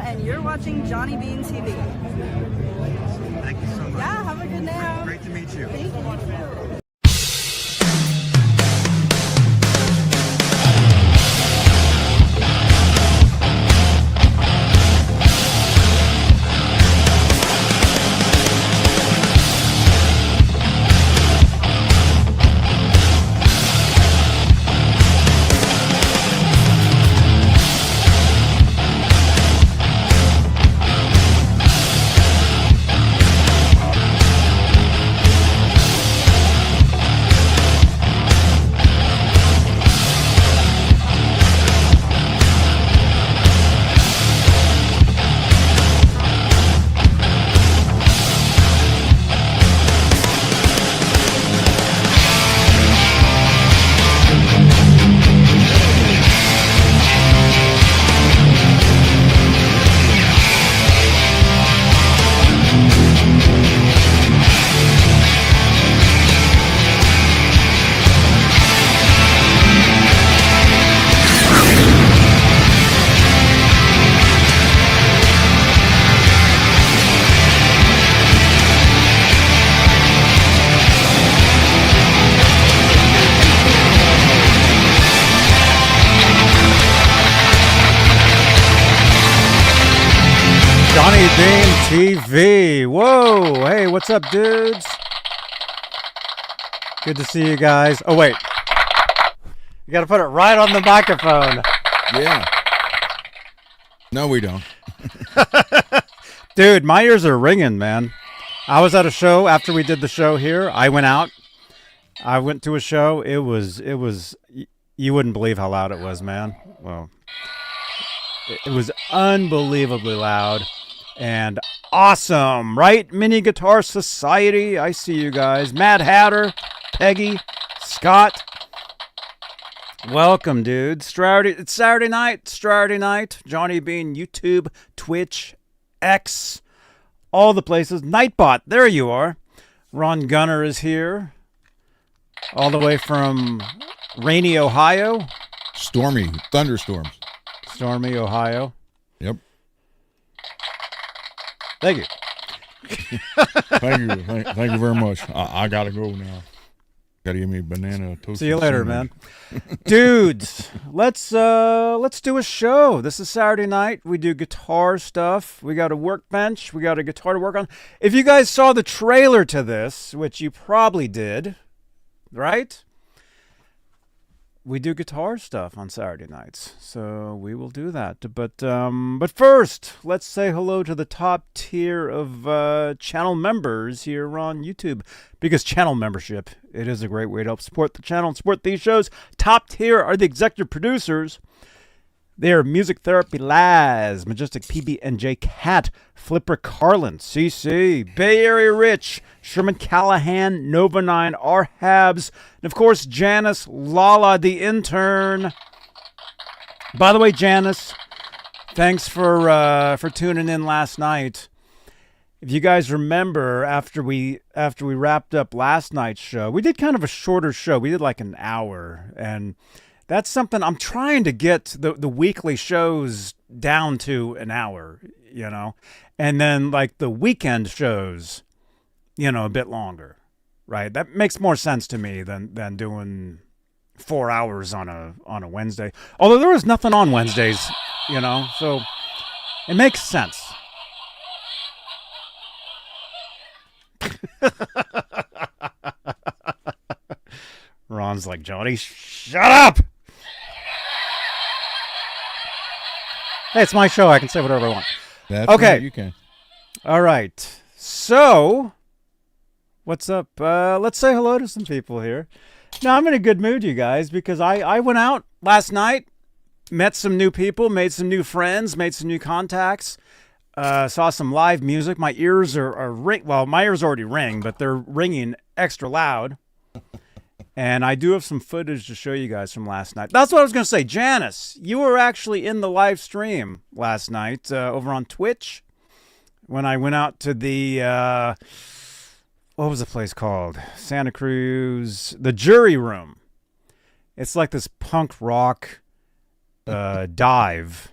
and you're watching Johnny Beane TV. Thank you so much. Yeah, have a good night. Great to meet you. Thank you. Johnny Beane TV. Whoa. Hey, what's up, dudes? Good to see you guys. Oh, wait. You got to put it right on the microphone. Yeah. No, we don't. Dude, my ears are ringing, man. I was at a show after we did the show here. I went out. I went to a show. It was, you wouldn't believe how loud it was, man. Well, it was unbelievably loud. And awesome, right? Mini Guitar Society. I see you guys. Mad Hatter, Peggy, Scott. Welcome, dude. It's Saturday night. Straturday Night. Johnny Beane, YouTube, Twitch, X, all the places. Nightbot, there you are. Ron Gunner is here. All the way from rainy Ohio. Stormy. Thunderstorms. Stormy, Ohio. Yep. Thank you. Thank you. Thank you very much. I got to go now. Got to give me a banana toast. See you later, man. Dudes, let's do a show. This is Saturday night. We do guitar stuff. We got a workbench. We got a guitar to work on. If you guys saw the trailer to this, which you probably did, right? We do guitar stuff on Saturday nights, so we will do that. But first, let's say hello to the top tier of channel members here on YouTube, because channel membership, it is a great way to help support the channel and support these shows. Top tier are the executive producers. They are Music Therapy Laz, Majestic PB&J Cat, Flipper Carlin, CC, Bay Area Rich, Sherman Callahan, Nova 9, R Habs, and of course Janice Lala, the intern. By the way, Janice, thanks for tuning in last night. If you guys remember, after we wrapped up last night's show, we did kind of a shorter show. We did like an hour, and that's something I'm trying to get the weekly shows down to an hour, you know, and then like the weekend shows, you know, a bit longer, right? That makes more sense to me than doing 4 hours on a Wednesday. Although there was nothing on Wednesdays, you know, so it makes sense. Ron's like, Johnny, shut up. Hey, it's my show. I can say whatever I want. That's okay. Right, you can. All right. So, what's up? Let's say hello to some people here. Now, I'm in a good mood, you guys, because I went out last night, met some new people, made some new friends, made some new contacts, saw some live music. My ears are ring. Well, my ears already ring, but they're ringing extra loud. And I do have some footage to show you guys from last night. That's what I was going to say. Janice, you were actually in the live stream last night over on Twitch when I went out to the, what was the place called? Santa Cruz, the Jury Room. It's like this punk rock dive.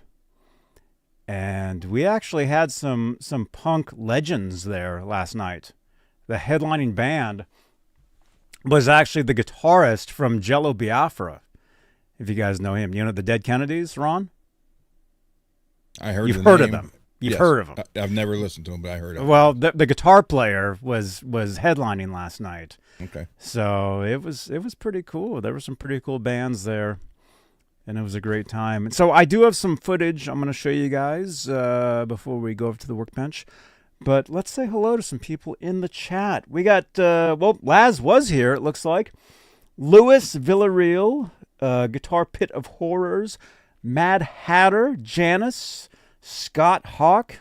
And we actually had some punk legends there last night. The headlining band was actually the guitarist from Jello Biafra. If you guys know him. You know the Dead Kennedys, Ron? I heard You've heard of them. You've Yes. heard of them. I've never listened to them, but I heard of them. Well, the guitar player was headlining last night. Okay. So it was pretty cool. There were some pretty cool bands there, and it was a great time. And so I do have some footage I'm going to show you guys before we go over to the workbench. But let's say hello to some people in the chat. We got, Laz was here, it looks like. Louis Villarreal, Guitar Pit of Horrors, Mad Hatter, Janice, Scott Hawk,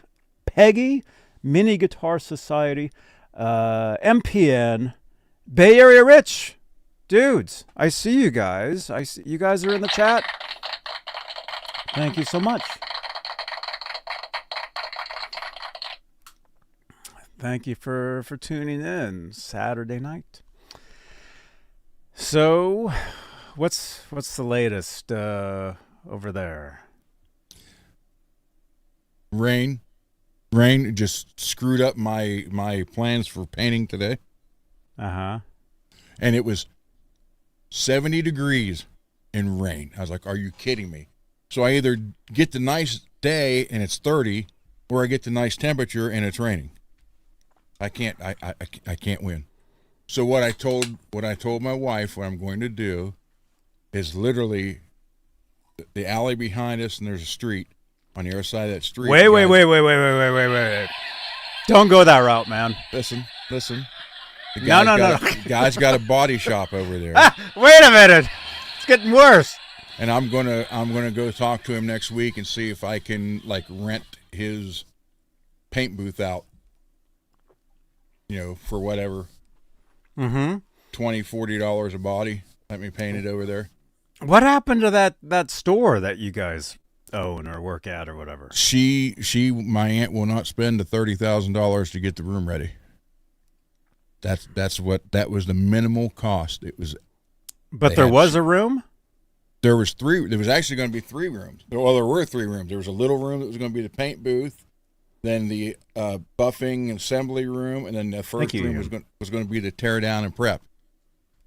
Peggy, Mini Guitar Society, MPN, Bay Area Rich. Dudes, I see you guys. I see you guys are in the chat. Thank you so much. Thank you for tuning in Saturday night. So, what's the latest over there? Rain just screwed up my plans for painting today. Uh-huh. And it was 70 degrees and rain. I was like, are you kidding me? So I either get the nice day and it's 30, or I get the nice temperature and it's raining. I can't win. So what I told my wife what I'm going to do is literally the alley behind us, and there's a street. On the other side of that street. Wait. Don't go that route, man. Listen. The No. guy's got a body shop over there. Wait a minute. It's getting worse. And I'm gonna go talk to him next week and see if I can rent his paint booth out. For whatever. Mm-hmm. $20-$40 a body. Let me paint it over there. What happened to that store that you guys own or work at or whatever? My aunt will not spend the $30,000 to get the room ready. That was the minimal cost. It was. But there was a room? There was actually going to be 3 rooms. Well, there were 3 rooms. There was a little room that was going to be the paint booth, then the buffing and assembly room, and then the first room was going to be the tear down and prep.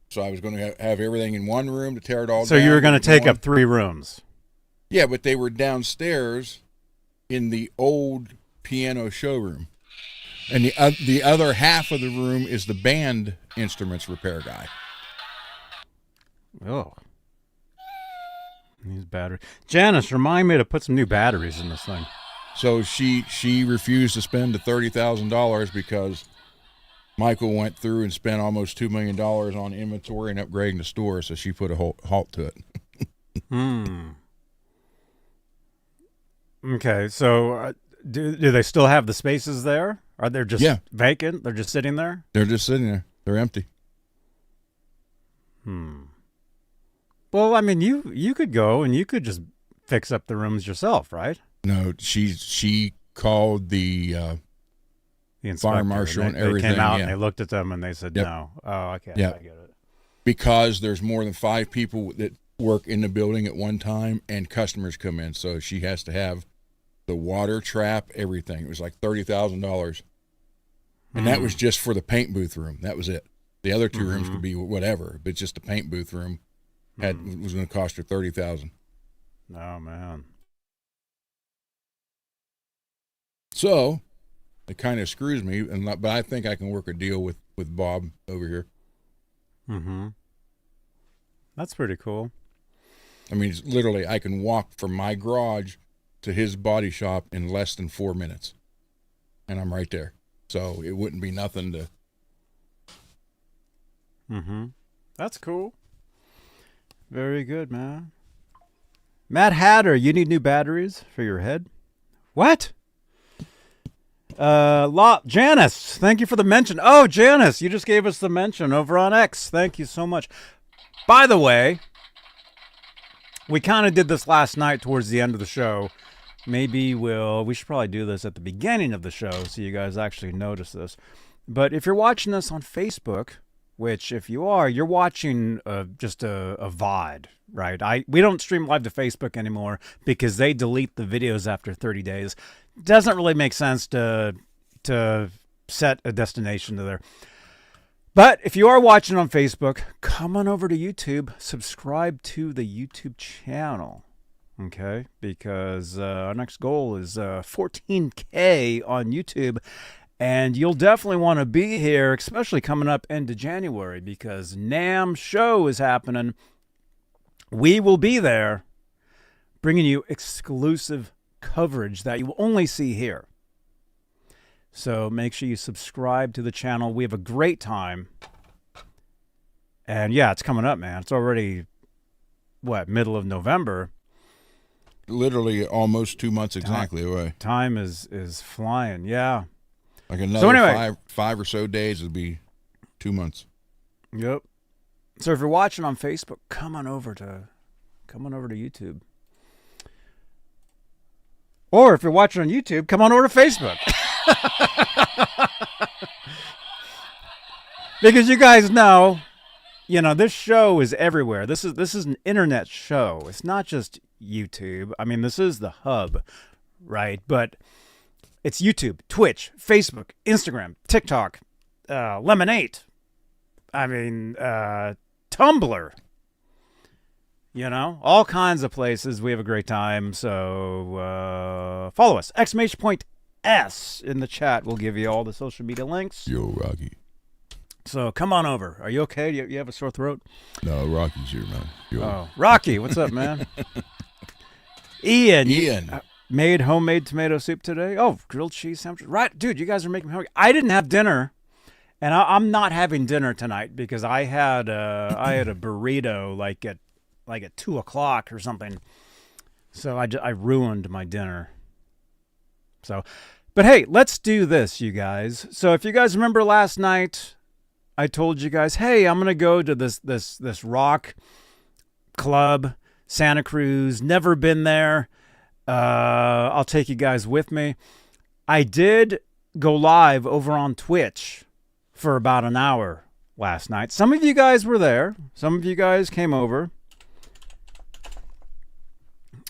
So I was going to have everything in one room to tear it all down. So you were going to take up 3 rooms? Yeah, but they were downstairs in the old piano showroom. And the other half of the room is the band instruments repair guy. Oh. These batteries. Janice, remind me to put some new batteries in this thing. So she refused to spend the $30,000 because Michael went through and spent almost $2 million on inventory and upgrading the store, so she put a halt to it. Okay, so do they still have the spaces there? Are they just vacant? They're just sitting there? They're just sitting there. They're empty. Well, I mean, you could go and you could just fix up the rooms yourself, right? No, she called the fire marshal and everything. They came out and they looked at them and they said no. Oh, okay, I get it. Because there's more than 5 people that work in the building at one time and customers come in, so she has to have the water trap, everything. It was like $30,000, and that was just for the paint booth room. That was it. The other 2 rooms could be whatever, but just the paint booth room was going to cost her $30,000. Oh man! So it kind of screws me, but I think I can work a deal with Bob over here. That's pretty cool. I mean, it's literally, I can walk from my garage to his body shop in less than 4 minutes, and I'm right there. So it wouldn't be nothing to. That's cool. Very good, man. Mad Hatter, you need new batteries for your head? What? Janice, thank you for the mention. Oh, Janice, you just gave us the mention over on X. Thank you so much. By the way, we kind of did this last night towards the end of the show. Maybe we should probably do this at the beginning of the show so you guys actually notice this. But if you're watching this on Facebook, which if you are, you're watching just a VOD, right? We don't stream live to Facebook anymore because they delete the videos after 30 days. Doesn't really make sense to set a destination to there. But if you are watching on Facebook, come on over to YouTube, subscribe to the YouTube channel, okay? Because our next goal is 14K on YouTube, and you'll definitely want to be here, especially coming up into January, because NAMM show is happening. We will be there bringing you exclusive coverage that you will only see here. So make sure you subscribe to the channel. We have a great time. And yeah, it's coming up, man. It's already, middle of November. Literally almost 2 months exactly away. Time is flying, yeah. Like another five or so days would be 2 months. Yep. So if you're watching on Facebook, come on over to YouTube. Or if you're watching on YouTube, come on over to Facebook. Because you guys know, this show is everywhere. This is an internet show. It's not just YouTube. I mean, this is the hub, right? But it's YouTube, Twitch, Facebook, Instagram, TikTok, Lemonade. I mean, Tumblr. All kinds of places. We have a great time. So follow us. !S in the chat. We'll give you all the social media links. Yo, Rocky. So come on over. Are you okay? Do you have a sore throat? No, Rocky's here, man. Oh, Rocky, what's up, man? Ian. Made homemade tomato soup today. Oh, grilled cheese sandwich. Right, dude, you guys are making me hungry. I didn't have dinner, and I'm not having dinner tonight because I had a burrito like at 2:00 or something. So I ruined my dinner. So, but hey, let's do this, you guys. So if you guys remember last night, I told you guys, hey, I'm gonna go to this rock club, Santa Cruz. Never been there. I'll take you guys with me. I did go live over on Twitch for about an hour last night. Some of you guys were there. Some of you guys came over.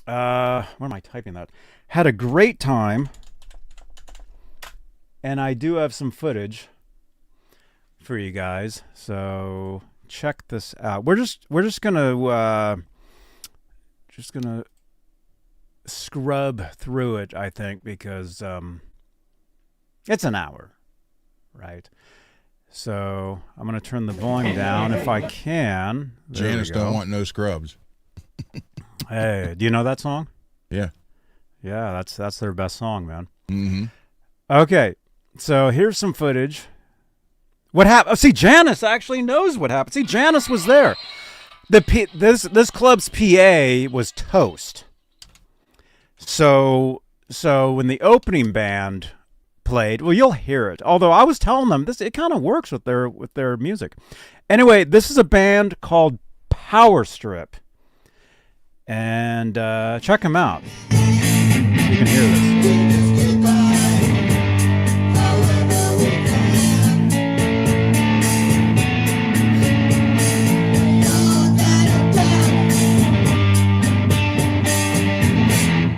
Where am I typing that? Had a great time. And I do have some footage for you guys. So check this out. We're just gonna scrub through it, I think, because it's an hour, right? So I'm gonna turn the volume down if I can. Janice don't want no scrubs. Hey, do you know that song? Yeah. Yeah, that's their best song, man. Mm-hmm. Okay, so here's some footage. What happened? Oh, see, Janice actually knows what happened. See, Janice was there. This club's PA was toast. So when the opening band played, well, you'll hear it. Although I was telling them it kind of works with their music. Anyway, this is a band called Powerstrip. And check them out. You can hear this.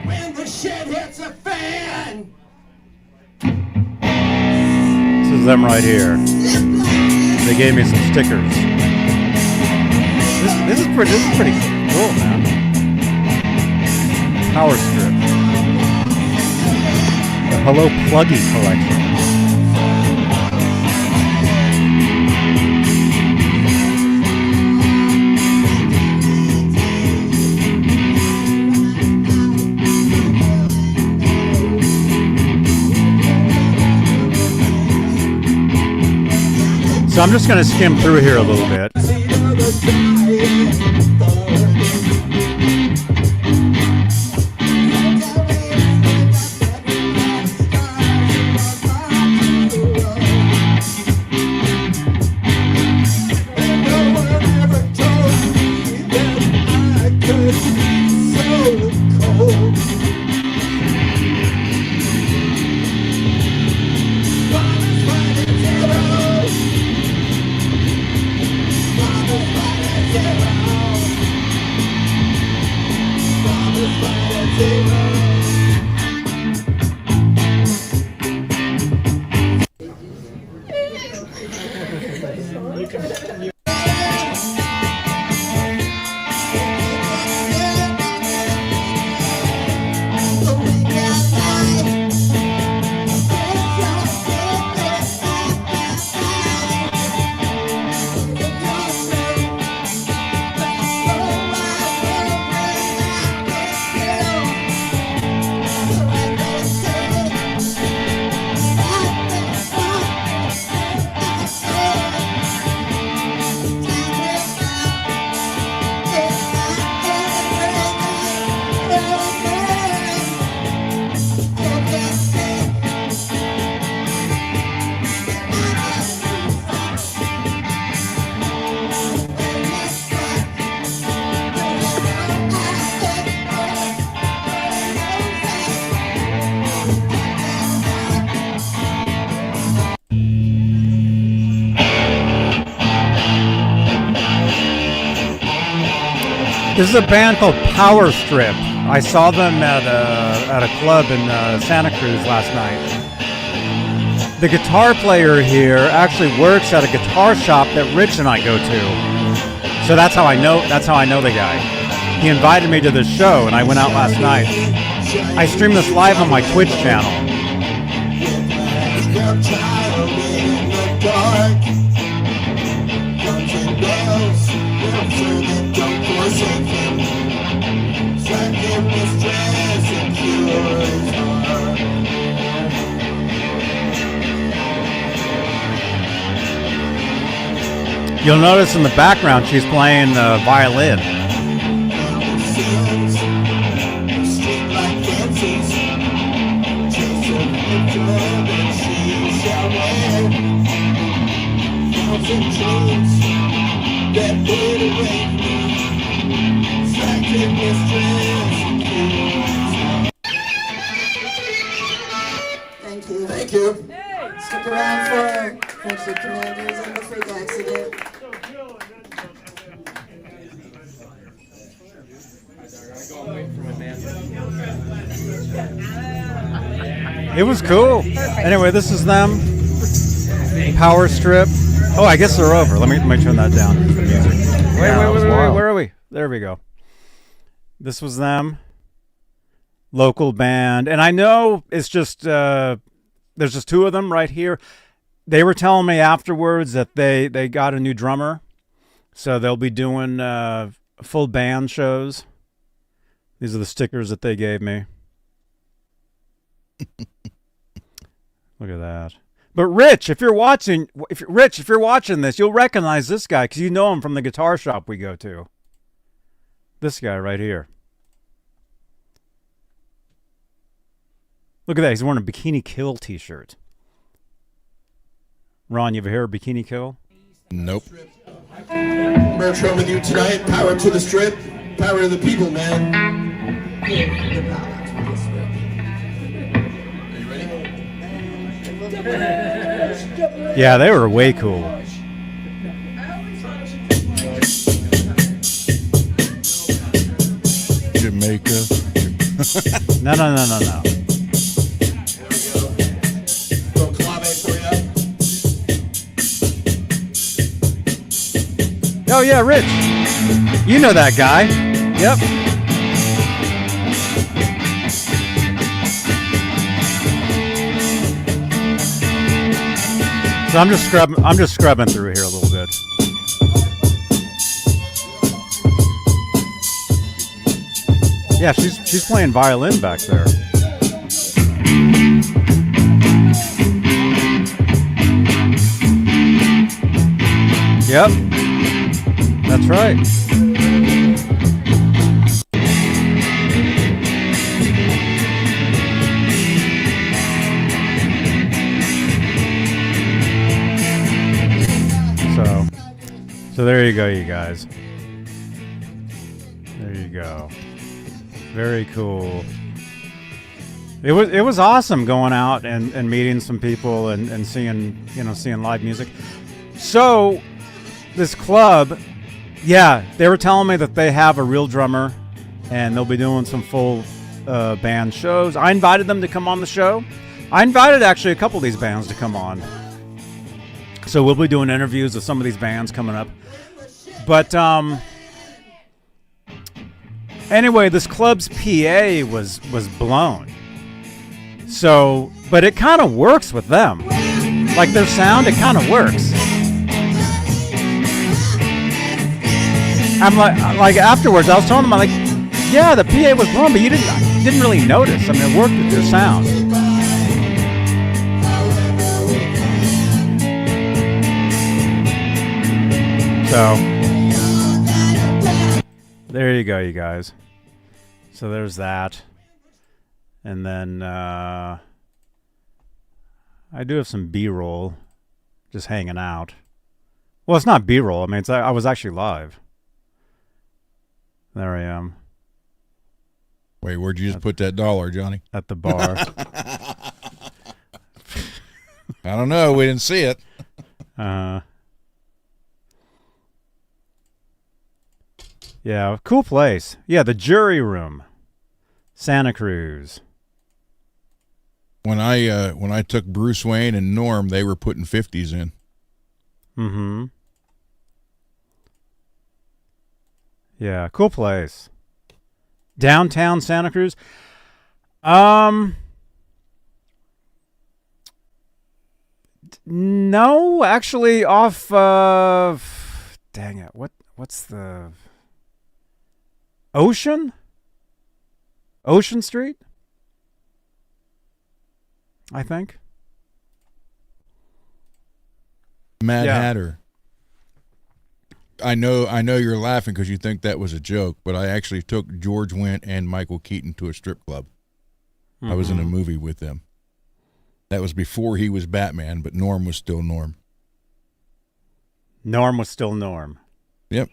When the shit hits a fan. This is them right here. They gave me some stickers. This is pretty cool, man. Powerstrip. The Hello Pluggy collection. So I'm just going to skim through here a little bit. This is a band called Powerstrip. I saw them at a club in Santa Cruz last night. The guitar player here actually works at a guitar shop that Rich and I go to. So that's how I know the guy. He invited me to this show and I went out last night. I stream this live on my Twitch channel. You'll notice in the background she's playing violin. Thank you. Thank you. Stick around for Friendship Commanders and the Freak Accident. It was cool. Anyway, this is them. Powerstrip. Oh, I guess they're over. Let me turn that down. The music. Wait, where are we? There we go. This was them. Local band. And I know it's just, there's just two of them right here. They were telling me afterwards that they got a new drummer. So they'll be doing full band shows. These are the stickers that they gave me. Look at that. But Rich, if you're watching this, you'll recognize this guy because you know him from the guitar shop we go to. This guy right here. Look at that. He's wearing a Bikini Kill t-shirt. Ron, you ever hear of Bikini Kill? Nope. Merch with you tonight. Power to the strip. Power to the people, man. Yeah, they were way cool. Jamaica. No. Little clave for you. Oh yeah, Rich. You know that guy. Yep. So I'm just scrubbing through here a little bit. Yeah, she's playing violin back there. Yep. That's right. So there you go, you guys. There you go. Very cool. It was awesome going out and meeting some people and seeing live music. So this club, yeah, they were telling me that they have a real drummer and they'll be doing some full band shows. I invited them to come on the show. I invited actually a couple of these bands to come on. So we'll be doing interviews with some of these bands coming up. But anyway, this club's PA was blown. So, but it kind of works with them. Like their sound, it kind of works. I'm like afterwards, I was telling them, I'm like, yeah, the PA was blown, but you didn't really notice. I mean, it worked with their sound. So there you go, you guys. So there's that. And then I do have some B-roll just hanging out. Well, it's not B-roll. I mean, I was actually live. There I am. Wait, where'd you just put that dollar, Johnny? At the bar. I don't know. We didn't see it. Yeah, cool place. Yeah, the Jury Room, Santa Cruz. When I took Bruce Wayne and Norm, they were putting 50s in. Mm-hmm. Yeah, cool place. Downtown Santa Cruz. No, actually off dang it. What's the Ocean Street? I think. Mad Yeah. Hatter. I know you're laughing because you think that was a joke, but I actually took George Wendt and Michael Keaton to a strip club. I was in a movie with them. That was before he was Batman, but Norm was still Norm. Norm was still Norm. Yep.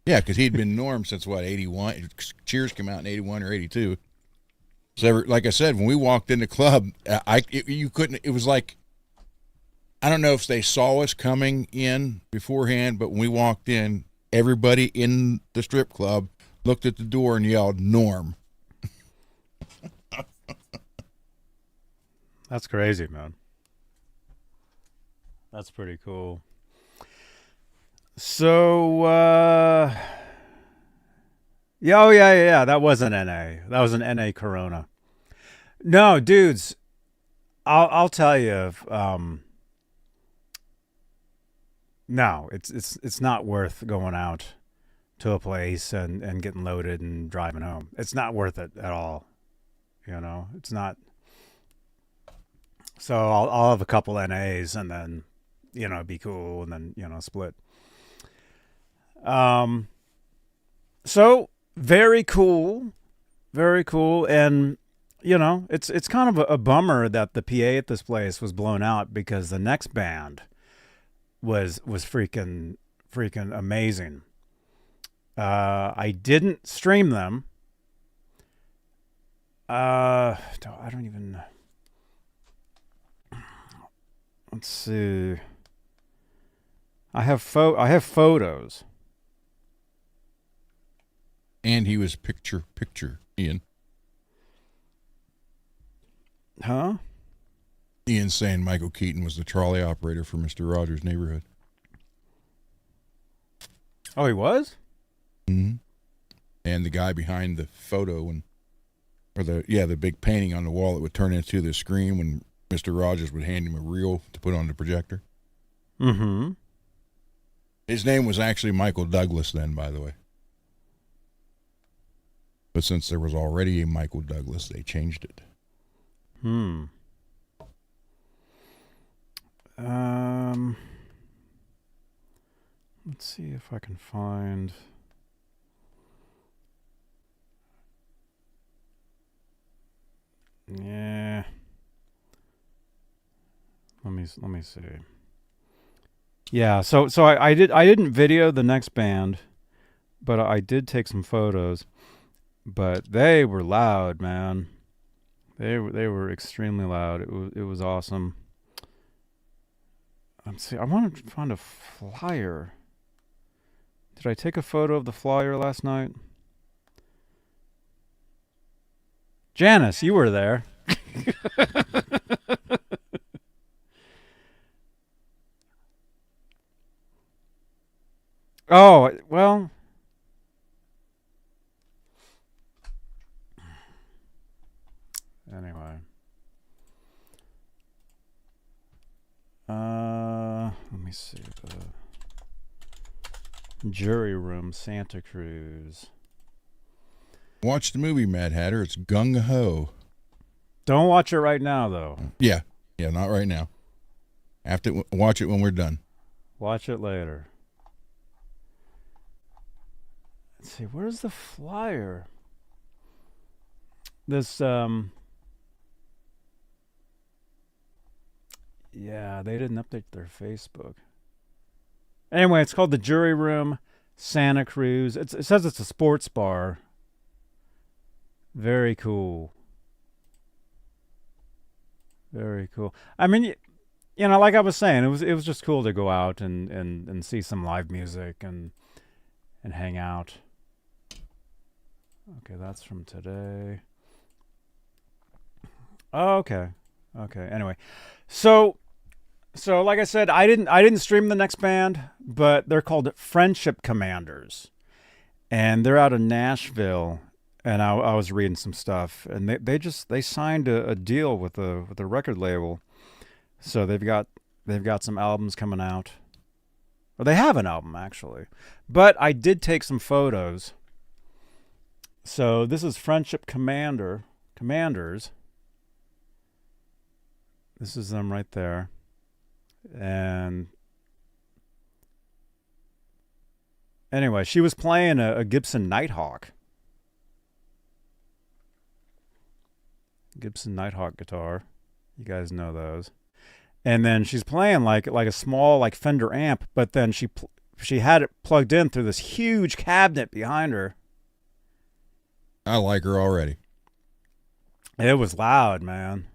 Yeah, because he'd been Norm since, 81? Cheers came out in 81 or 82. So, like I said, when we walked in the club, you couldn't, it was like, I don't know if they saw us coming in beforehand, but when we walked in, everybody in the strip club looked at the door and yelled, Norm. That's crazy, man. That's pretty cool. So, yeah. That was an NA. That was an NA Corona. No, dudes, I'll tell you. No, it's not worth going out to a place and getting loaded and driving home. It's not worth it at all. You know, it's not. So I'll have a couple NAs and then, be cool and then, split. So very cool, and it's kind of a bummer that the PA at this place was blown out because the next band was freaking amazing. I didn't stream them. I don't even. Let's see. I have photos. And he was picture, Ian. Huh? Ian saying Michael Keaton was the trolley operator for Mr. Rogers' Neighborhood. Oh, he was? Mm-hmm. And the guy behind the photo the big painting on the wall that would turn into the screen when Mr. Rogers would hand him a reel to put on the projector. Mm-hmm. His name was actually Michael Douglas then, by the way. But since there was already a Michael Douglas, they changed it. Let's see if I can find. Yeah. Let me see. Yeah, so I didn't video the next band, but I did take some photos. But they were loud, man. They were extremely loud. It was awesome. Let's see. I want to find a flyer. Did I take a photo of the flyer last night? Janice, you were there. Oh, well. Anyway. Let me see. The Jury Room, Santa Cruz. Watch the movie, Mad Hatter. It's gung-ho. Don't watch it right now, though. Yeah, not right now. Have to watch it when we're done. Watch it later. Let's see, where's the flyer? This, yeah, they didn't update their Facebook. Anyway, it's called the Jury Room, Santa Cruz. It says it's a sports bar. Very cool. Very cool. I mean, like I was saying, it was just cool to go out and see some live music and hang out. Okay, that's from today. Oh, okay. Okay. Anyway, so like I said, I didn't stream the next band, but they're called Friendship Commanders, and they're out of Nashville. And I was reading some stuff, and they signed a deal with a record label, so they've got some albums coming out. Or they have an album actually, but I did take some photos. So this is Friendship Commanders. This is them right there. And anyway, she was playing a Gibson Nighthawk. Gibson Nighthawk guitar. You guys know those. And then she's playing like a small like Fender amp, but then she had it plugged in through this huge cabinet behind her. I like her already. It was loud, man.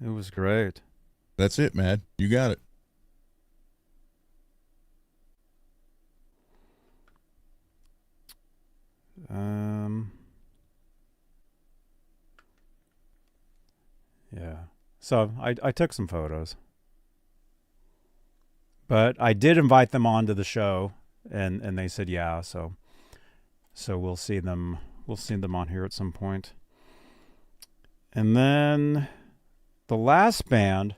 It was great. That's it, man. You got it. Yeah. So I took some photos. But I did invite them onto the show, and they said yeah, so we'll see them on here at some point. And then the last band,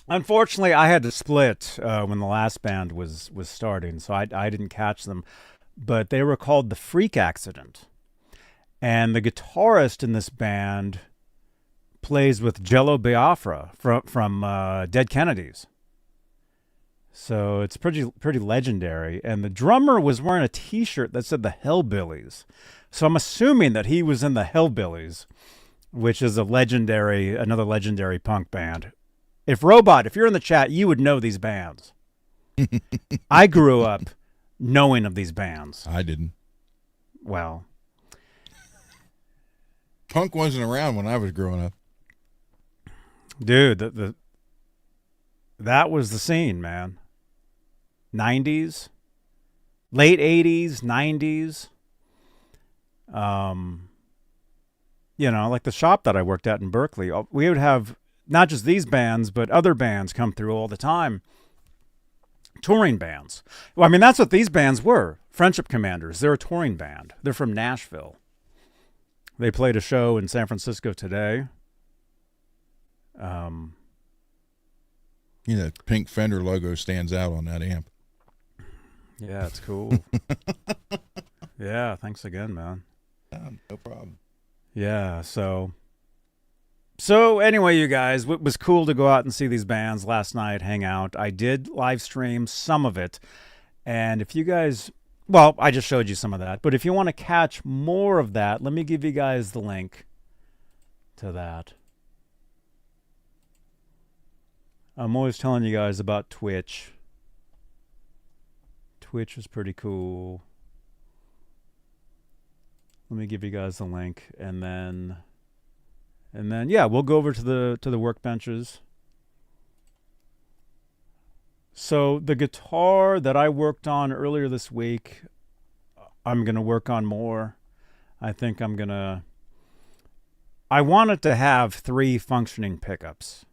unfortunately I had to split when the last band was starting, so I didn't catch them, but they were called the Freak Accident. And the guitarist in this band plays with Jello Biafra from Dead Kennedys. So it's pretty legendary. And the drummer was wearing a t-shirt that said the Hellbillies. So I'm assuming that he was in the Hellbillies, which is another legendary punk band. If you're in the chat, you would know these bands. I grew up knowing of these bands. I didn't. Well, punk wasn't around when I was growing up. Dude, that was the scene, man. 90s, late 80s, 90s. Like the shop that I worked at in Berkeley, we would have not just these bands, but other bands come through all the time. Touring bands. Well, I mean, that's what these bands were. Friendship Commanders. They're a touring band. They're from Nashville. They played a show in San Francisco today. The pink Fender logo stands out on that amp. Yeah, it's cool. Yeah, thanks again, man. No problem. Yeah, so anyway, you guys, it was cool to go out and see these bands last night, hang out. I did live stream some of it, and if you guys, well, I just showed you some of that, but if you want to catch more of that, let me give you guys the link to that. I'm always telling you guys about Twitch. Twitch is pretty cool. Let me give you guys the link, and then yeah, we'll go over to the workbenches. So the guitar that I worked on earlier this week, I'm gonna work on more. I think I wanted to have 3 functioning pickups.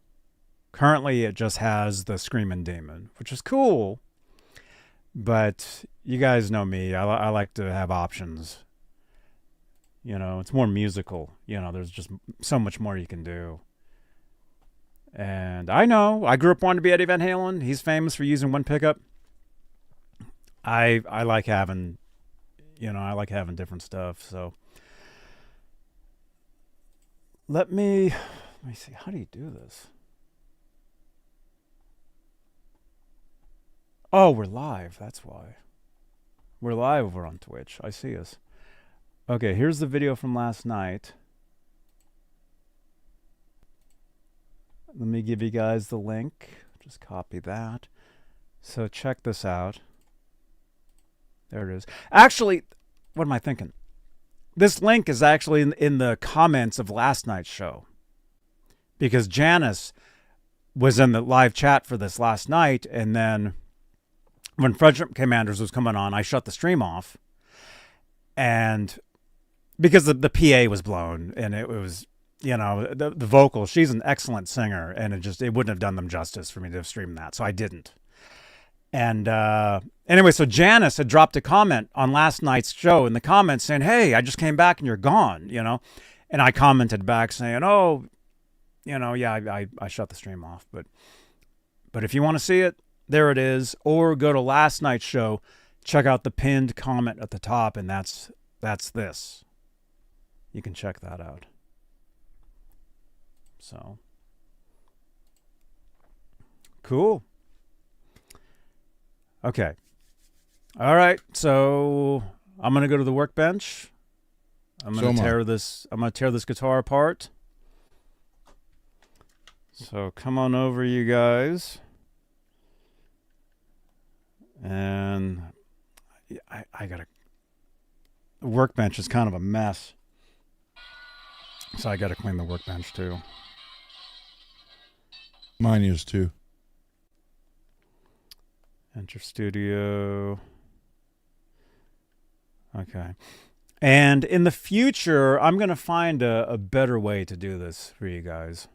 Currently, it just has the Screamin' Demon, which is cool. But you guys know me. I like to have options. It's more musical. There's just so much more you can do. And I know, I grew up wanting to be Eddie Van Halen. He's famous for using one pickup. I like having, different stuff. So let me see. How do you do this? Oh, we're live. That's why. We're live over on Twitch. I see us. Okay, here's the video from last night. Let me give you guys the link. Just copy that. So check this out. There it is. Actually, what am I thinking? This link is actually in the comments of last night's show. Because Janice was in the live chat for this last night, and then when Frederick Commanders was coming on, I shut the stream off, and because the PA was blown, and it was, the vocal. She's an excellent singer, and it wouldn't have done them justice for me to have streamed that, so I didn't. And anyway, so Janice had dropped a comment on last night's show in the comments saying, "Hey, I just came back and you're gone," and I commented back saying, "Oh, yeah, I shut the stream off, but if you want to see it, there it is, or go to last night's show, check out the pinned comment at the top, and that's this. You can check that out." So cool. Okay. All right. So I'm gonna go to the workbench. I'm gonna tear this guitar apart. So come on over, you guys. And I gotta. The workbench is kind of a mess, so I gotta clean the workbench too. Mine is too. Enter studio. Okay. And in the future, I'm going to find a better way to do this for you guys.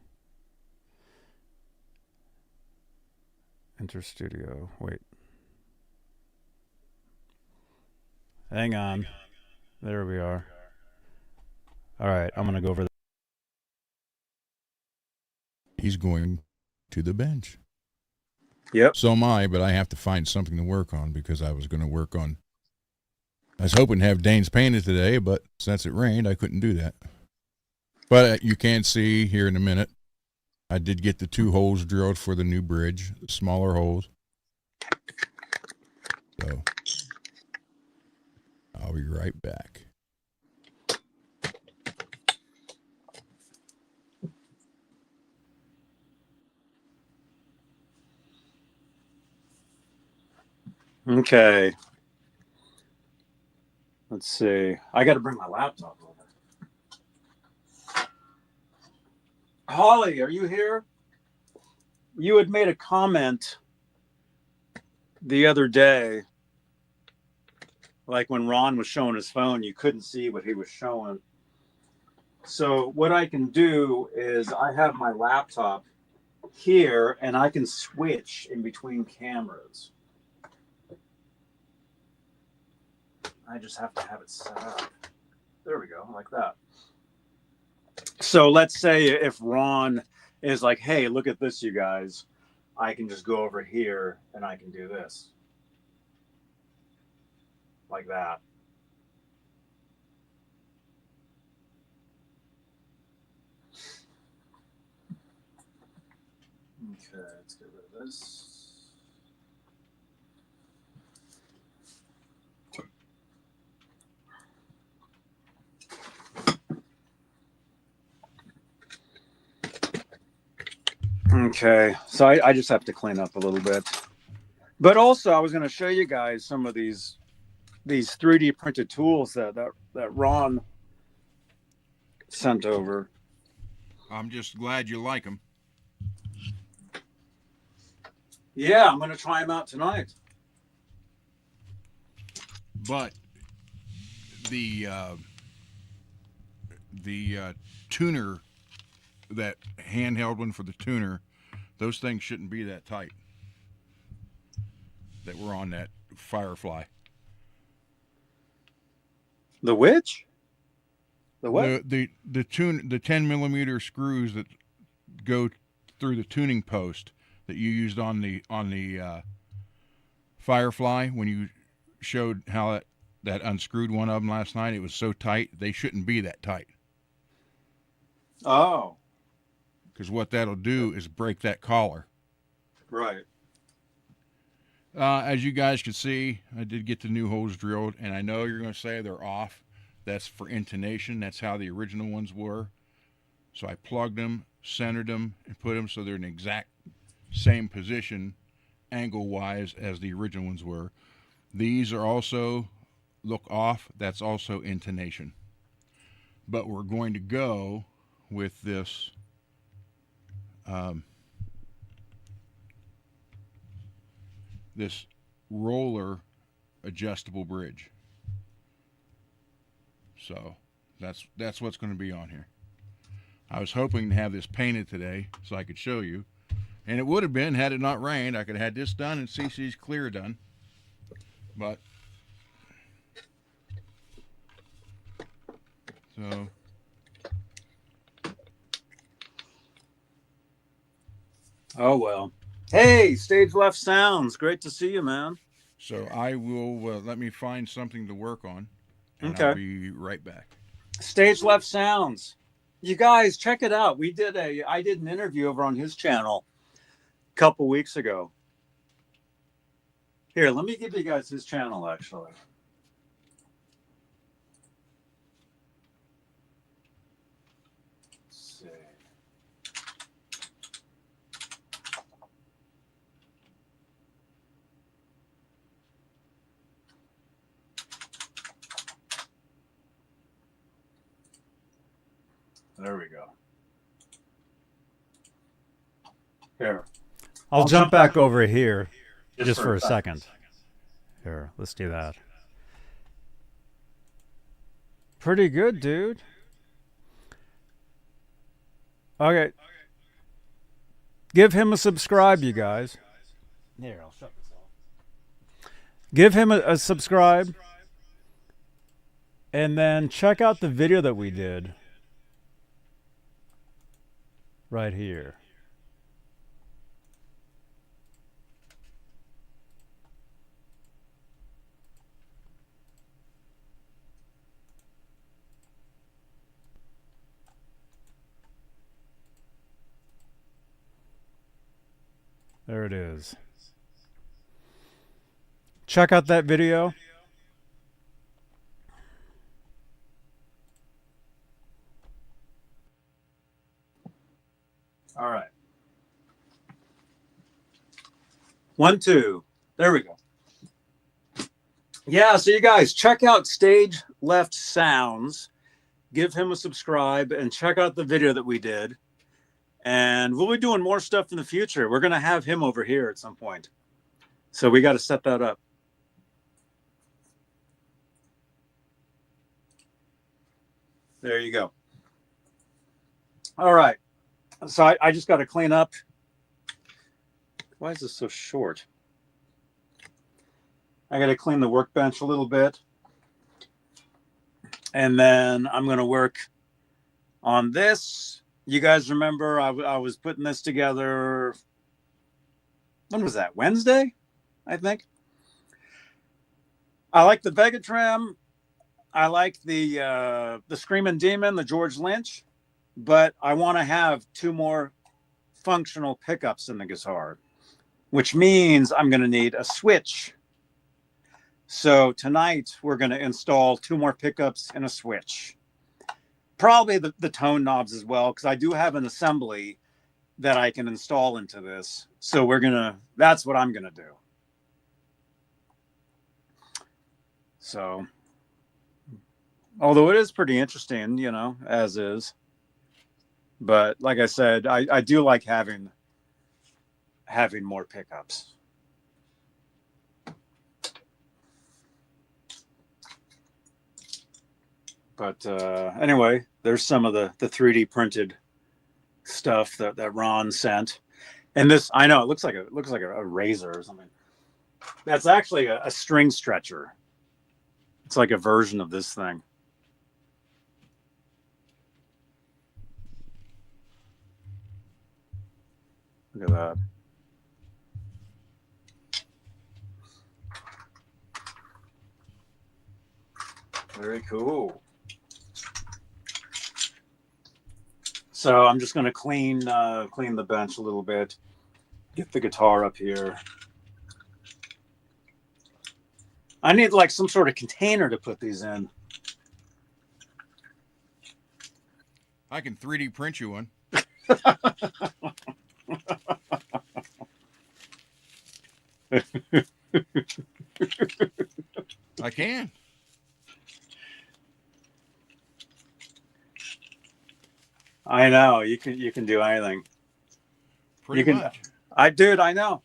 Enter studio. Wait. Hang on. There we are. All right. I'm going to go over there. He's going to the bench. Yep. So am I, but I have to find something to work on because I was going to work on. I was hoping to have Dane's painted today, but since it rained, I couldn't do that. But you can see here in a minute, I did get the 2 holes drilled for the new bridge, the smaller holes. So I'll be right back. Okay. Let's see. I got to bring my laptop over. Holly, are you here? You had made a comment the other day, like when Ron was showing his phone, you couldn't see what he was showing. So what I can do is I have my laptop here, and I can switch in between cameras. I just have to have it set up. There we go, like that. So let's say if Ron is like, "Hey, look at this, you guys," I can just go over here and I can do this. Like that. Okay, let's get rid of this. Okay, so I just have to clean up a little bit. But also, I was going to show you guys some of these 3D printed tools that Ron sent over. I'm just glad you like them. Yeah, I'm going to try them out tonight. But the tuner, that handheld one for the tuner, those things shouldn't be that tight. That were on that Firefly. The which? The what? The 10mm screws that go through the tuning post that you used on the Firefly when you showed how that unscrewed one of them last night. It was so tight. They shouldn't be that tight. Oh. Because what that'll do is break that collar. Right. As you guys can see, I did get the new holes drilled, and I know you're going to say they're off. That's for intonation. That's how the original ones were. So I plugged them, centered them, and put them so they're in the exact same position, angle-wise, as the original ones were. These are also look off. That's also intonation. But we're going to go with this this roller adjustable bridge. So that's what's going to be on here. I was hoping to have this painted today so I could show you, and it would have been had it not rained. I could have had this done and CC's clear done, but so oh well. Hey, Stage Left Sounds, great to see you, man. so I will let me find something to work on, and Okay. I'll be right back. Stage Left Sounds. You guys, check it out. I did an interview over on his channel a couple weeks ago. Here, let me give you guys his channel, actually. Let's see. There we go. Here. I'll jump back over here just for a second. Here, let's do that. Pretty good, dude. Okay. Give him a subscribe, you guys. Here, I'll shut this off. Give him a subscribe. And then check out the video that we did. Right here. There it is. Check out that video. All right. 1, 2. There we go. Yeah, so you guys check out Stage Left Sounds. Give him a subscribe and check out the video that we did. And we'll be doing more stuff in the future. We're going to have him over here at some point. So we got to set that up. There you go. All right. So I just got to clean up. Why is this so short? I got to clean the workbench a little bit. And then I'm going to work on this. You guys remember I was putting this together. When was that? Wednesday, I think. I like the VegaTrem. I like the Screamin Demon, the George Lynch. But I want to have 2 more functional pickups in the guitar, which means I'm going to need a switch. So tonight we're going to install 2 more pickups and a switch. Probably the tone knobs as well, because I do have an assembly that I can install into this. So that's what I'm going to do. So, although it is pretty interesting, you know, as is. But like I said, I do like having more pickups. But anyway, there's some of the 3D printed stuff that Ron sent. And this, I know, it looks like a razor or something. That's actually a string stretcher. It's like a version of this thing. Look at that. Very cool. So I'm just going to clean the bench a little bit. Get the guitar up here. I need like some sort of container to put these in. I can 3D print you one. I can. I know you can do anything. Pretty much. I know.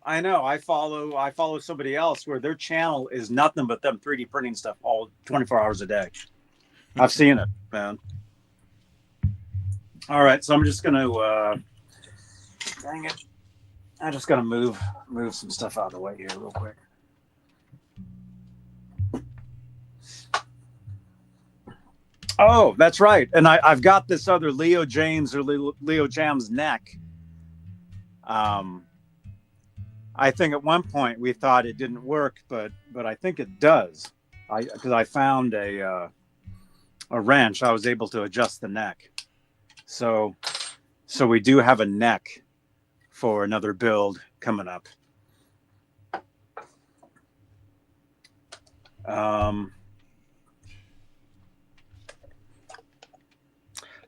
I know. I follow somebody else where their channel is nothing but them 3D printing stuff all 24 hours a day. I've seen it, man. All right, so I'm just gonna dang it. I just gotta move some stuff out of the way here real quick. Oh, that's right. And I've got this other Leo James or Leo Jam's neck. I think at one point we thought it didn't work, but I think it does. Because I found a wrench, I was able to adjust the neck. So we do have a neck for another build coming up.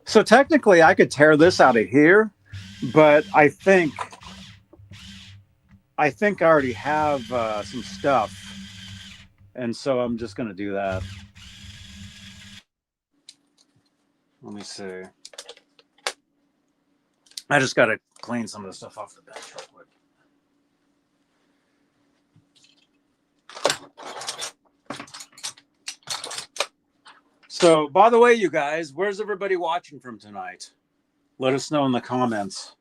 So technically I could tear this out of here, but I think I already have some stuff. And so I'm just going to do that. Let me see. I just got to clean some of the stuff off the bench real quick. So, by the way, you guys, where's everybody watching from tonight? Let us know in the comments.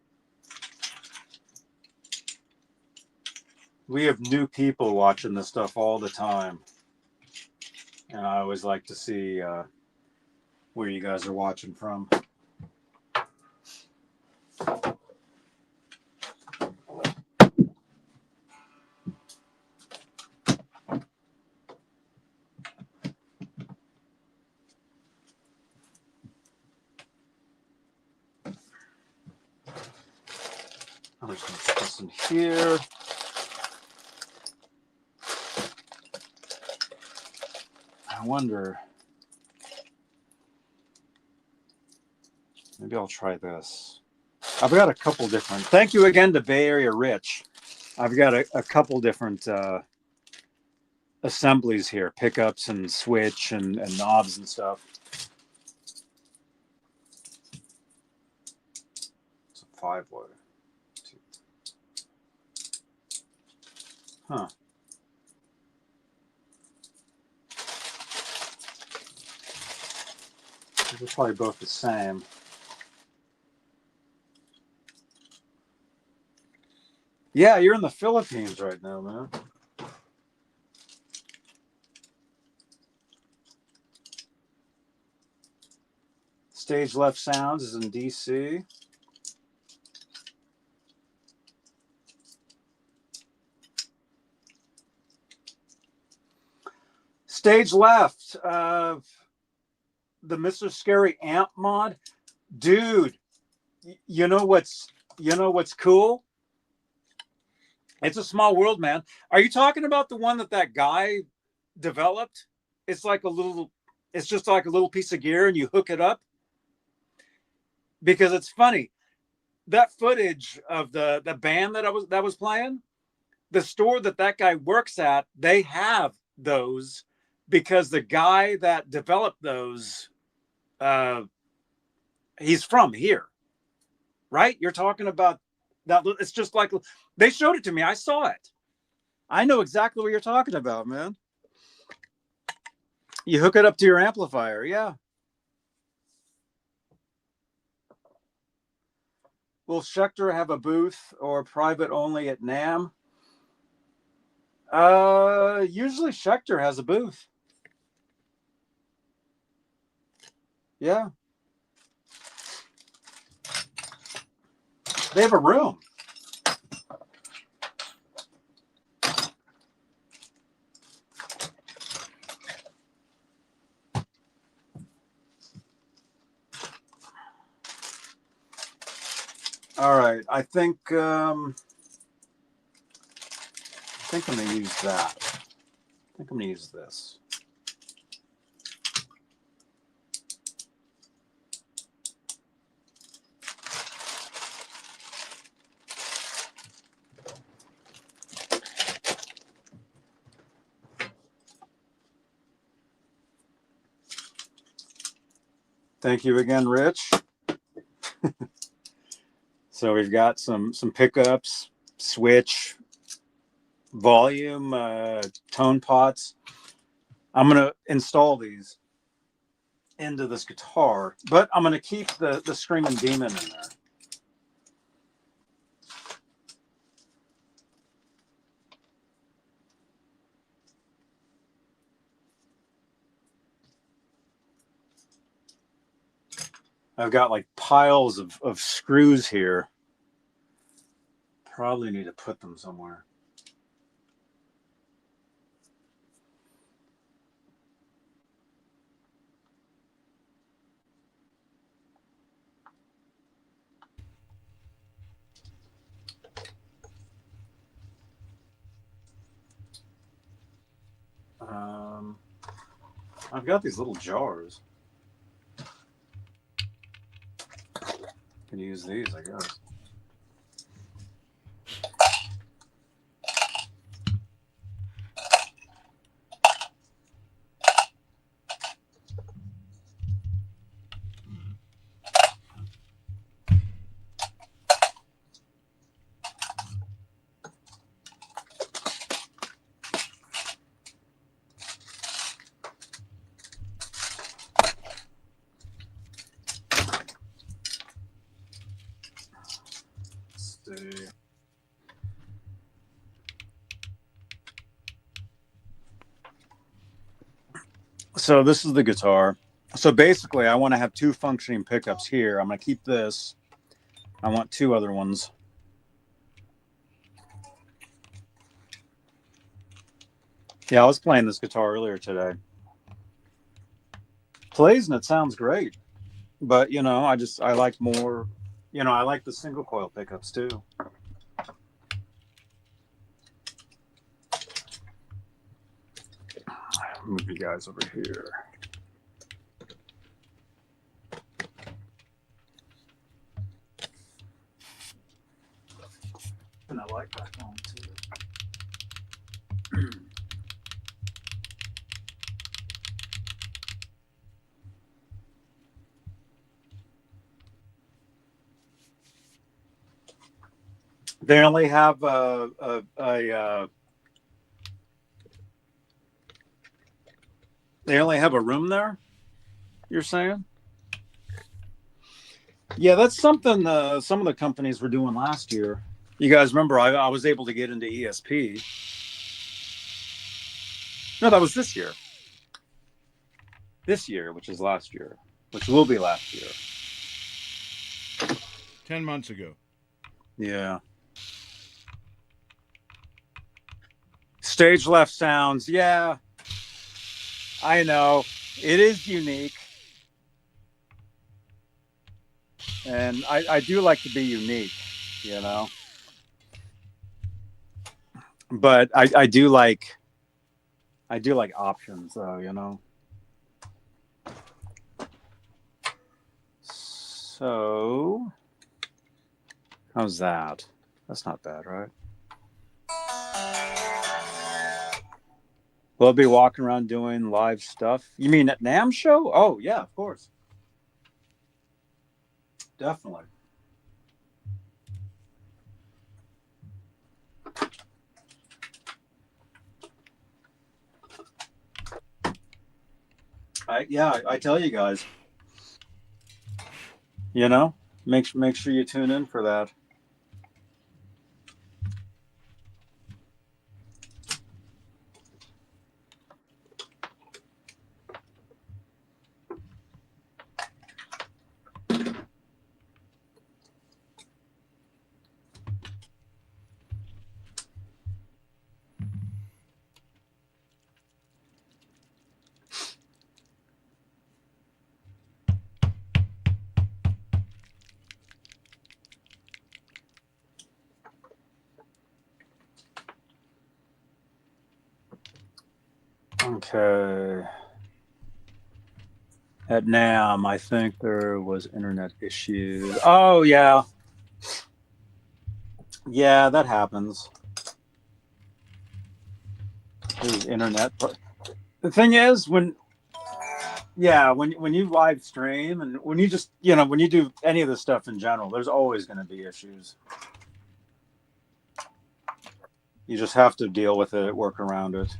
We have new people watching this stuff all the time. And I always like to see where you guys are watching from. I'm just going to put this in here. I wonder, maybe I'll try this. I've got a couple different, thank you again to Bay Area Rich. I've got a couple different assemblies here, pickups and switch and knobs and stuff. It's a 5-way. Huh. They're probably both the same. Yeah, you're in the Philippines right now, man. Stage Left Sounds is in DC. Stage Left, the Mr. Scary amp mod, dude. You know what's cool? It's a small world, man. Are you talking about the one that guy developed? It's like it's just like a little piece of gear and you hook it up. Because it's funny, that footage of the band that was playing, the store that guy works at, they have those because the guy that developed those, he's from here, right? You're talking about that. It's just like, they showed it to me. I saw it. I know exactly what you're talking about, man. You hook it up to your amplifier. Yeah. Will Schecter have a booth or private only at NAMM? Usually Schecter has a booth. Yeah. They have a room. All right, I think I'm going to use that. I think I'm going to use this. Thank you again, Rich. So we've got some pickups, switch, volume tone pots. I'm going to install these into this guitar, but I'm going to keep the Screamin' Demon in there. I've got like piles of screws here. Probably need to put them somewhere. I've got these little jars. Can use these, I guess. So this is the guitar. So basically, I want to have two functioning pickups here. I'm going to keep this. I want two other ones. Yeah, I was playing this guitar earlier today. Plays and it sounds great. But, you know, I like more, you know, I like the single coil pickups too. Move you guys over here. And I like that one too. They only have they only have a room there, you're saying? Yeah, that's something some of the companies were doing last year. You guys remember I was able to get into ESP. No, that was this year. This year, which is last year, which will be last year. 10 months ago. Yeah. Stage left sounds, yeah. I know. It is unique. And I do like to be unique, you know. But I do like options though, you know. So how's that? That's not bad, right? We'll be walking around doing live stuff. You mean at NAMM show? Oh, yeah, of course. Definitely. I tell you guys, you know, make sure you tune in for that. Okay. At NAMM, I think there was internet issues. Oh, yeah. Yeah, that happens. There's internet. The thing is, when you live stream and when you just, you know, when you do any of this stuff in general, there's always going to be issues. You just have to deal with it, work around it.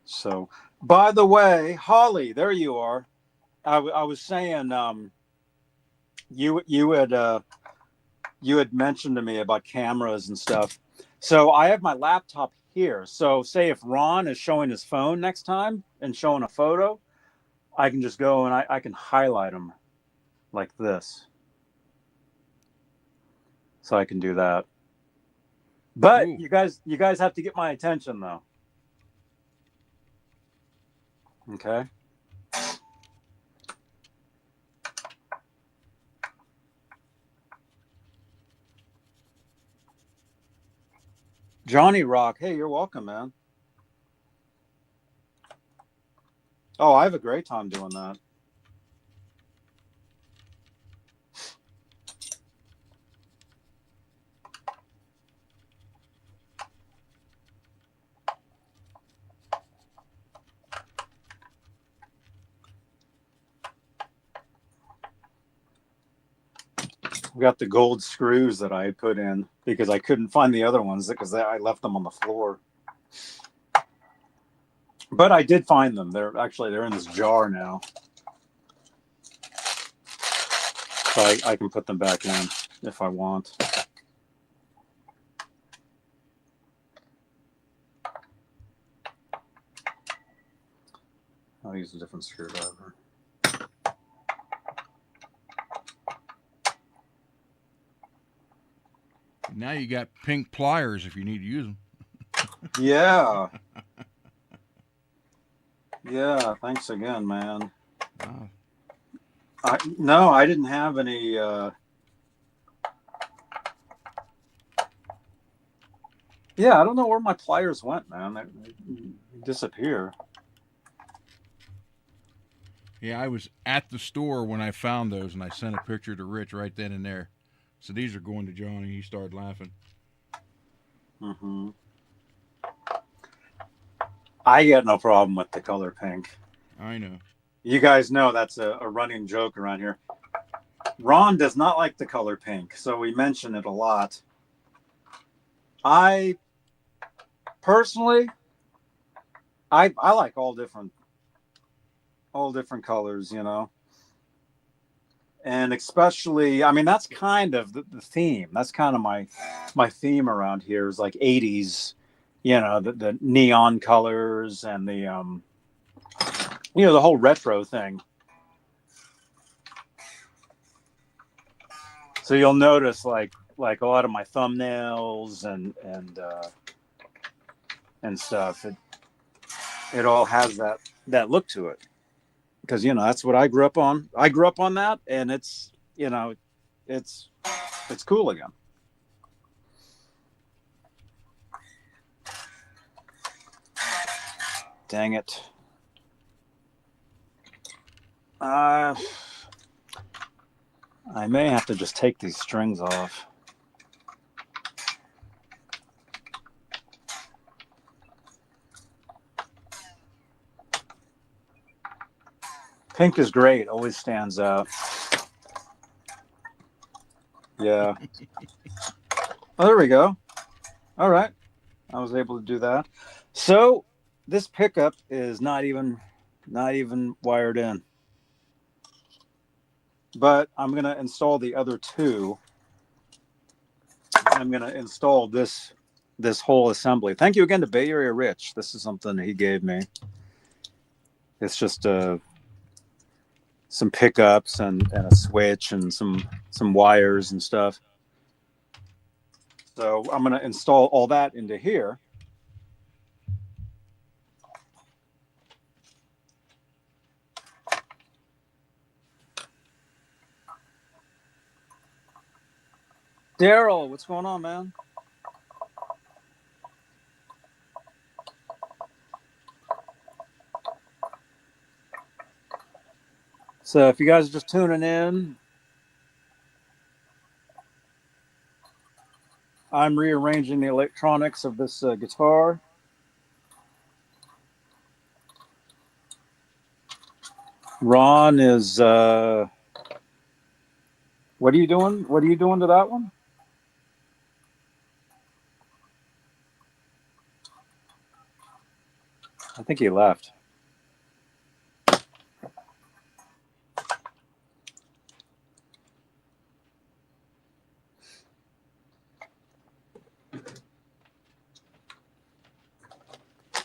So, by the way, Holly, there you are. I was saying, you had mentioned to me about cameras and stuff. So I have my laptop here. So say if Ron is showing his phone next time and showing a photo, I can just go and I can highlight them like this. So I can do that. But Ooh. you guys have to get my attention though. Okay. Johnny Rock, hey, you're welcome, man. Oh, I have a great time doing that. Got the gold screws that I put in because I couldn't find the other ones because I left them on the floor. But I did find them. They're in this jar now. So I can put them back in if I want. I'll use a different screwdriver. Now you got pink pliers if you need to use them. Yeah. Yeah, thanks again, man. Wow. No, I didn't have any yeah, I don't know where my pliers went, man. They disappear. Yeah, I was at the store when I found those, and I sent a picture to Rich right then and there. So these are going to Johnny. He started laughing. Mm-hmm. I get no problem with the color pink. I know. You guys know that's a running joke around here. Ron does not like the color pink, so we mention it a lot. I personally, I like all different colors, you know. And especially, I mean, that's kind of the theme. That's kind of my theme around here is like 80s, you know, the neon colors and the you know, the whole retro thing. So you'll notice like a lot of my thumbnails and stuff. It all has that look to it. Because, you know, that's what I grew up on. I grew up on that, and it's, you know, it's cool again. Dang it. I may have to just take these strings off. Pink is great. Always stands out. Yeah. Oh, there we go. All right. I was able to do that. So this pickup is not even wired in. But I'm going to install the other two. I'm going to install this whole assembly. Thank you again to Bay Area Rich. This is something he gave me. It's just some pickups and a switch and some wires and stuff. So I'm going to install all that into here. Daryl, what's going on, man? So if you guys are just tuning in, I'm rearranging the electronics of this guitar. Ron is What are you doing? What are you doing to that one? I think he left.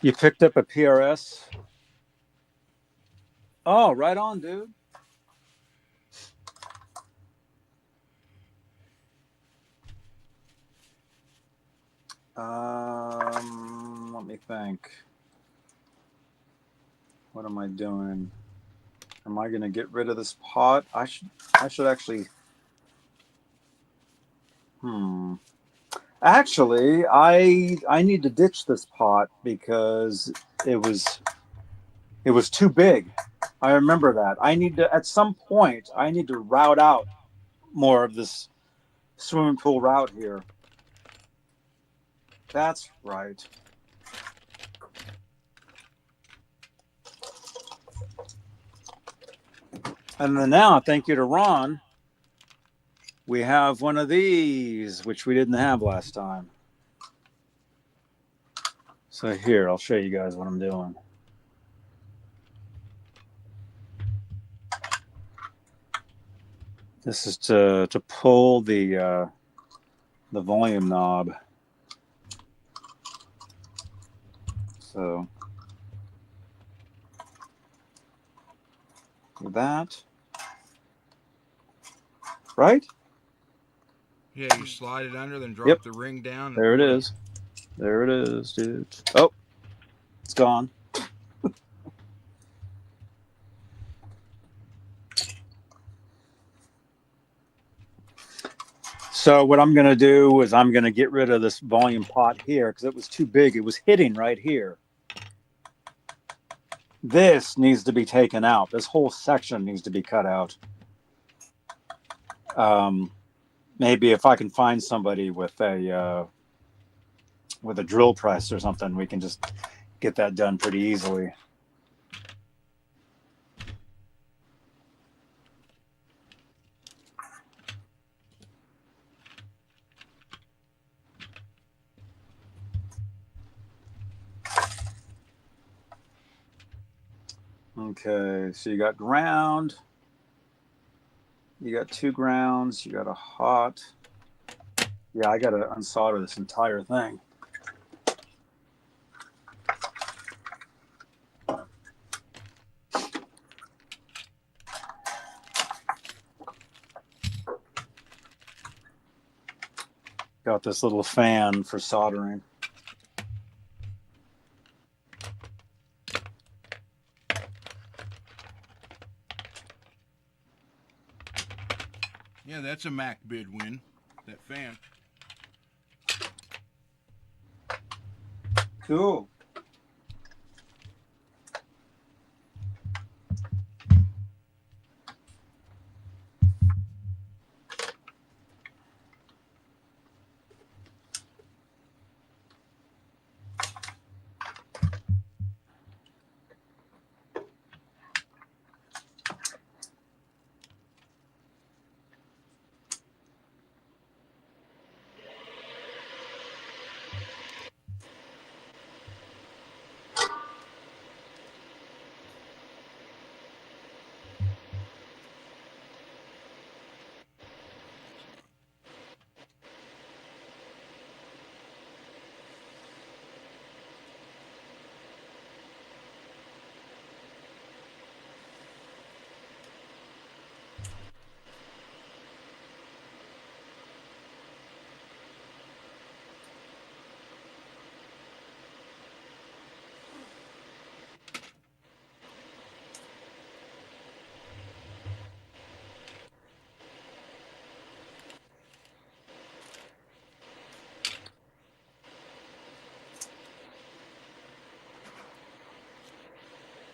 You picked up a PRS? Oh, right on, dude. Let me think. What am I doing? Am I going to get rid of this pot? I should actually. Actually, I need to ditch this pot because it was too big. I remember that. I need to, at some point, I need to route out more of this swimming pool route here. That's right. And then now, thank you to Ron, we have one of these, which we didn't have last time. So here, I'll show you guys what I'm doing. This is to pull the volume knob. So that, right? Yeah, you slide it under, then drop the ring down. There it is. There it is, dude. Oh, it's gone. So what I'm going to do is I'm going to get rid of this volume pot here because it was too big. It was hitting right here. This needs to be taken out. This whole section needs to be cut out. Maybe if I can find somebody with a drill press or something, we can just get that done pretty easily. Okay, so you got ground, you got 2 grounds, you got a hot. Yeah, I got to unsolder this entire thing. Got this little fan for soldering. Yeah, that's a Mac bid win, that fan. Cool.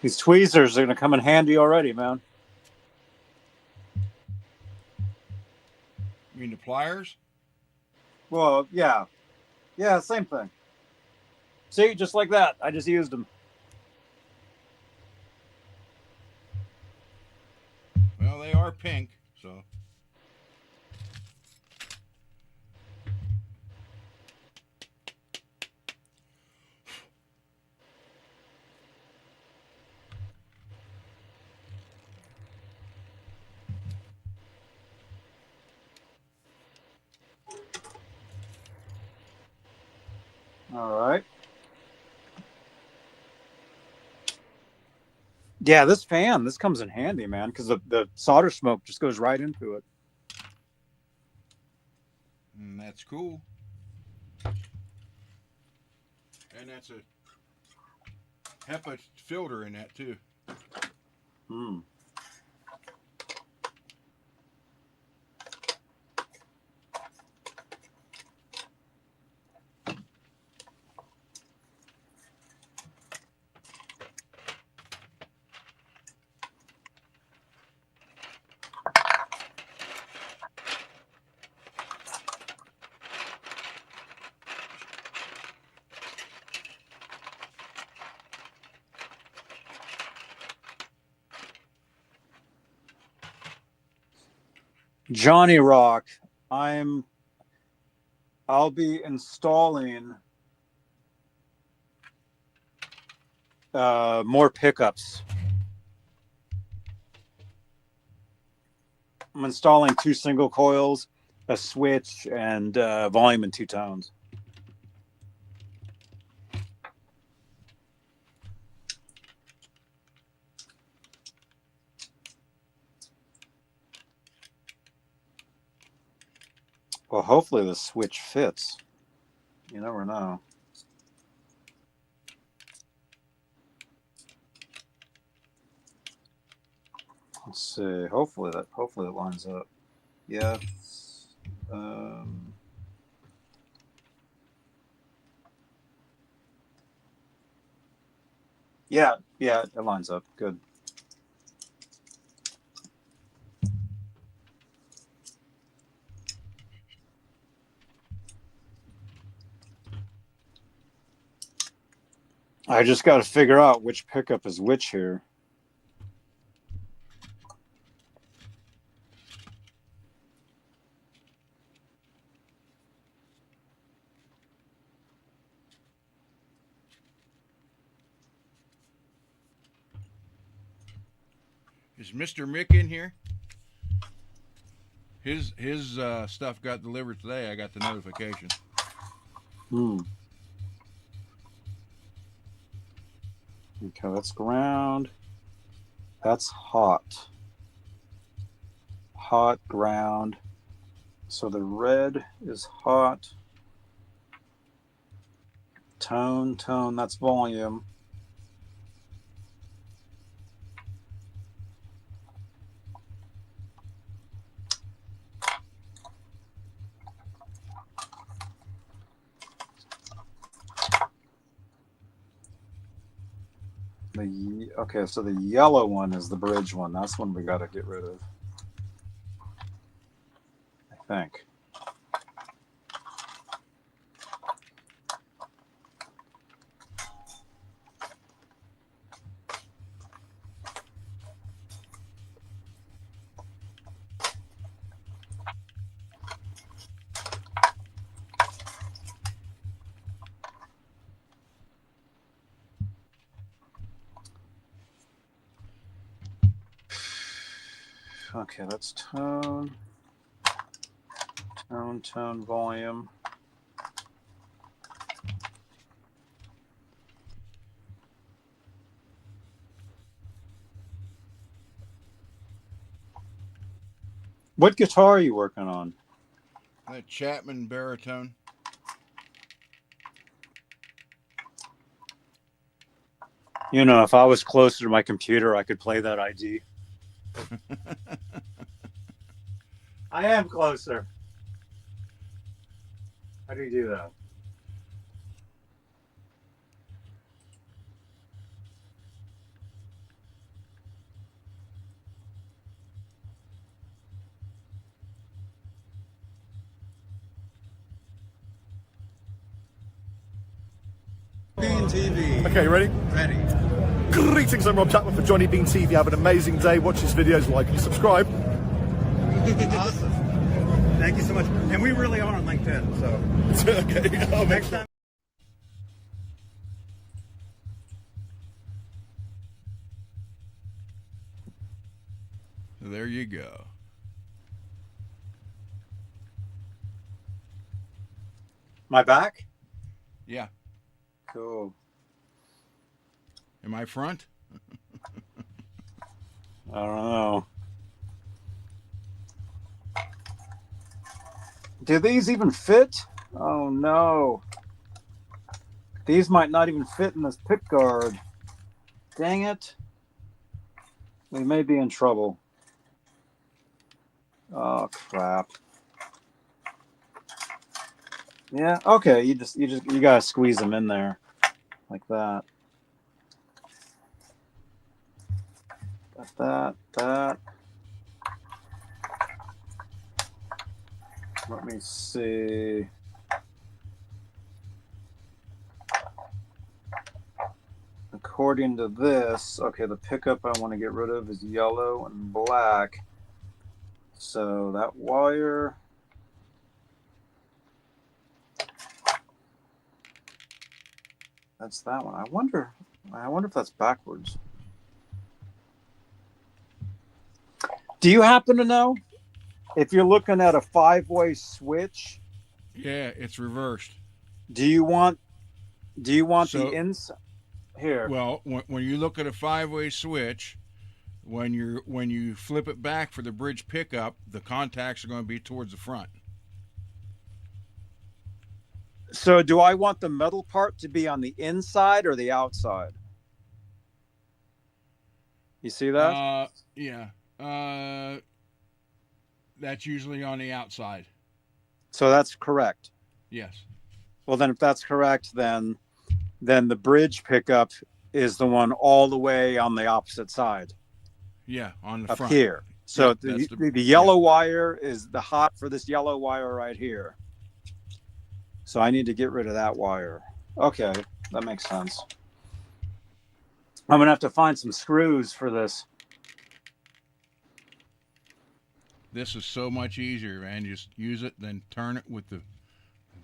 These tweezers are going to come in handy already, man. You mean the pliers? Well, yeah. Yeah, same thing. See, just like that. I just used them. Well, they are pink, so. All right. Yeah, this comes in handy, man, because the solder smoke just goes right into it. And that's cool. And that's a HEPA filter in that too. Hmm. Johnny Rock, I'll be installing more pickups. I'm installing 2 single coils, a switch, and volume in 2 tones. Well, hopefully the switch fits. You never know. Let's see. Hopefully it lines up. Yeah. Yeah, it lines up. Good. I just got to figure out which pickup is which here. Is Mr. Mick in here? His stuff got delivered today. I got the notification. Okay, that's ground. That's hot. Hot ground. So the red is hot. Tone, that's volume. Okay, so the yellow one is the bridge one. That's one we got to get rid of, I think. Okay, that's tone, volume. What guitar are you working on? That Chapman baritone. You know, if I was closer to my computer, I could play that ID. I am closer. How do you do that? Beane TV. Okay, you ready? Ready. Greetings, I'm Rob Chapman for Johnny Beane TV. Have an amazing day. Watch his videos, like and subscribe. Awesome. Thank you so much. And we really are on LinkedIn, so Okay. I'll make next sure. time. So there you go. My back? Yeah. Cool. Am I front? I don't know. Do these even fit? Oh no. These might not even fit in this pick guard. Dang it. We may be in trouble. Oh crap. Yeah, okay, you gotta squeeze them in there. Like that. That. Let me see. According to this, okay, the pickup I want to get rid of is yellow and black. So that wire. That's that one. I wonder if that's backwards. Do you happen to know if you're looking at a 5-way switch? Yeah, it's reversed. Do you want So- the inside here? Well, when you look at a 5-way switch, when you flip it back for the bridge pickup, the contacts are going to be towards the front. So do I want the metal part to be on the inside or the outside? You see that? Yeah. That's usually on the outside. So that's correct. Yes. Well, then if that's correct, then the bridge pickup is the one all the way on the opposite side. Yeah, on the up front. here. So Yep, the yellow wire is the hot for this yellow wire right here. So I need to get rid of that wire. Okay, that makes sense. I'm gonna have to find some screws for this. This is so much easier, man. Just use it, then turn it with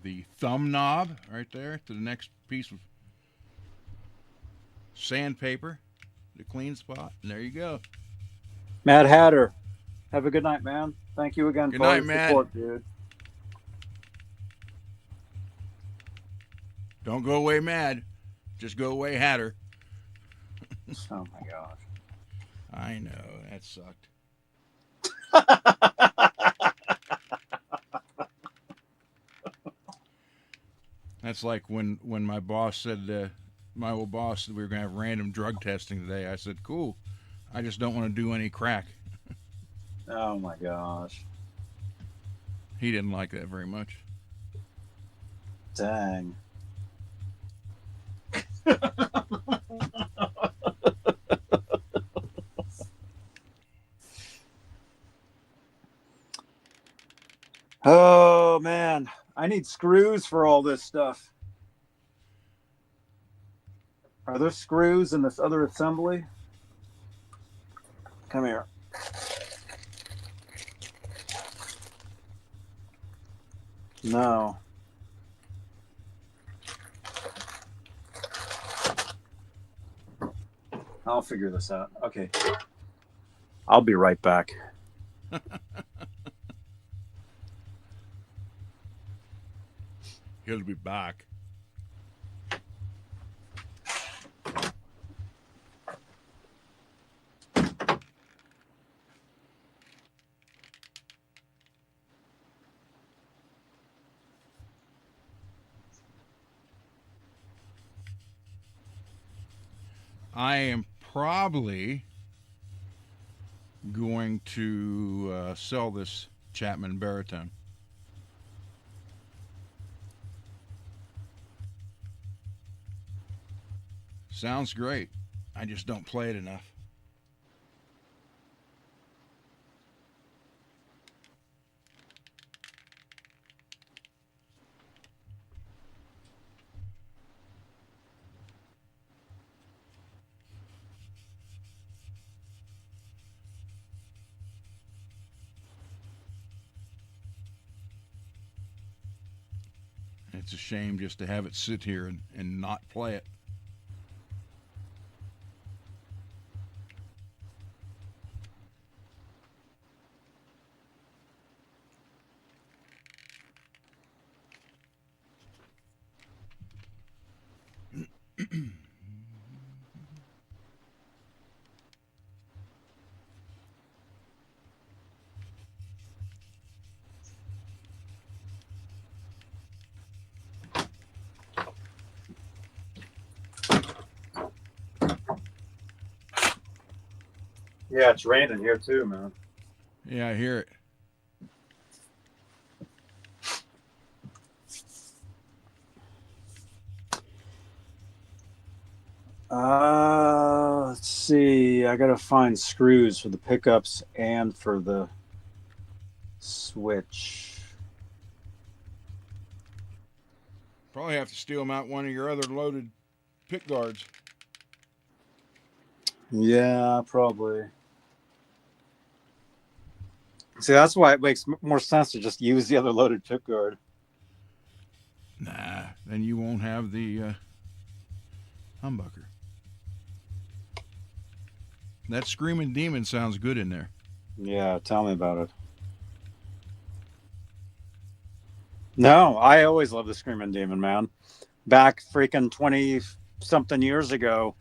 the thumb knob right there to the next piece of sandpaper, the clean spot, and there you go. Mad Hatter, have a good night, man. Thank you again Good for all night, your Mad. support, dude. Don't go away mad. Just go away Hatter. Oh my gosh. I know, that sucked. That's like when my boss said, my old boss said we were going to have random drug testing today. I said, cool. I just don't want to do any crack. Oh my gosh. He didn't like that very much. Dang. Oh man, I need screws for all this stuff. Are there screws in this other assembly? Come here. No. I'll figure this out. Okay. I'll be right back. He'll be back. I am probably going to sell this Chapman baritone. Sounds great. I just don't play it enough. It's a shame just to have it sit here and not play it. Yeah, it's raining here too, man. Yeah, I hear it. Let's see. I gotta find screws for the pickups and for the switch. Probably have to steal them out one of your other loaded pick guards. Yeah, probably. See, that's why it makes more sense to just use the other loaded pick guard. Nah, then you won't have the humbucker. That Screamin' Demon sounds good in there. Yeah, tell me about it. No, I always loved the Screamin' Demon, man. Back freaking 20 something years ago,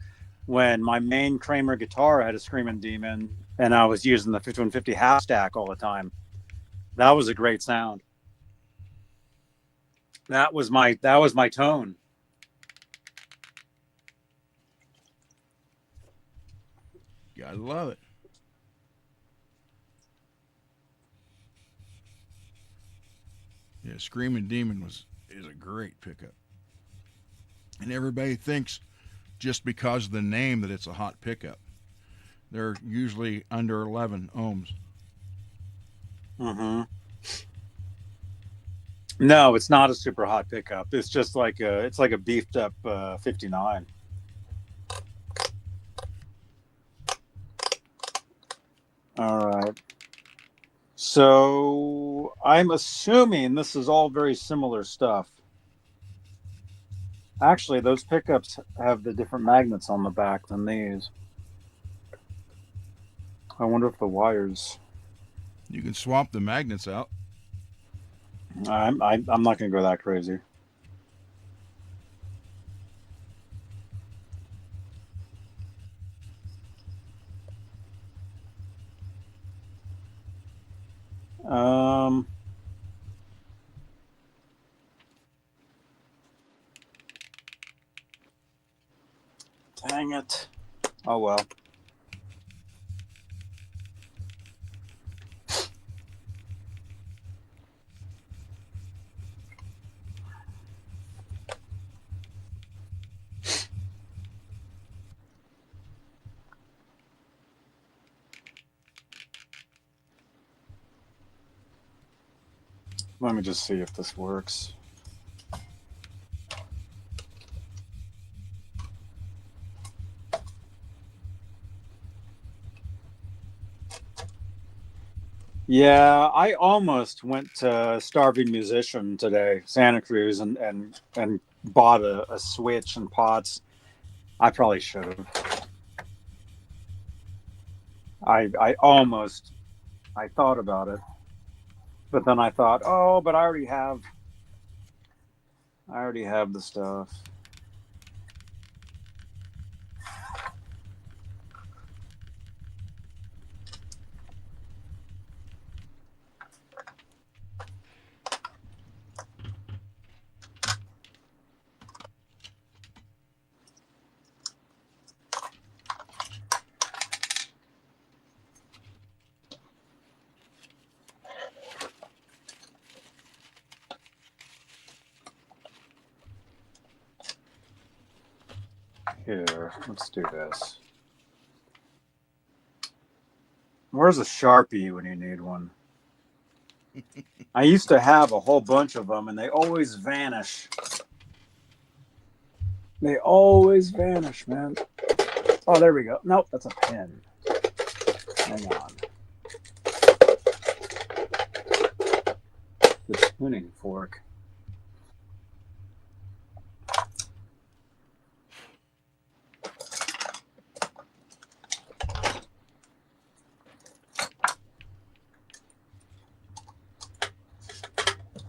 when my main Kramer guitar had a Screamin' Demon and I was using the 5150 half stack all the time. That was a great sound. That was my tone. Gotta love it. Yeah, Screamin' Demon is a great pickup. And everybody thinks just because of the name that it's a hot pickup. They're usually under 11 ohms. Mm-hmm. No, it's not a super hot pickup. It's just like a beefed up 59. All right. So I'm assuming this is all very similar stuff. Actually, those pickups have the different magnets on the back than these. I wonder if the wires. You can swap the magnets out. I'm not going to go that crazy. Dang it. Oh well. Let me just see if this works. Yeah, I almost went to Starving Musician today, Santa Cruz, and bought a switch and pots. I probably should have. I almost I thought about it, but then I thought, oh, but I already have the stuff. Here, let's do this. Where's a Sharpie when you need one? I used to have a whole bunch of them, and they always vanish. They always vanish, man. Oh, there we go. Nope, that's a pen. Hang on. The tuning fork.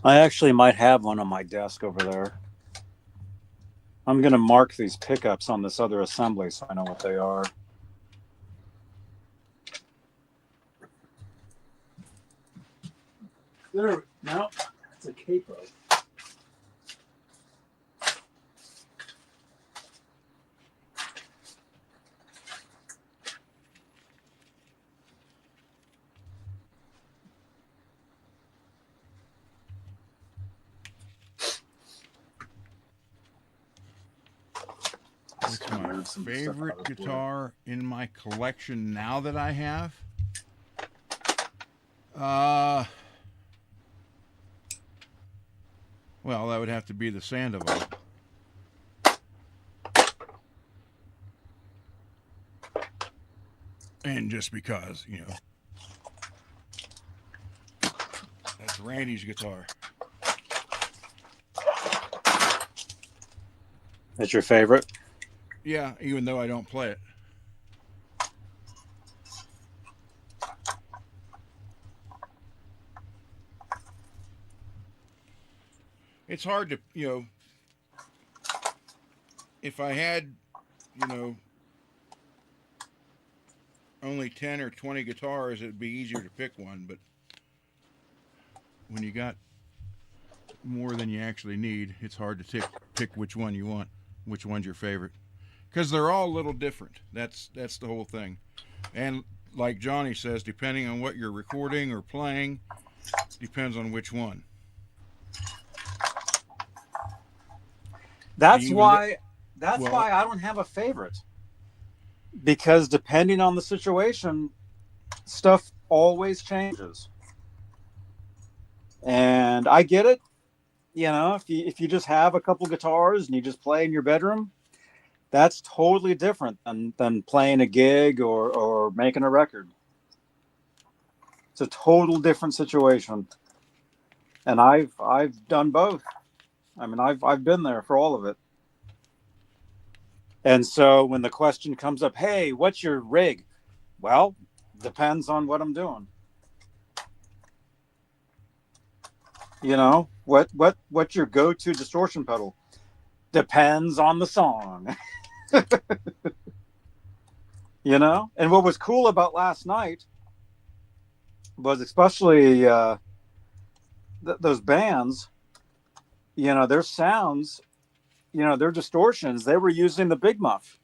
I actually might have one on my desk over there. I'm going to mark these pickups on this other assembly so I know what they are. There, no, it's a capo. move some stuff out Favorite of the way. guitar in my collection now that I have? Well, that would have to be the Sandoval. And just because, you know, that's Randy's guitar. That's your favorite? Yeah, even though I don't play it. It's hard to, you know, if I had, you know, only 10 or 20 guitars, it'd be easier to pick one, but when you got more than you actually need, it's hard to pick which one you want, which one's your favorite, because they're all a little different. That's the whole thing. And like Johnny says, depending on what you're recording or playing, depends on which one. That's Well, why I don't have a favorite. Because depending on the situation, stuff always changes. And I get it. You know, if you just have a couple guitars and you just play in your bedroom, that's totally different than playing a gig or making a record. It's a total different situation. And I've done both. I mean, I've been there for all of it. And so when the question comes up, hey, what's your rig? Well, depends on what I'm doing. You know, what's your go-to distortion pedal? Depends on the song. You know? And what was cool about last night was especially those bands, you know, their sounds, you know, their distortions, they were using the Big Muff,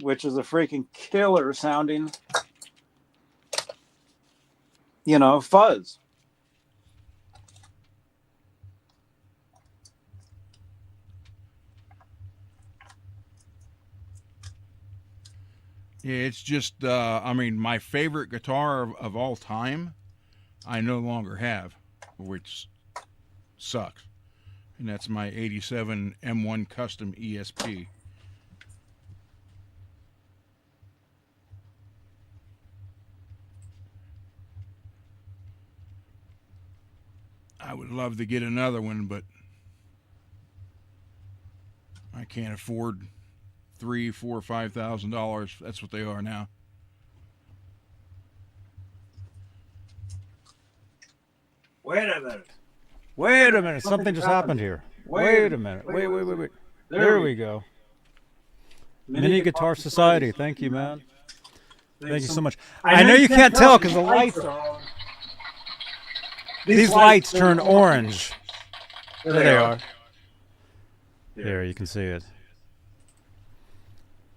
which is a freaking killer sounding, you know, fuzz. Yeah, it's just, I mean, my favorite guitar of all time, I no longer have, which sucks. And that's my 87 M1 Custom ESP. I would love to get another one, but I can't afford $3,000, $4,000, $5,000. That's what they are now. Wait a minute. Wait a minute. Something just happened here. Wait a minute. Wait. There we go. Mini Guitar Society. Thank you, man. Thank you so much. I know you can't tell because the lights are on. These lights turn orange. There they are. There, you can see it.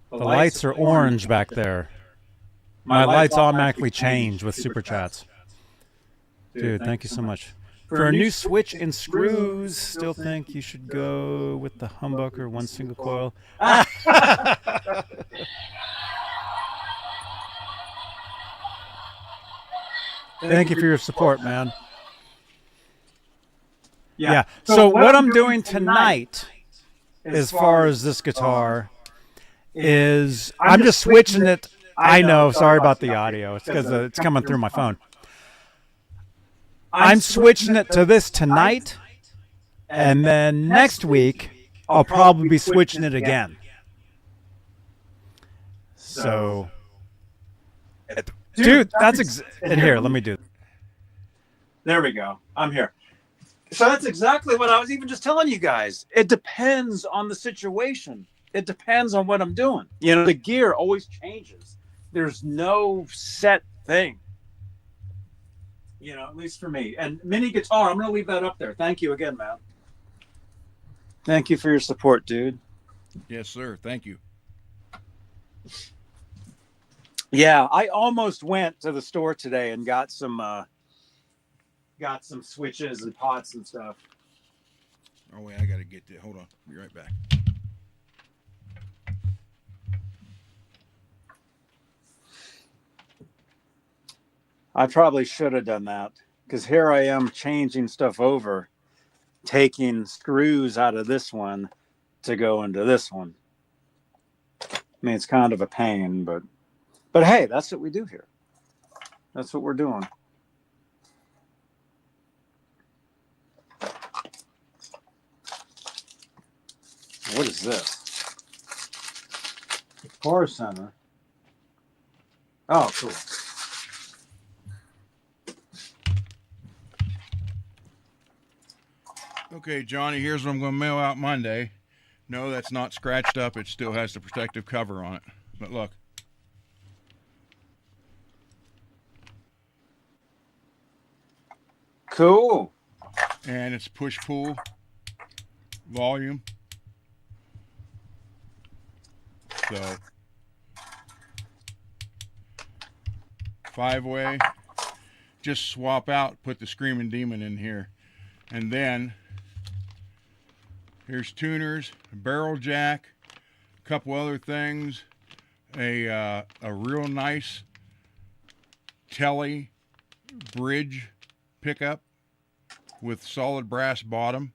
The lights are orange back there. My lights automatically change with Super Chats. Dude, thank you so much. For a new switch and screws, still think you should go with the humbucker, one single coil. Thank you for your support, man. Yeah. So what I'm doing tonight, as far as this guitar, is I'm just switching it. I know. Sorry about the audio. It's because it's coming through my phone. I'm switching it to this tonight, and then next week I'll probably be switching it again. So, dude, that's and here. Let me do. There we go. I'm here. So that's exactly what I was even just telling you guys. It depends on the situation. It depends on what I'm doing. You know, the gear always changes. There's no set thing. You know, at least for me. And mini guitar, I'm going to leave that up there. Thank you again, man. Thank you for your support, dude. Yes, sir. Thank you. Yeah, I almost went to the store today and got some switches and pots and stuff. Oh, wait, I got to get that. Hold on. Be right back. I probably should have done that, because here I am changing stuff over, taking screws out of this one to go into this one. I mean, it's kind of a pain, but hey, that's what we do here. That's what we're doing. What is this? Guitar Center. Oh, cool. Okay, Johnny, here's what I'm going to mail out Monday. No, that's not scratched up. It still has the protective cover on it. But look. Cool. And it's push-pull volume. So, 5-way. Just swap out, put the Screamin' Demon in here. And then, here's tuners, a barrel jack, a couple other things, a real nice Telly bridge pickup with solid brass bottom,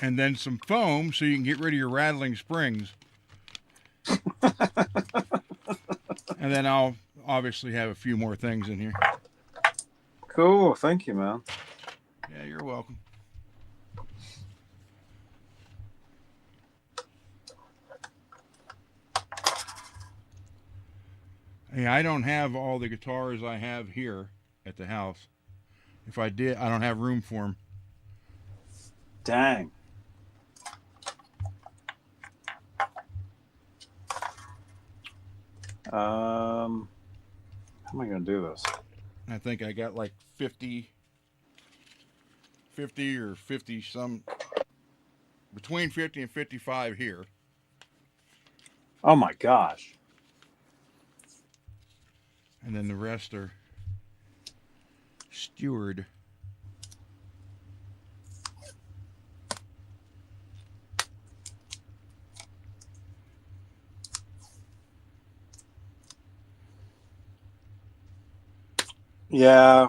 and then some foam so you can get rid of your rattling springs. And then I'll obviously have a few more things in here. Cool. Thank you, man. Yeah, you're welcome. Hey, I don't have all the guitars I have here at the house. If I did, I don't have room for them. Dang. How am I going to do this? I think I got like 50 or 50 some, between 50 and 55 here. Oh my gosh. And then the rest are steward. Yeah.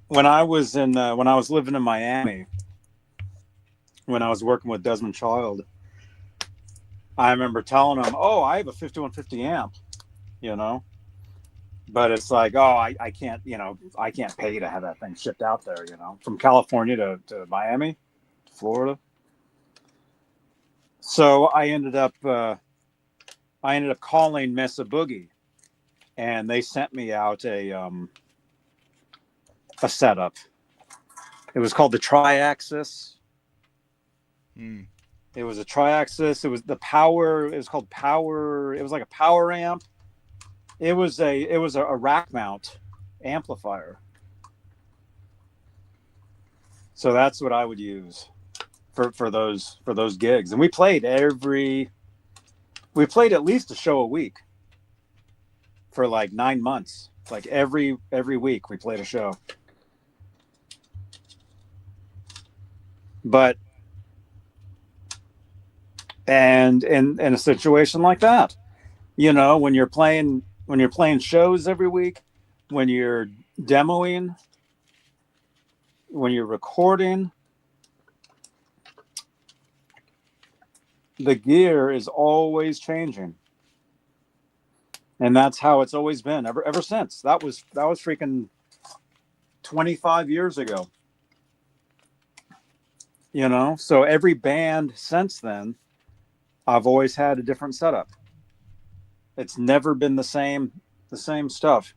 When I was living in Miami, when I was working with Desmond Child, I remember telling him, "Oh, I have a 5150 amp," you know, but it's like, "Oh, I can't, I can't pay to have that thing shipped out there, from California to Miami, to Florida." So I ended up calling Mesa Boogie, and they sent me out a setup. It was called the Triaxis. It was a Triaxis. It was the power. It was called Power. It was like a power amp. It was a rack mount amplifier. So that's what I would use for those gigs. And we played at least a show a week for like 9 months. Like every week we played a show. But and in a situation like that, when you're playing shows every week, when you're demoing, when you're recording, the gear is always changing. And that's how it's always been ever since. That was freaking 25 years ago. So every band since then, I've always had a different setup. It's never been the same stuff.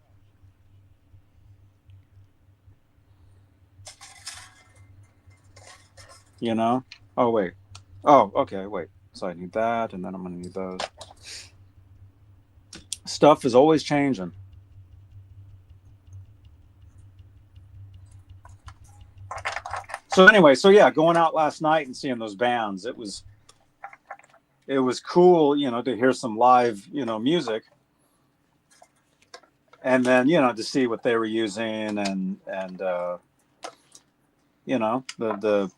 Oh wait. Oh, okay, wait. So I need that, and then I'm gonna need those. Stuff is always changing. So anyway, going out last night and seeing those bands, it was cool, to hear some live, music, and then to see what they were using and the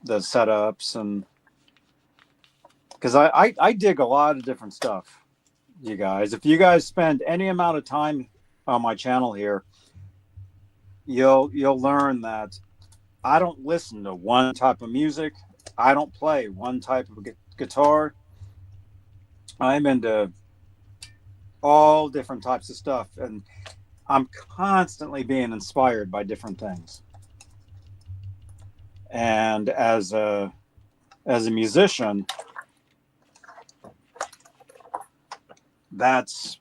setups, and because I dig a lot of different stuff, you guys. If you guys spend any amount of time on my channel here, you'll learn that I don't listen to one type of music. I don't play one type of guitar. I'm into all different types of stuff, and I'm constantly being inspired by different things. And as a musician, that's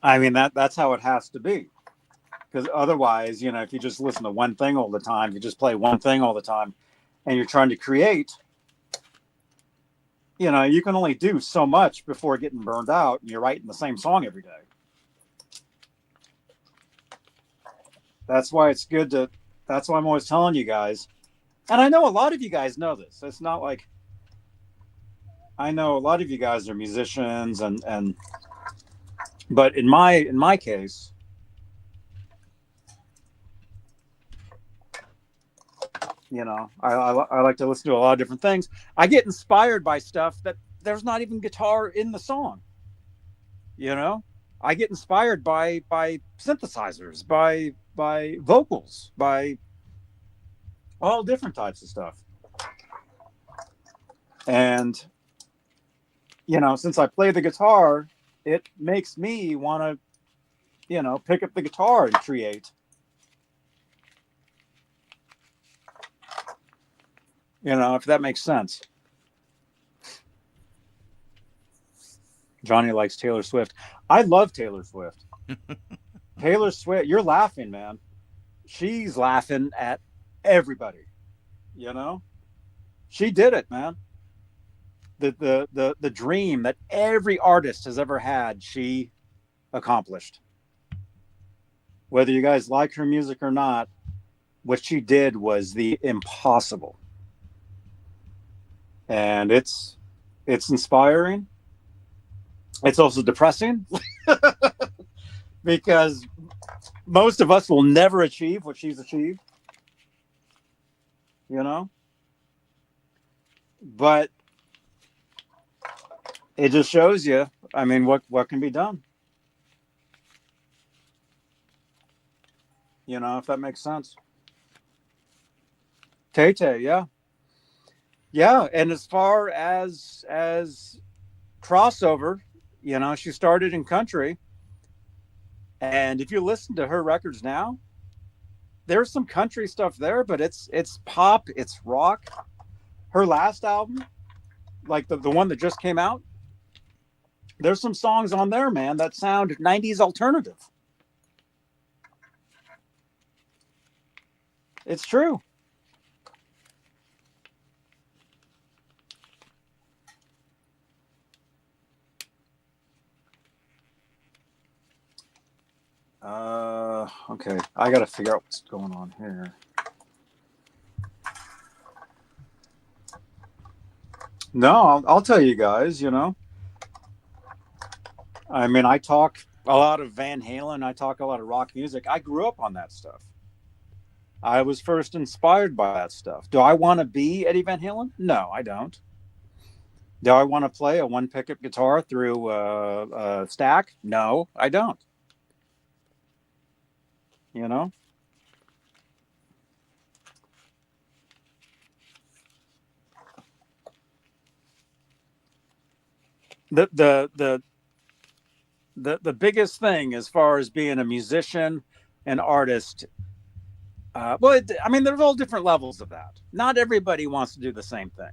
how it has to be. Because otherwise, if you just listen to one thing all the time, you just play one thing all the time, and you're trying to create, you can only do so much before getting burned out, and you're writing the same song every day. That's why it's good to, that's why I'm always telling you guys, and I know a lot of you guys know this. It's not like, I know a lot of you guys are musicians, but in my case, I like to listen to a lot of different things. I get inspired by stuff that there's not even guitar in the song. I get inspired by synthesizers, by vocals, by all different types of stuff. And since I play the guitar, it makes me want to pick up the guitar and create. If that makes sense. Johnny likes Taylor Swift. I love Taylor Swift. Taylor Swift, you're laughing, man. She's laughing at everybody. She did it, man. The dream that every artist has ever had, she accomplished. Whether you guys like her music or not, what she did was the impossible. And it's inspiring. It's also depressing because most of us will never achieve what she's achieved, but it just shows you, what can be done, if that makes sense. Tay-Tay, yeah. Yeah, and as far as crossover, she started in country, and if you listen to her records now, there's some country stuff there, but it's pop, it's rock. Her last album, like the one that just came out, there's some songs on there, man, that sound 90s alternative. It's true. Okay, I gotta figure out what's going on here. No, I'll tell you guys, I talk a lot of Van Halen, I talk a lot of rock music. I grew up on that stuff. I was first inspired by that stuff. Do I want to be Eddie Van Halen? No, I don't. Do I want to play a one pickup guitar through a stack? No, I don't. The biggest thing as far as being a musician, an artist, there's all different levels of that. Not everybody wants to do the same thing,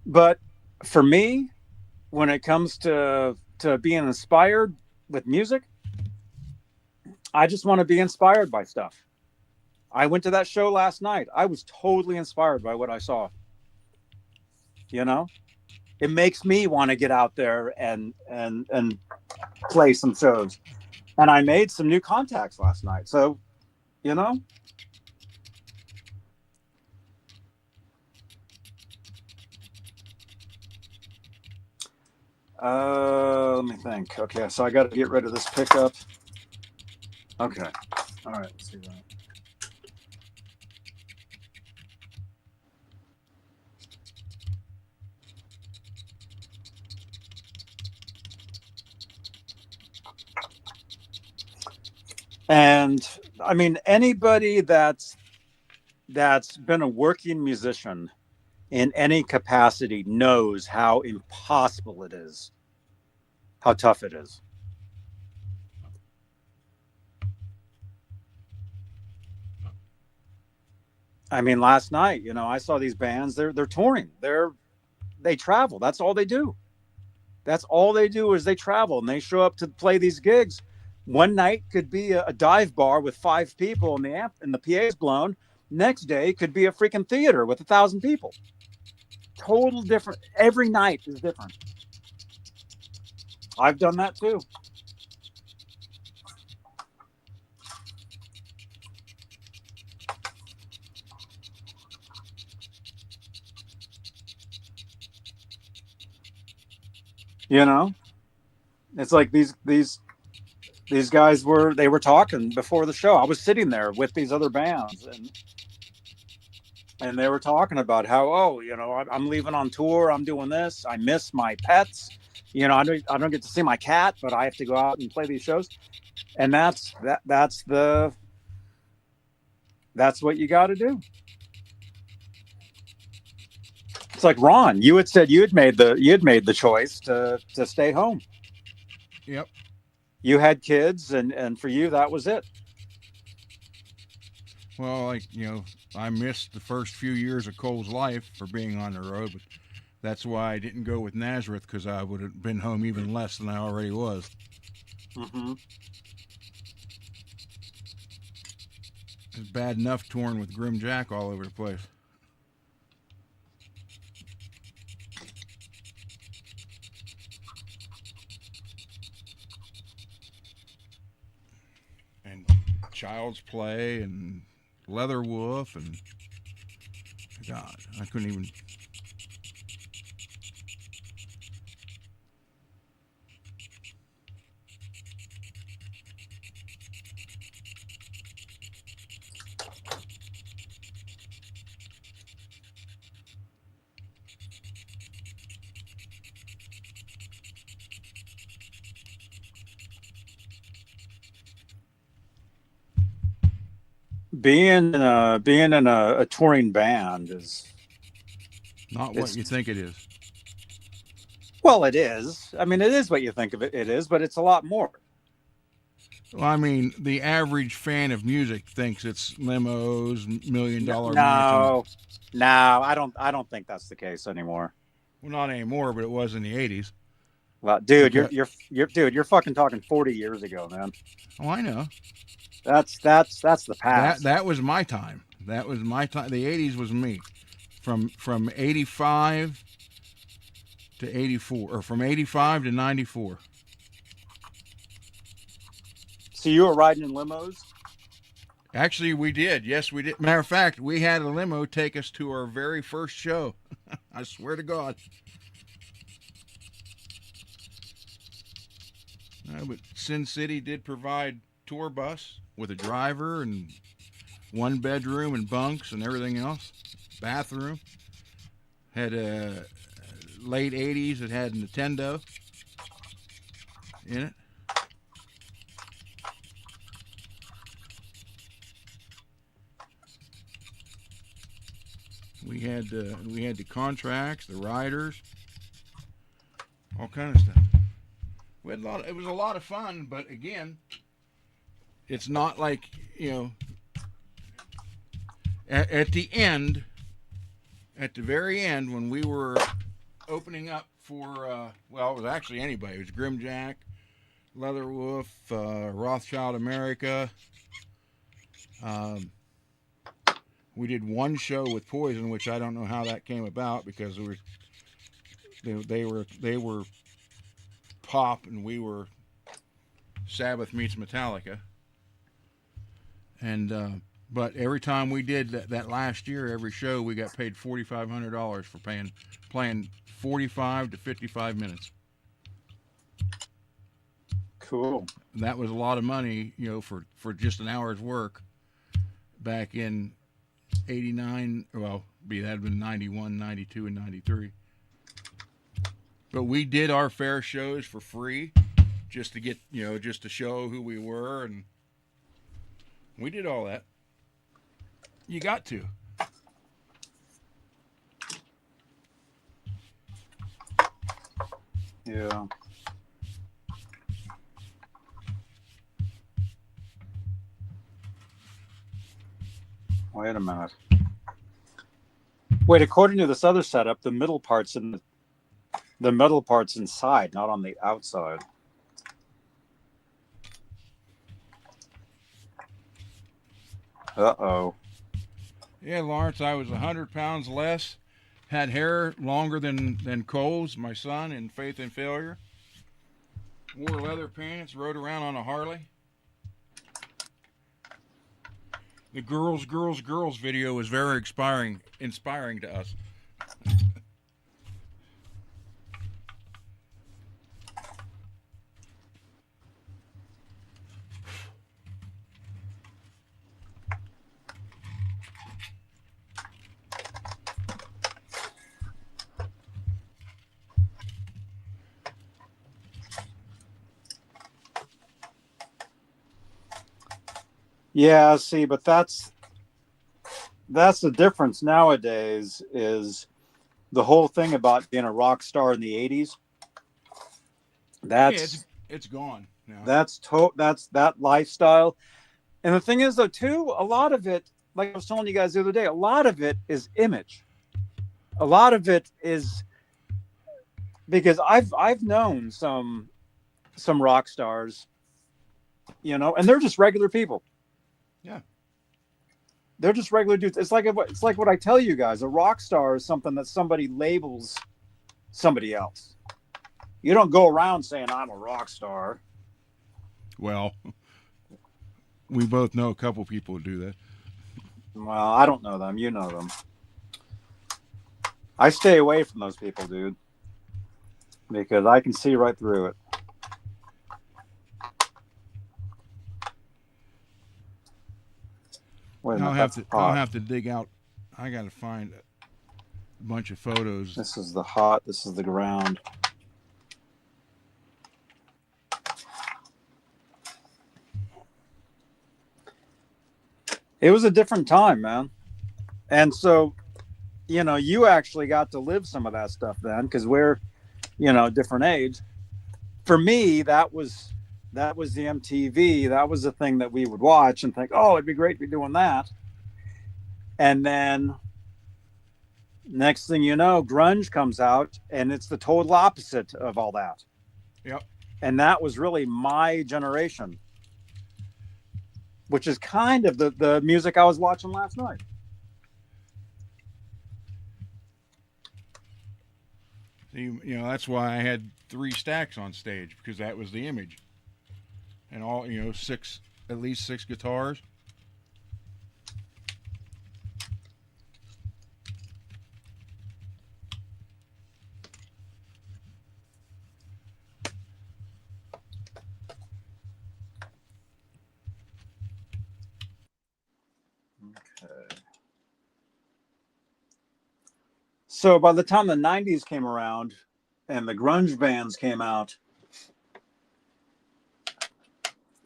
but for me, when it comes to being inspired with music, I just want to be inspired by stuff. I went to that show last night. I was totally inspired by what I saw. It makes me want to get out there and play some shows. And I made some new contacts last night. So, let me think. Okay, so I got to get rid of this pickup. Okay. All right, let's see that. And I mean, anybody that's been a working musician in any capacity knows how impossible it is, how tough it is. I mean, last night, I saw these bands. They're touring. They travel. That's all they do. That's all they do is they travel, and they show up to play these gigs. One night could be a dive bar with 5 people and the amp and the PA's blown. Next day could be a freaking theater with 1,000 people. Total different. Every night is different. I've done that too. It's like these guys were talking before the show. I was sitting there with these other bands, and they were talking about how, I'm leaving on tour, I'm doing this, I miss my pets, I don't get to see my cat, but I have to go out and play these shows. And that's what you got to do. It's like, Ron, you had said you had made the choice to stay home. Yep. You had kids, and for you that was it. Well, I missed the first few years of Cole's life for being on the road, but that's why I didn't go with Nazareth, because I would have been home even less than I already was. Mm-hmm. It's bad enough touring with Grim Jack all over the place. And Child's Play and Leather Wolf, and God, I couldn't even. Being in a touring band is Not what you think it is. Well, it is. I mean, it is what you think of it. It is, but it's a lot more. Well, I mean, the average fan of music thinks it's limos, $1 million mansions. No, I don't think that's the case anymore. Well, not anymore, but it was in the '80s. Well, dude, you're fucking talking 40 years ago, man. Oh, I know. That's the past. That was my time. That was my time. The '80s was me. From 85 to 84, or from 85 to 94. So you were riding in limos? Actually, we did. Yes, we did. Matter of fact, we had a limo take us to our very first show. I swear to God. But Sin City did provide tour bus with a driver and 1 bedroom and bunks and everything else. Bathroom. Had a late 80s. It had a Nintendo in it. We had the contracts, the riders, all kind of stuff. We had it was a lot of fun, but again, it's not like, at the end, at the very end, when we were opening up for, it was actually anybody. It was Grim Jack, Leather Wolf, Rothschild America. We did one show with Poison, which I don't know how that came about, because they were pop and we were Sabbath meets Metallica. And but every time we did that last year, every show we got paid $4,500 for playing 45 to 55 minutes. Cool. And that was a lot of money, for just an hour's work back in 89, that had been 91, 92, and 93. But we did our fair shows for free, just to get, just to show who we were. And We did all that. You got to. Yeah. Wait a minute. Wait, according to this other setup, the middle part's inside, not on the outside. Uh-oh. Yeah, Lawrence, I was 100 pounds less, had hair longer than Cole's, my son, in Faith and Failure. Wore leather pants, rode around on a Harley. The girls video was very inspiring to us. Yeah, see, but that's the difference nowadays is the whole thing about being a rock star in the 80s. It's gone now. That's that lifestyle. And the thing is though too, a lot of it, like I was telling you guys the other day, a lot of it is image. A lot of it is because I've known some rock stars, you know, and they're just regular people. Yeah. They're just regular dudes. It's like what I tell you guys. A rock star is something that somebody labels somebody else. You don't go around saying I'm a rock star. Well, we both know a couple people who do that. Well, I don't know them. You know them. I stay away from those people, dude, because I can see right through it. Wait a minute, I'll have to dig out. I got to find a bunch of photos. This is the hot. This is the ground. It was a different time, man. And so, you know, you actually got to live some of that stuff then, because we're, you know, different age. For me, that was the MTV. That was the thing that we would watch and think, oh, it'd be great to be doing that. And then next thing you know, grunge comes out and it's the total opposite of all that. Yep. And that was really my generation, which is kind of the music I was watching last night. You know, that's why I had 3 stacks on stage, because that was the image. And all, you know, at least 6 guitars. So by the time the 90s came around and the grunge bands came out,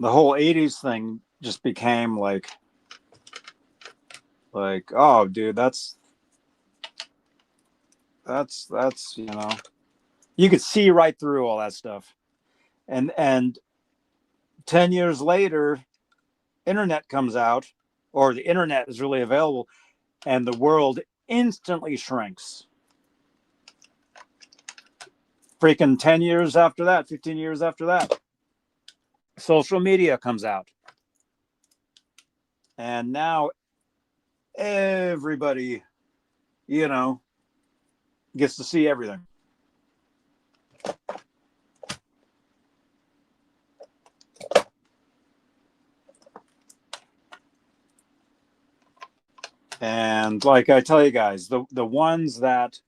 the whole 80s thing just became like, oh, dude, that's, you know, you could see right through all that stuff. And 10 years later, internet comes out, or the internet is really available, and the world instantly shrinks. Freaking 10 years after that, 15 years after that, social media comes out. And now everybody, you know, gets to see everything. And like I tell you guys, the ones that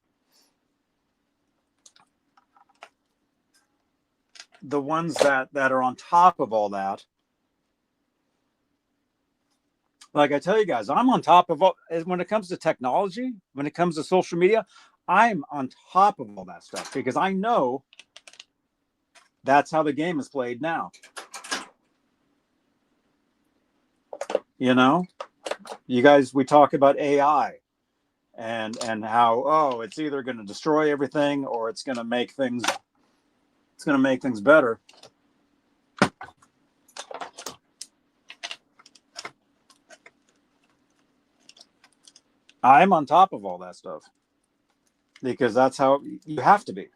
are on top of all that, like I tell you guys, I'm on top of all, when it comes to technology, when it comes to social media, I'm on top of all that stuff because I know that's how the game is played now. You know, you guys, we talk about AI and how, oh, it's either going to destroy everything or it's going to make things better. I'm on top of all that stuff because that's how you have to be.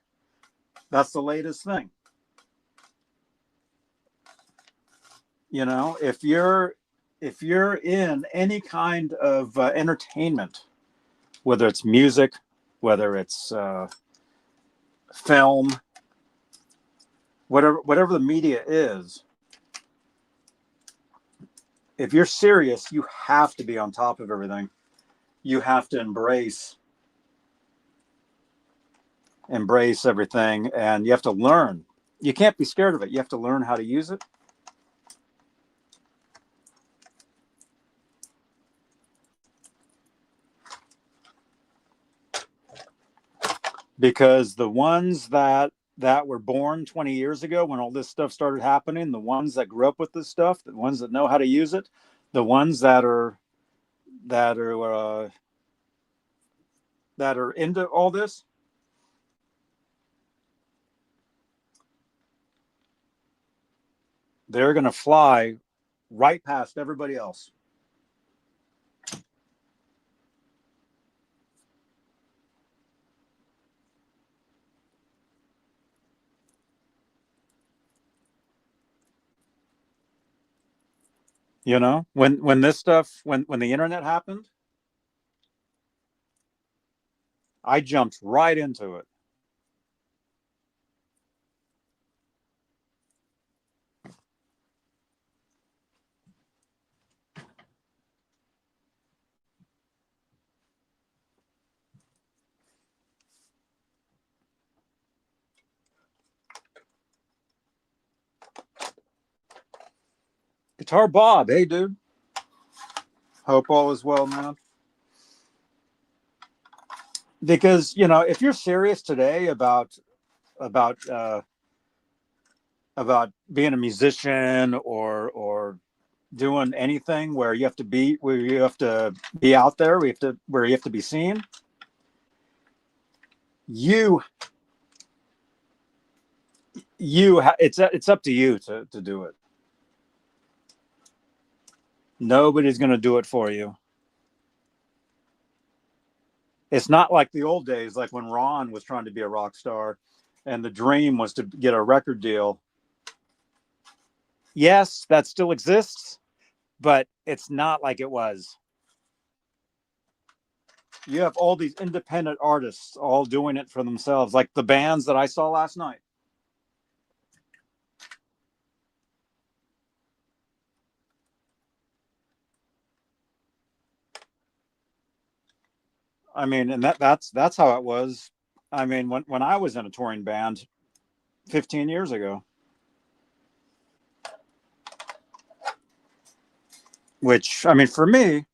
That's the latest thing. You know, if you're in any kind of entertainment, whether it's music, whether it's film, whatever the media is, if you're serious, you have to be on top of everything. You have to embrace everything, and you have to learn. You can't be scared of it. You have to learn how to use it. Because the ones that were born 20 years ago when all this stuff started happening, the ones that grew up with this stuff, the ones that know how to use it, the ones that are into all this, they're going to fly right past everybody else. You know, when this stuff, when the internet happened, I jumped right into it. Guitar Bob, hey dude. Hope all is well, man. Because, you know, if you're serious today about being a musician or doing anything where you have to be out there, where you have to be seen, it's up to you to do it. Nobody's going to do it for you. It's not like the old days, like when Ron was trying to be a rock star and the dream was to get a record deal. Yes, that still exists, but it's not like it was. You have all these independent artists all doing it for themselves, like the bands that I saw last night. I mean, and that's how it was. I mean, when I was in a touring band 15 years ago, which, I mean, for me,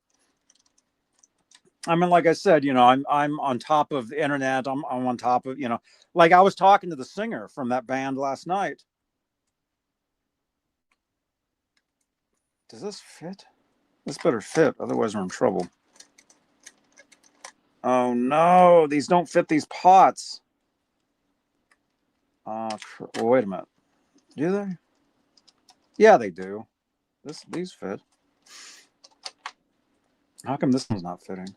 I mean, like I said, you know, I'm on top of the internet. I'm on top of, you know, like I was talking to the singer from that band last night. Does this fit? This better fit, otherwise we're in trouble. Oh no, these don't fit these pots. Wait a minute. Do they? Yeah, they do. These fit. How come this one's not fitting?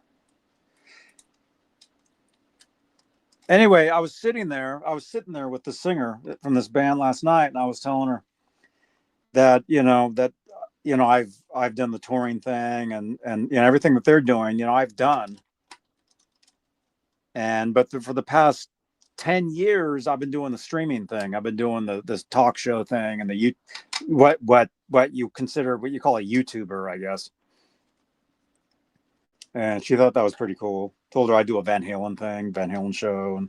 Anyway, I was sitting there with the singer from this band last night, and I was telling her that, I've done the touring thing and you know, everything that they're doing, you know, I've done. But for the past 10 years, I've been doing the streaming thing. I've been doing this talk show thing and what you call a YouTuber, I guess. And she thought that was pretty cool. Told her I do a Van Halen show,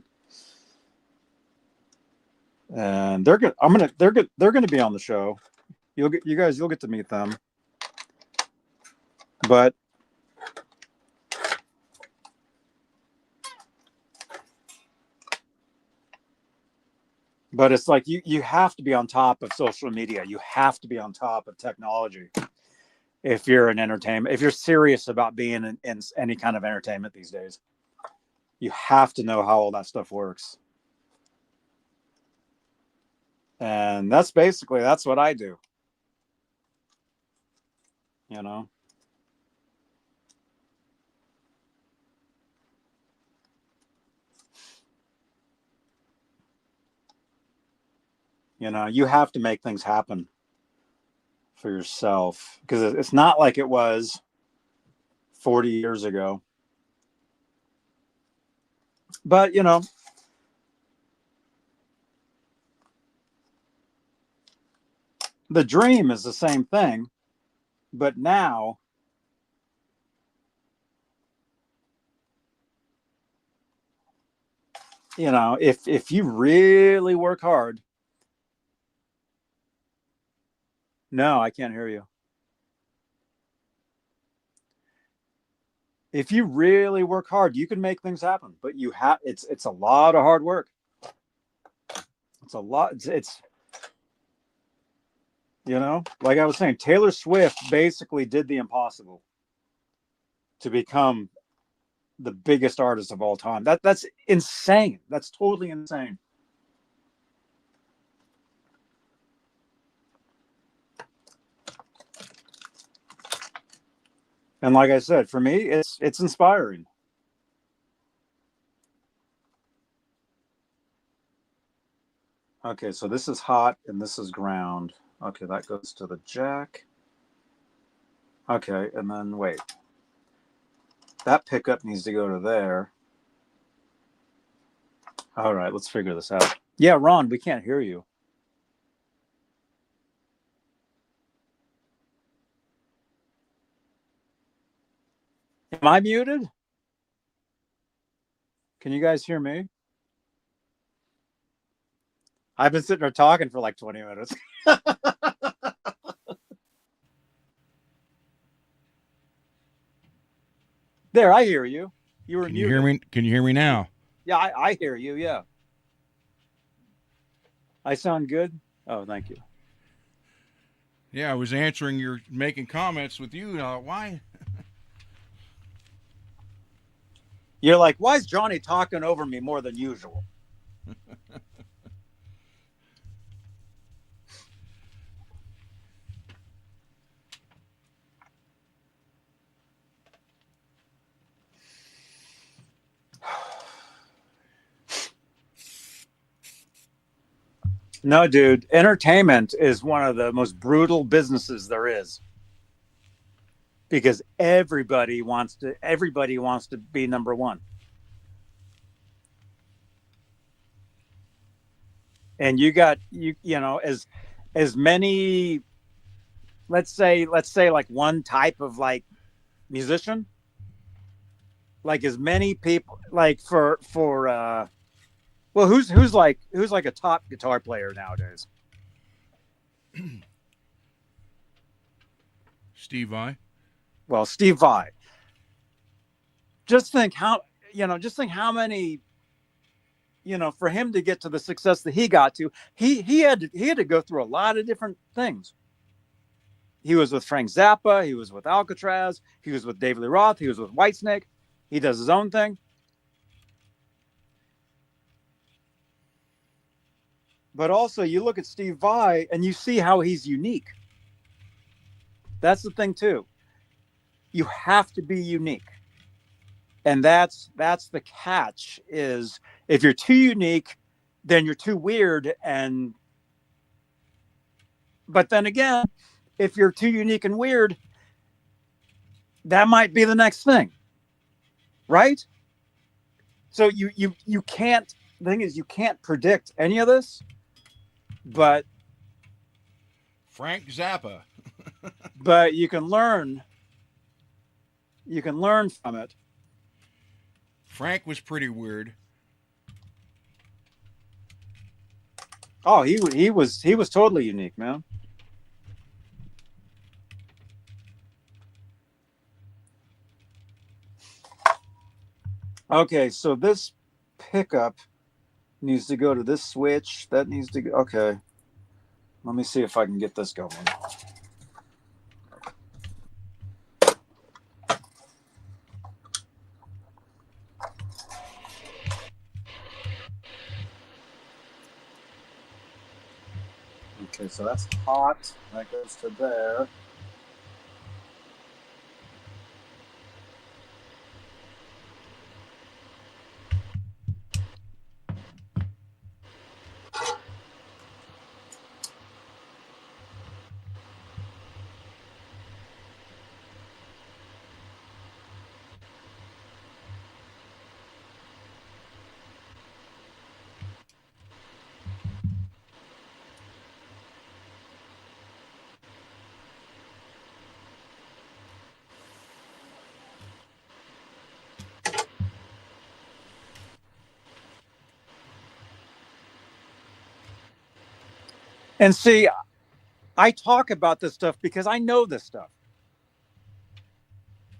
and they're good. They're gonna be on the show. You'll get to meet them. But it's like you have to be on top of social media. You have to be on top of technology. if you're an entertainment, if you're serious about being in any kind of entertainment these days. You have to know how all that stuff works. And that's what I do. You know? You know, you have to make things happen for yourself, because it's not like it was 40 years ago. But, you know, the dream is the same thing, but now you know, if you really work hard. No, I can't hear you. If you really work hard, you can make things happen, but it's a lot of hard work. It's a lot. It's you know, like I was saying, Taylor Swift basically did the impossible to become the biggest artist of all time. That's insane. That's totally insane. And like I said, for me, it's inspiring. Okay, so this is hot and this is ground. Okay, that goes to the jack. Okay, and then wait. That pickup needs to go to there. All right, let's figure this out. Yeah, Ron, we can't hear you. Am I muted? Can you guys hear me? I've been sitting there talking for like 20 minutes. There, I hear you. You were Can muted. you hear me? Can you hear me now? Yeah, I hear you. Yeah. I sound good? Oh, thank you. Yeah, I was answering. You're making comments with you. Why? You're like, why is Johnny talking over me more than usual? No, dude, entertainment is one of the most brutal businesses there is. Because everybody wants to be number one. And you know, as many, let's say like one type of like musician, like as many people, like for well, who's like a top guitar player nowadays? Steve Vai. Well, Steve Vai. Just think how many, you know, for him to get to the success that he got to, he had to go through a lot of different things. He was with Frank Zappa, he was with Alcatraz, he was with David Lee Roth, he was with Whitesnake. He does his own thing. But also, you look at Steve Vai and you see how he's unique. That's the thing too. You have to be unique. And that's the catch, is if you're too unique, then you're too weird. But then again, if you're too unique and weird, that might be the next thing. Right? So you can't, the thing is, you can't predict any of this, but Frank Zappa. But you can learn from it. Frank was pretty weird. Oh, he was totally unique, man. Okay, so this pickup needs to go to this switch. That needs to go. Okay. Let me see if I can get this going. so that's hot. That goes to there. And see, I talk about this stuff because I know this stuff.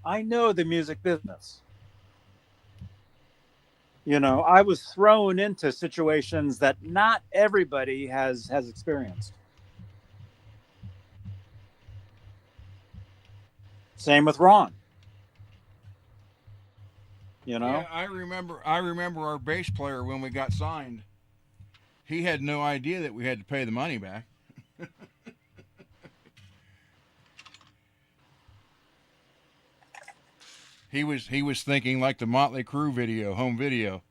I know the music business. You know, I was thrown into situations that not everybody has experienced. Same with Ron. You know? Yeah, I remember our bass player when we got signed. He had no idea that we had to pay the money back. He was thinking like the Motley Crue video, home video.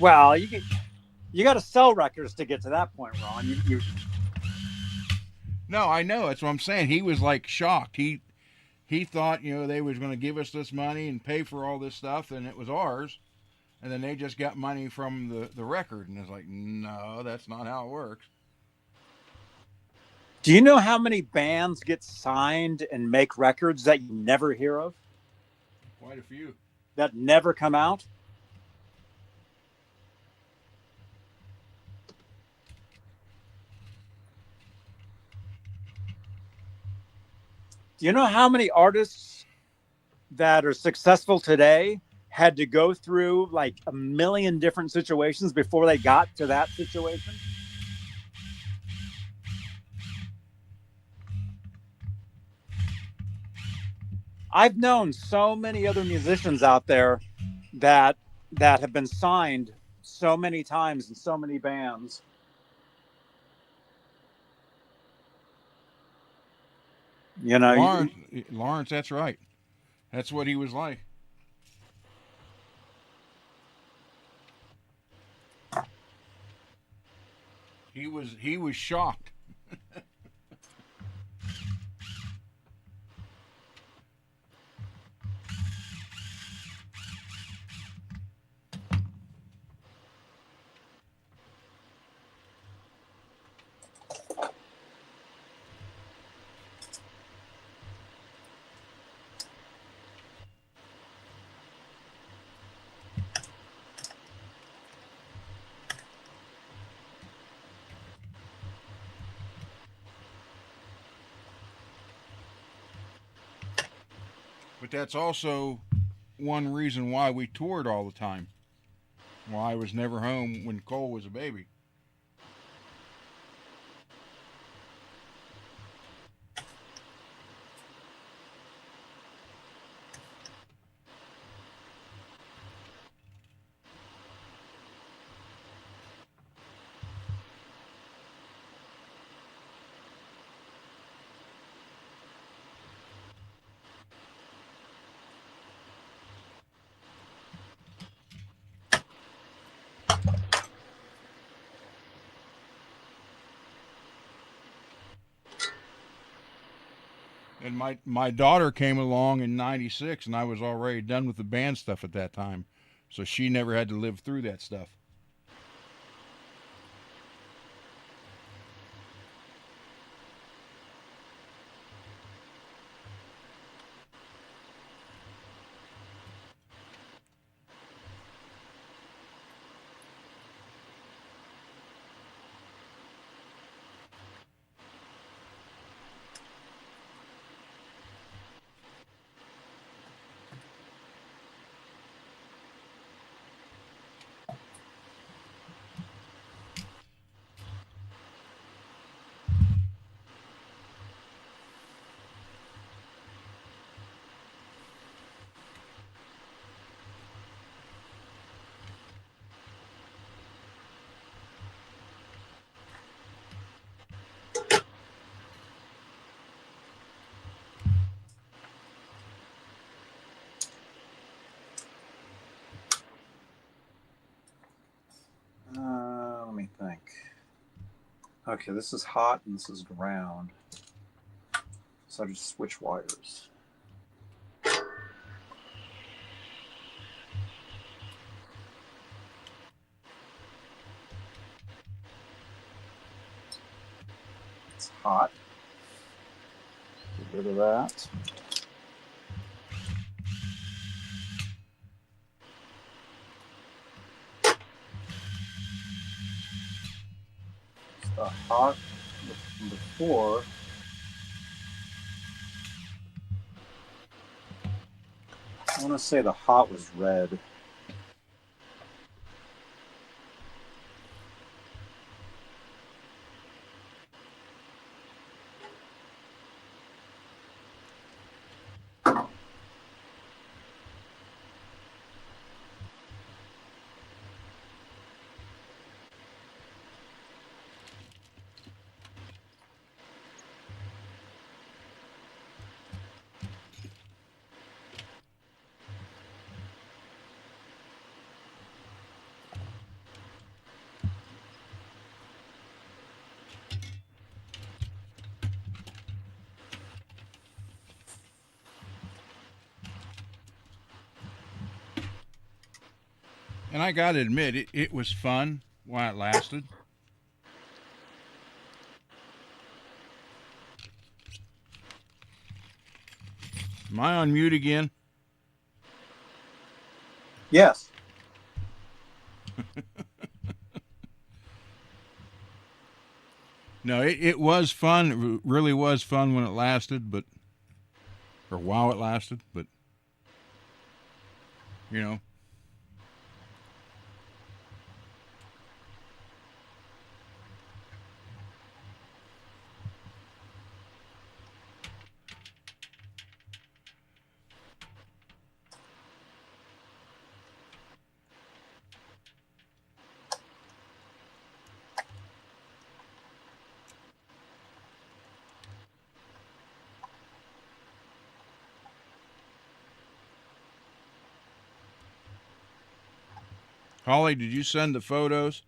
Well, you got to sell records to get to that point, Ron. No, I know. That's what I'm saying. He was like shocked. He thought, you know, they was going to give us this money and pay for all this stuff, and it was ours. And then they just got money from the record. And it's like, no, that's not how it works. Do you know how many bands get signed and make records that you never hear of? Quite a few. That never come out? Do you know how many artists that are successful today had to go through like a million different situations before they got to that situation? I've known so many other musicians out there that have been signed so many times in so many bands. You know, Lawrence, that's right. That's what he was like. He was shocked. But that's also one reason why we toured all the time. Why I was never home when Cole was a baby. And my daughter came along in '96, and I was already done with the band stuff at that time. So she never had to live through that stuff. Okay, this is hot and this is ground. So I just switch wires. It's hot. Get rid of that. It's the hot from before. I want to say the hot was red. And I got to admit, it was fun while it lasted. Am I on mute again? Yes. No, it was fun. It really was fun when it lasted, or while it lasted, but, you know. Holly, did you send the photos?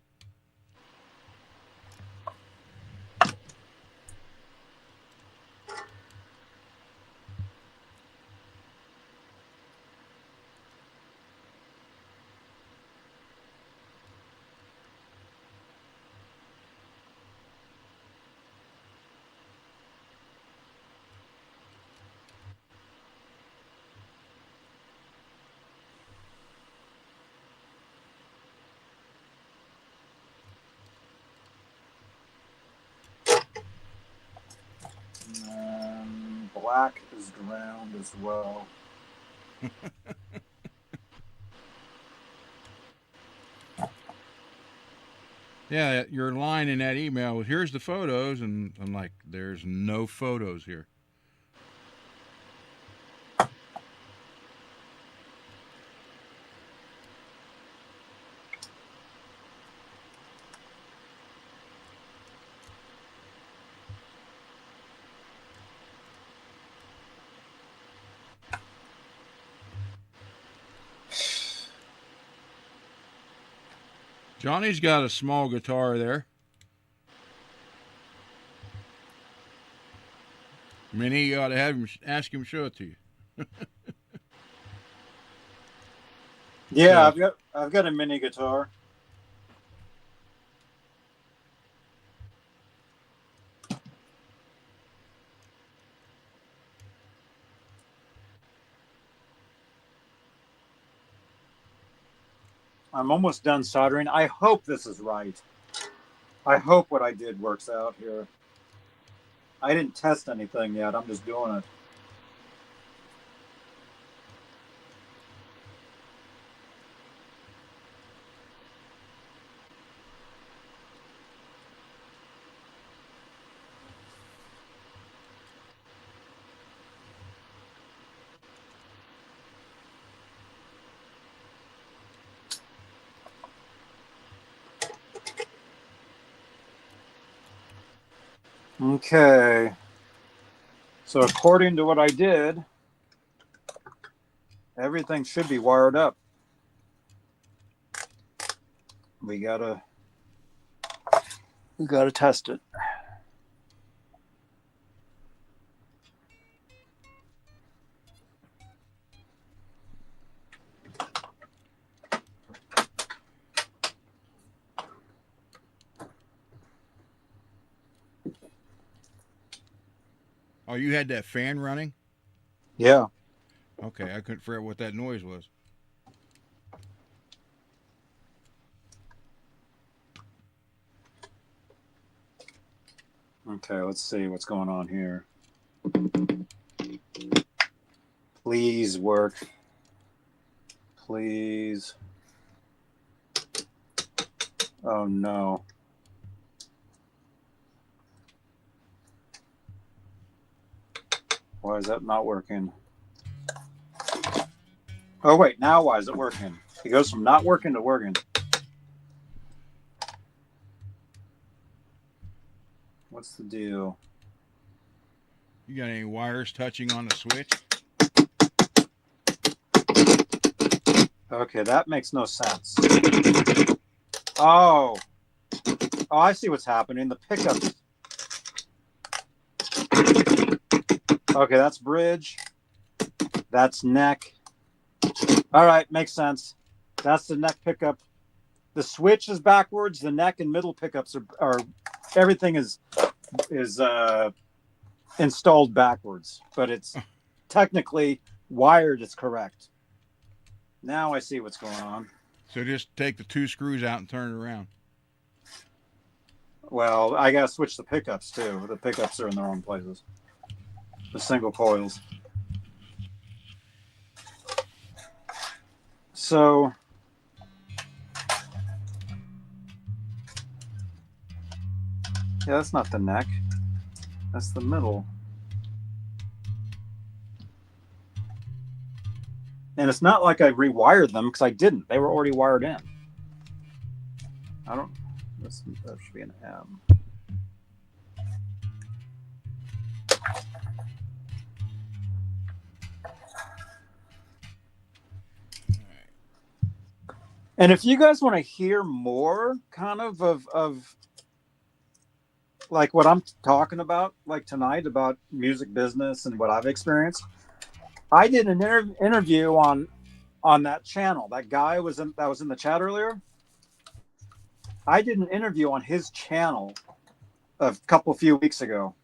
And black is ground as well. Yeah, your line in that email was, here's the photos, and I'm like, there's no photos here. Johnny's got a small guitar there. Minnie, you ought to have him ask him to show it to you. Yeah, I've got a mini guitar. I'm almost done soldering. I hope this is right. I hope what I did works out here. I didn't test anything yet. I'm just doing it. Okay. So according to what I did, everything should be wired up. We gotta We got to test it. Oh, you had that fan running? Yeah. Okay, I couldn't figure out what that noise was. Okay, let's see what's going on here. Please work. Please. Oh no. Why is that not working? Oh wait, now why is it working? It goes from not working to working. What's the deal? You got any wires touching on the switch? Okay, that makes no sense. Oh. Oh, I see what's happening. The pickups. Okay, that's bridge. That's neck. All right, makes sense. That's the neck pickup. The switch is backwards. The neck and middle pickups are everything is installed backwards, but it's technically wired. It's correct. Now I see what's going on. So just take the 2 screws out and turn it around. Well, I gotta switch the pickups too. The pickups are in the wrong places. The single coils. So yeah, that's not the neck. That's the middle. And it's not like I rewired them because I didn't. They were already wired in. I don't. That should be an M. And if you guys want to hear more kind of like what I'm talking about, like tonight about music business and what I've experienced, I did an interview on that channel. That guy that was in the chat earlier. I did an interview on his channel a few weeks ago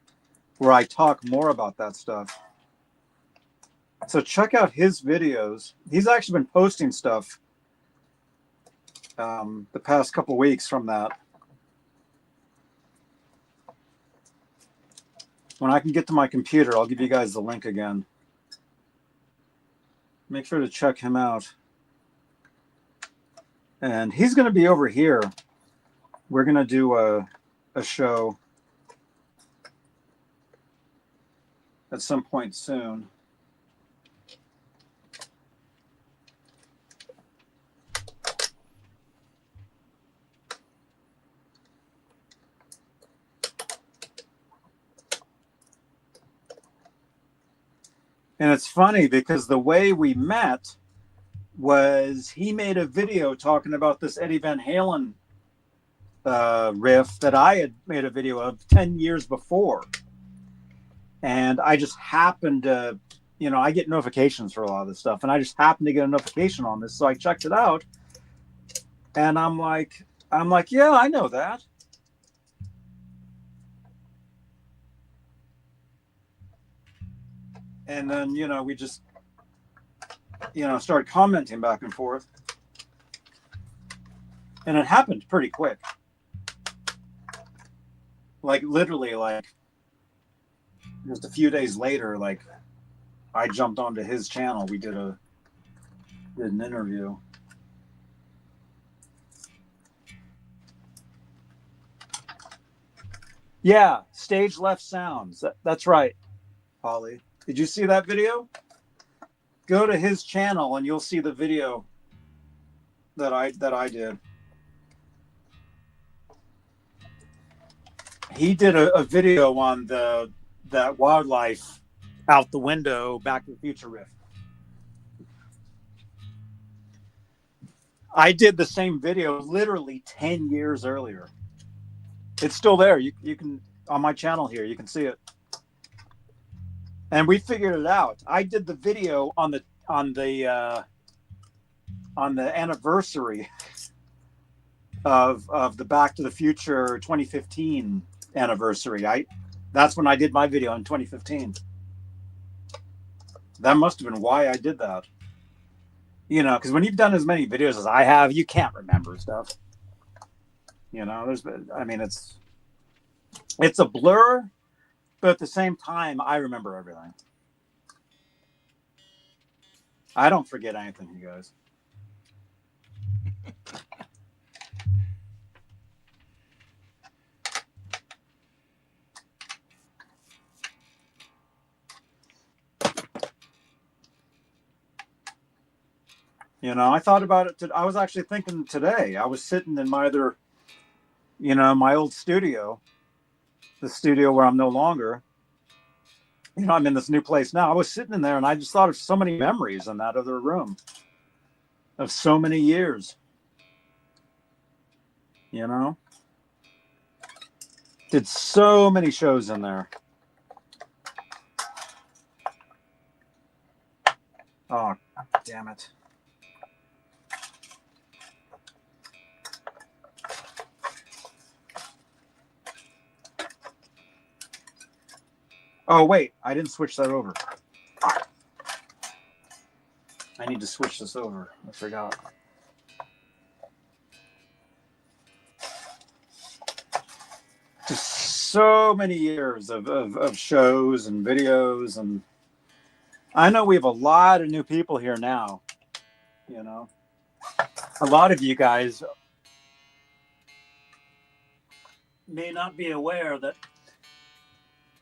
where I talk more about that stuff. So check out his videos. He's actually been posting stuff the past couple weeks from that. When I can get to my computer, I'll give you guys the link again. Make sure to check him out. And he's going to be over here. We're going to do a show at some point soon. And it's funny because the way we met was he made a video talking about this Eddie Van Halen riff that I had made a video of 10 years before. And I just happened to, I get notifications for a lot of this stuff. And I just happened to get a notification on this. So I checked it out. And I'm like, yeah, I know that. And then, we just, started commenting back and forth. And it happened pretty quick. Like, literally, just a few days later, I jumped onto his channel. We did an interview. Yeah, stage left sounds. That's right, Holly. Did you see that video? Go to his channel and you'll see the video that I did. He did a video on that wildlife out the window Back to the Future riff. I did the same video literally 10 years earlier. It's still there. You can, on my channel here, you can see it. And we figured it out. I did the video on the anniversary of the Back to the Future 2015 anniversary. That's when I did my video in 2015. That must have been why I did that. You know, because when you've done as many videos as I have, you can't remember stuff. You know, it's a blur, but at the same time, I remember everything. I don't forget anything, you guys. You know, I thought about it. I was actually thinking today. I was sitting in my old studio, the studio where I'm no longer. You know, I'm in this new place now. I was sitting in there and I just thought of so many memories in that other room of so many years. You know, did so many shows in there. Oh, damn it. Oh, wait, I didn't switch that over. I need to switch this over. I forgot. Just so many years of shows and videos. And I know we have a lot of new people here now. You know, a lot of you guys may not be aware that,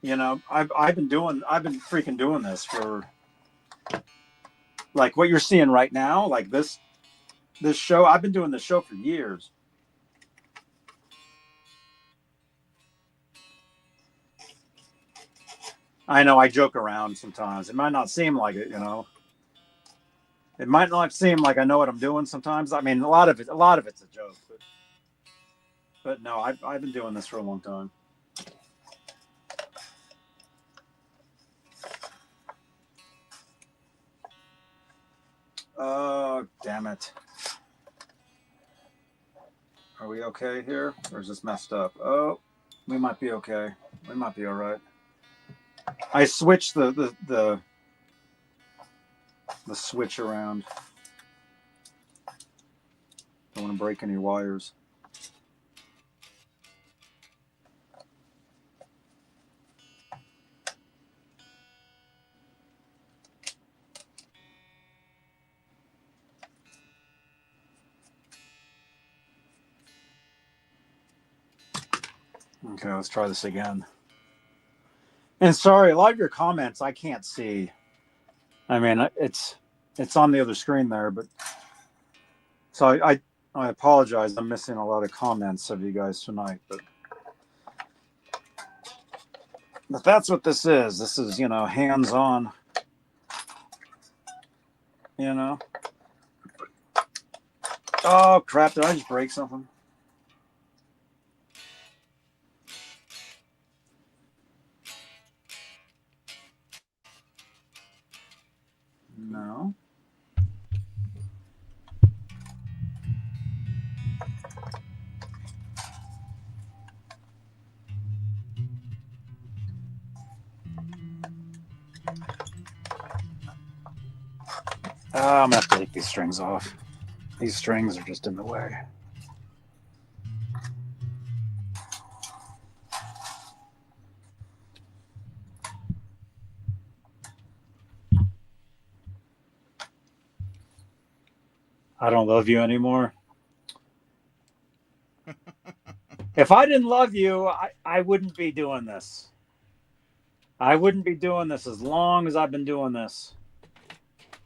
you know, I've been freaking doing this for, like what you're seeing right now, like this show. I've been doing this show for years. I know I joke around sometimes. It might not seem like it, you know. It might not seem like I know what I'm doing sometimes. I mean, a lot of it's a joke, but no, I've been doing this for a long time. Oh, damn it. Are we okay here? Or is this messed up? Oh, we might be okay. We might be all right. I switched the switch around. Don't want to break any wires. Okay, let's try this again. And sorry, a lot of your comments I can't see. I mean, it's on the other screen there, but so I apologize. I'm missing a lot of comments of you guys tonight, but that's what this is. This is, you know, hands-on. You know. Oh crap! Did I just break something? No. I'm gonna have to take these strings off. These strings are just in the way. I don't love you anymore. If I didn't love you, I wouldn't be doing this. I wouldn't be doing this as long as I've been doing this.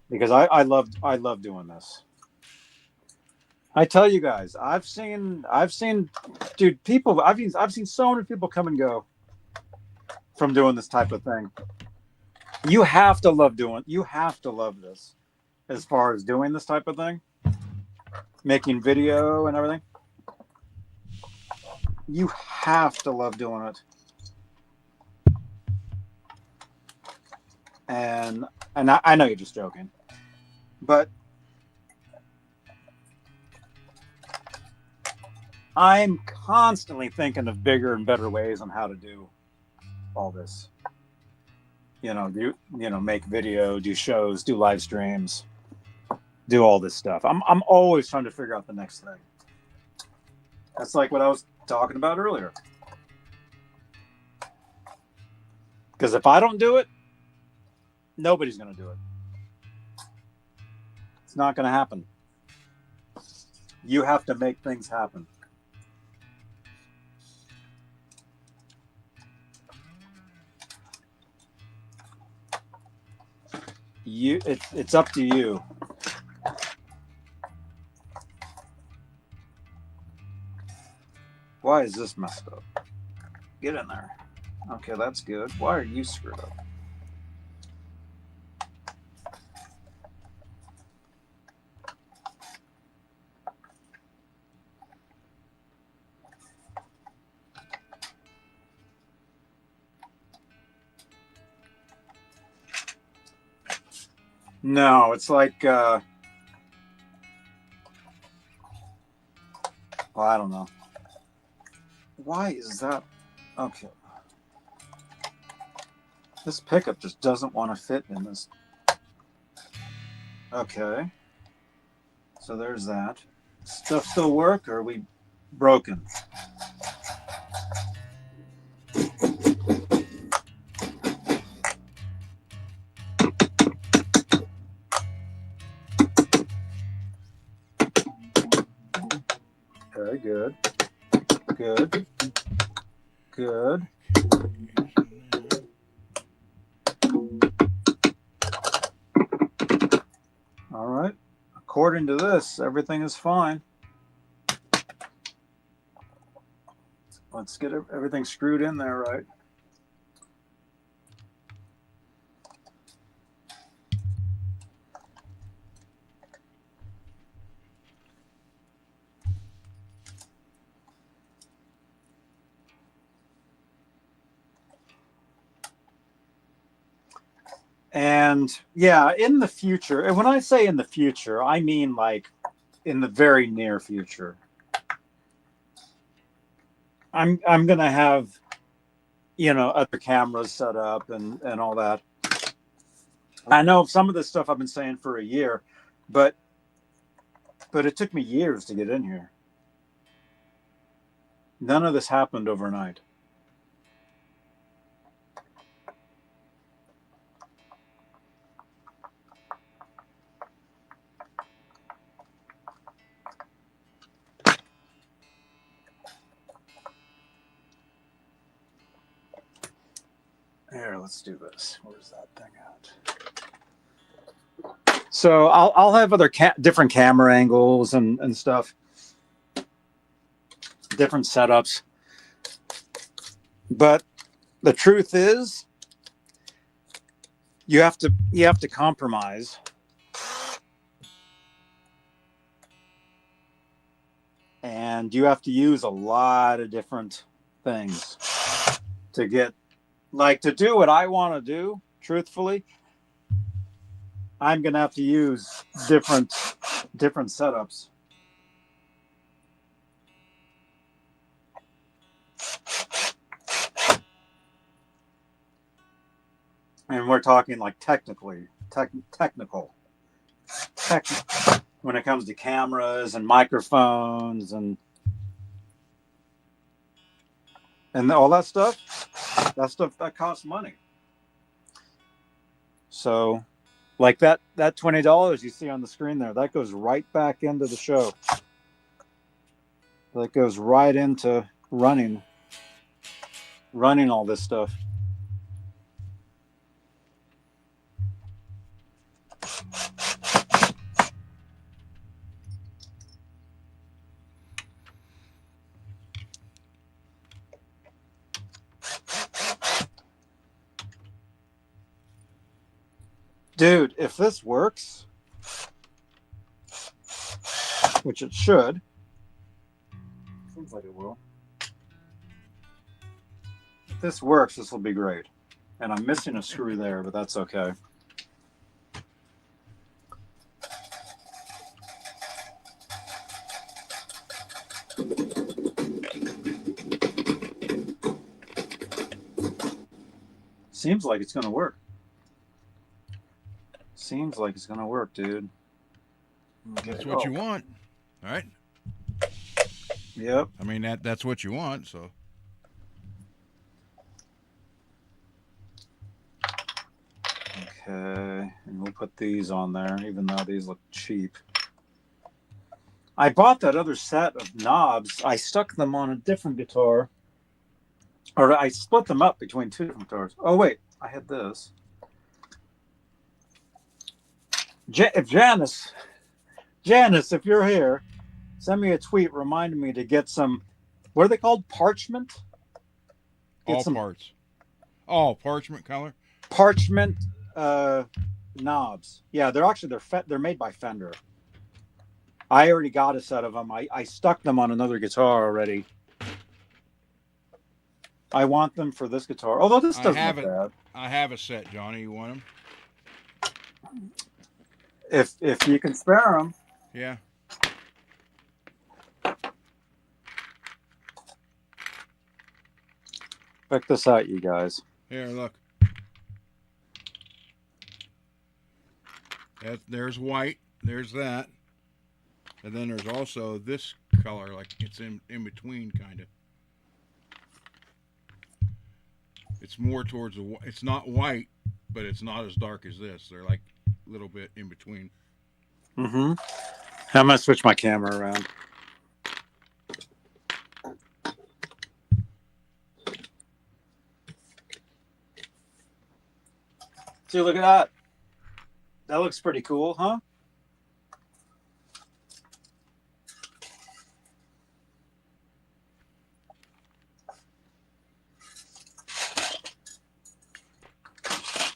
Because I love doing this. I tell you guys, I've seen dude, people, I've seen so many people come and go from doing this type of thing. You have to love this as far as doing this type of thing. Making video and everything. You have to love doing it. And I know you're just joking, but I'm constantly thinking of bigger and better ways on how to do all this. Make video, do shows, do live streams, do all this stuff. I'm always trying to figure out the next thing. That's like what I was talking about earlier. Because if I don't do it, nobody's going to do it. It's not going to happen. You have to make things happen. It's up to you. Why is this messed up? Get in there. Okay, that's good. Why are you screwed up? No, it's like, well, I don't know. Why is that? Okay. This pickup just doesn't want to fit in this. Okay. So there's that. Stuff still work, or are we broken? Okay, good. Good. Good. All right. According to this, everything is fine. Let's get everything screwed in there right. And yeah, in the future, and when I say in the future, I mean like in the very near future. I'm gonna have, other cameras set up and all that. I know some of this stuff I've been saying for a year, but it took me years to get in here. None of this happened overnight. Here, let's do this. Where's that thing at? So I'll have other different camera angles and stuff, different setups. But the truth is, you have to compromise. And you have to use a lot of different things to get, like, to do what I want to do, truthfully. I'm going to have to use different setups. And we're talking like technical when it comes to cameras and microphones and all that stuff. That stuff that costs money. So, like that $20 you see on the screen there, that goes right back into the show. That goes right into running all this stuff. Dude, if this works, which it should, seems like it will. If this works, this will be great. And I'm missing a screw there, but that's okay. Seems like it's going to work. Seems like it's going to work, dude. Okay. That's what you want, all right? Yep. I mean, that's what you want, so. Okay, and we'll put these on there, even though these look cheap. I bought that other set of knobs. I stuck them on a different guitar. Or I split them up between two different guitars. Oh, wait, I had this. If Janice, if you're here, send me a tweet reminding me to get some, what are they called? Parchment? All parts. Oh, parchment color? Parchment knobs. Yeah, they're made by Fender. I already got a set of them. I stuck them on another guitar already. I want them for this guitar. Although this doesn't look bad. I have a set, Johnny. You want them? If you can spare them. Yeah. Check this out, you guys. Here, look. There's white. There's that. And then there's also this color, like it's in between, kind of. It's more towards the. It's not white, but it's not as dark as this. They're like a little bit in between. Mm-hmm. I'm gonna switch my camera around. See, look at that. That looks pretty cool, huh?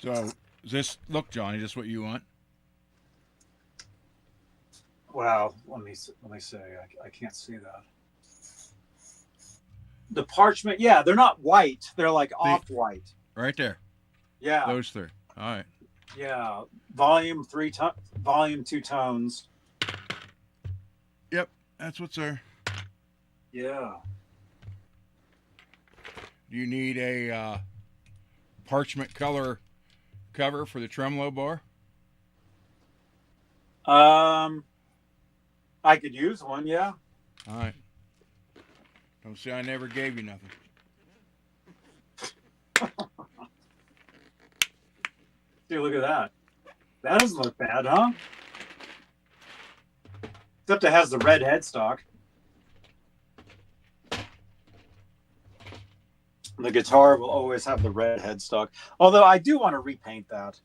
So, look, Johnny, this what you want? Wow, let me say, I can't see that. The parchment, yeah, they're not white. They're like off-white. Right there. Yeah. Those three. All right. Yeah. Volume 2 tones. Yep, that's what's there. Yeah. Do you need a parchment color cover for the tremolo bar? I could use one, yeah. All right. Don't say I never gave you nothing. Dude, look at that. That doesn't look bad, huh? Except it has the red headstock. The guitar will always have the red headstock. Although I do want to repaint that.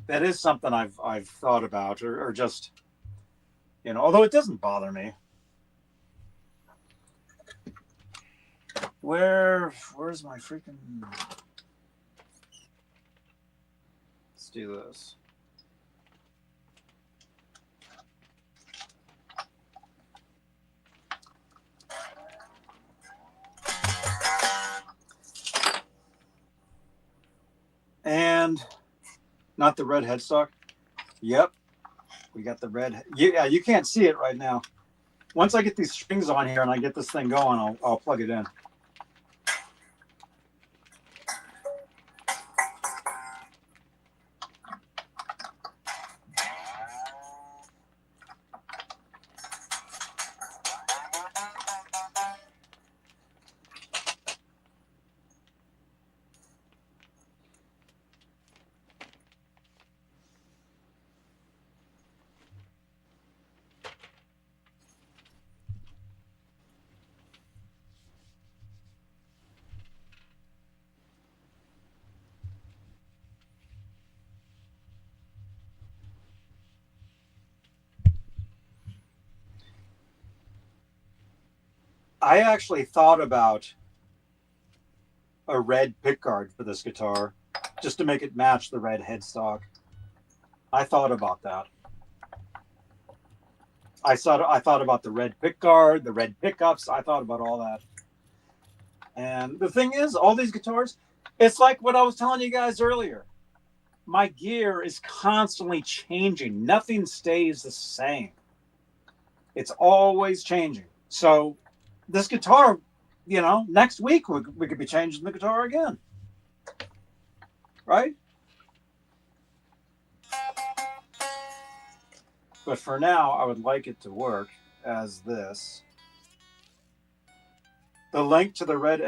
That is something I've thought about, or just, you know, although it doesn't bother me. Where's my freaking... Let's do this. And not the red headstock. Yep. We got the red. Yeah, you can't see it right now. Once I get these strings on here and I get this thing going, I'll plug it in. I actually thought about a red pickguard for this guitar, just to make it match the red headstock. I thought about that. I thought about the red pickguard, the red pickups. I thought about all that. And the thing is, all these guitars, it's like what I was telling you guys earlier. My gear is constantly changing. Nothing stays the same. It's always changing. So this guitar, you know, next week we could be changing the guitar again. Right? But for now, I would like it to work as this. The link to the Red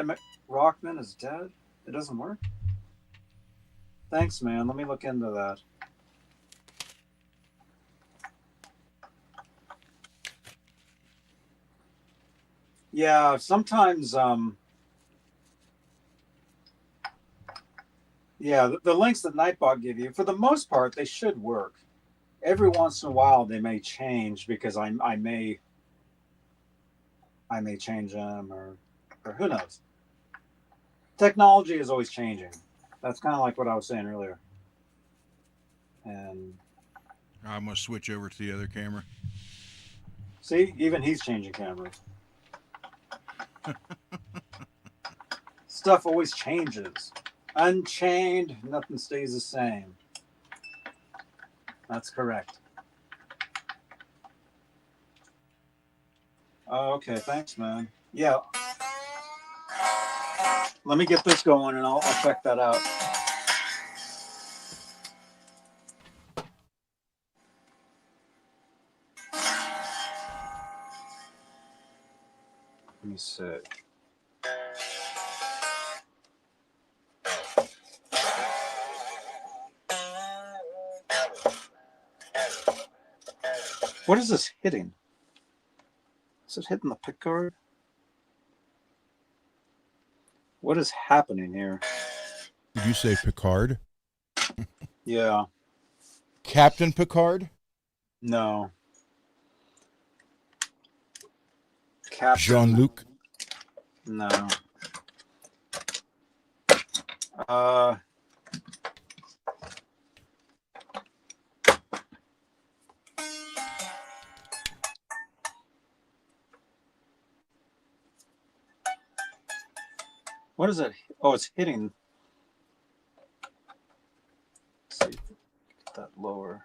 Rockman is dead. It doesn't work. Thanks, man. Let me look into that. Yeah, sometimes, yeah, the links that Nightbot give you, for the most part, they should work. Every once in a while, they may change because I may change them, or who knows. Technology is always changing. That's kind of like what I was saying earlier. And I must switch over to the other camera. see, even he's changing cameras. Stuff always changes. Unchained, nothing stays the same. That's correct. Oh, okay, thanks, man. Yeah. Let me get this going and I'll check that out. Let me see. What is this hitting? Is it hitting the pick guard? What is happening here? Did you say Picard? Yeah. Captain Picard? No. Captain. Jean-Luc? No. What is it? Oh, it's hitting. Let's see, get that lower.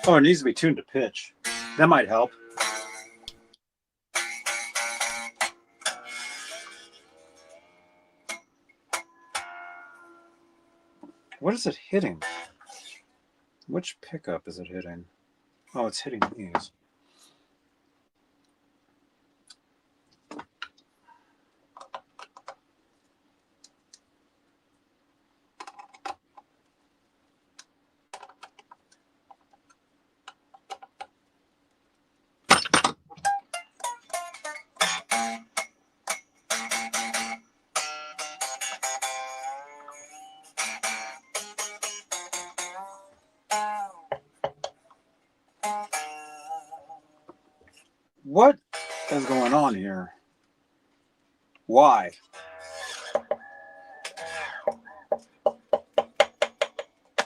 Oh, it needs to be tuned to pitch. That might help. What is it hitting? Which pickup is it hitting? Oh, it's hitting these. What is going on here? Why?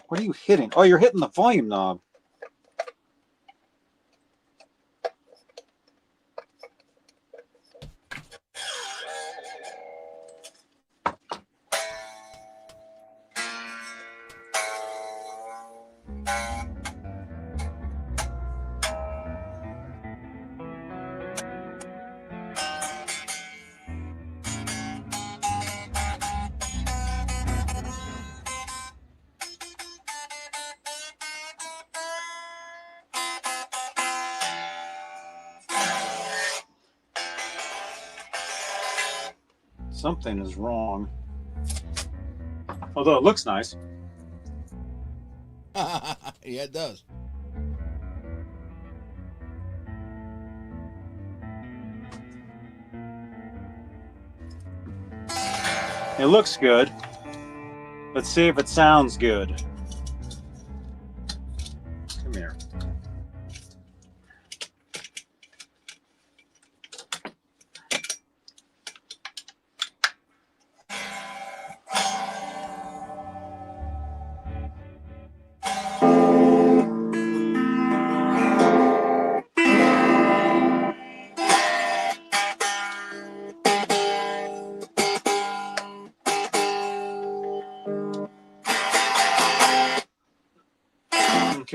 What are you hitting? Oh, you're hitting the volume knob. Something is wrong. Although it looks nice. Yeah, it does. It looks good. Let's see if it sounds good. Come here.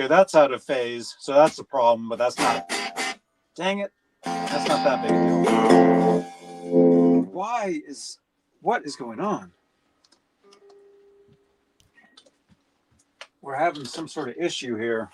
here. That's out of phase, so that's the problem, but that's not... Dang it. That's not that big a deal. What is going on? We're having some sort of issue here.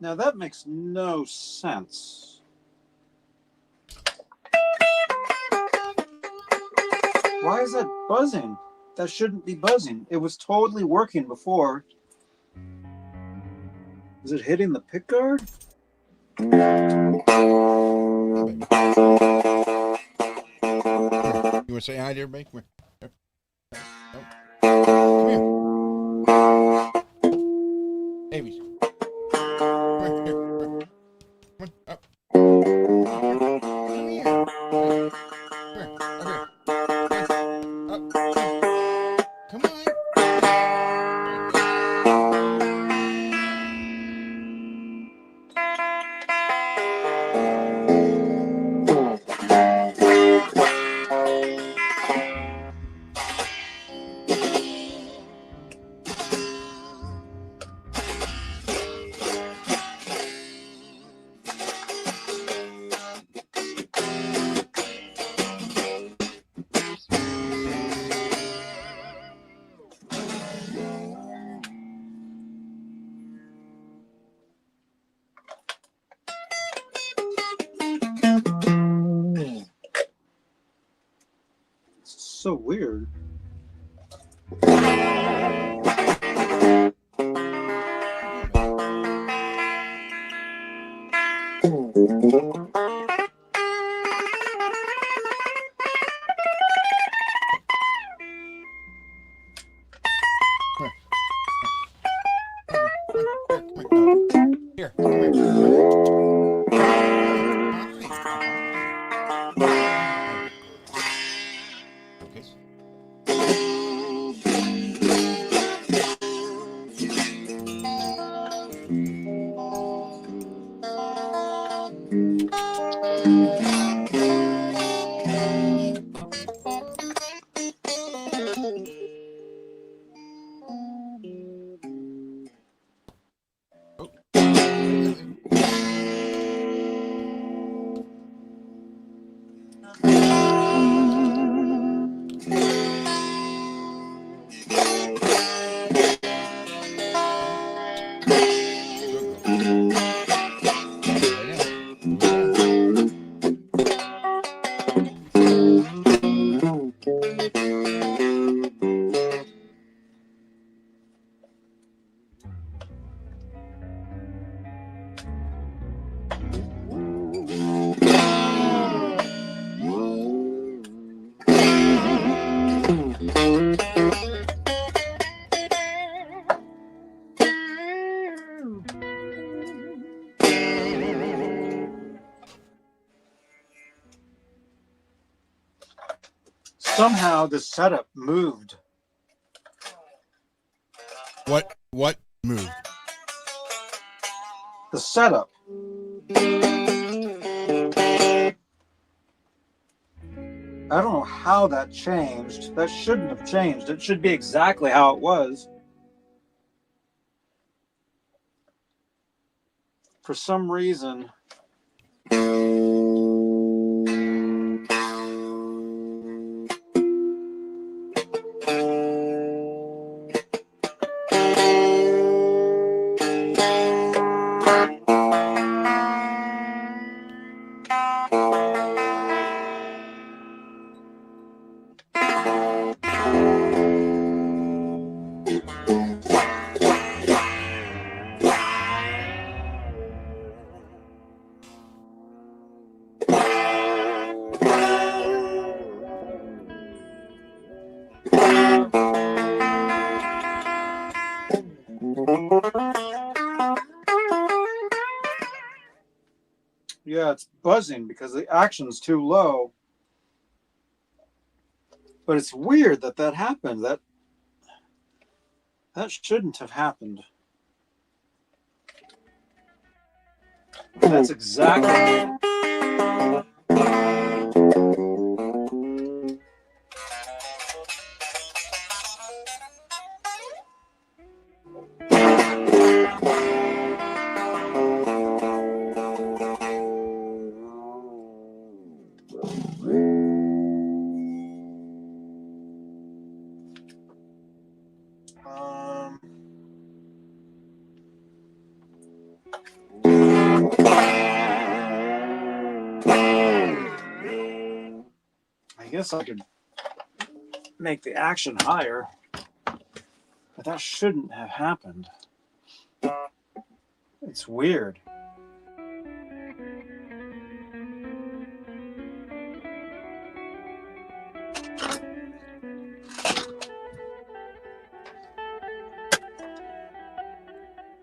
Now that makes no sense. Why is that buzzing? That shouldn't be buzzing. It was totally working before. Is it hitting the pick guard? You want to say hi to everybody? Come here. Come here. Babies. Come here. Come on, up. Come here. Come here. Up. Come on. So weird. Here. Come here. Somehow the setup moved. What moved? The setup. I don't know how that changed. That shouldn't have changed. It should be exactly how it was. For some reason. Yeah, it's buzzing because the action's too low. But it's weird that that happened. That shouldn't have happened. That's exactly. I guess I could make the action higher, but that shouldn't have happened. It's weird.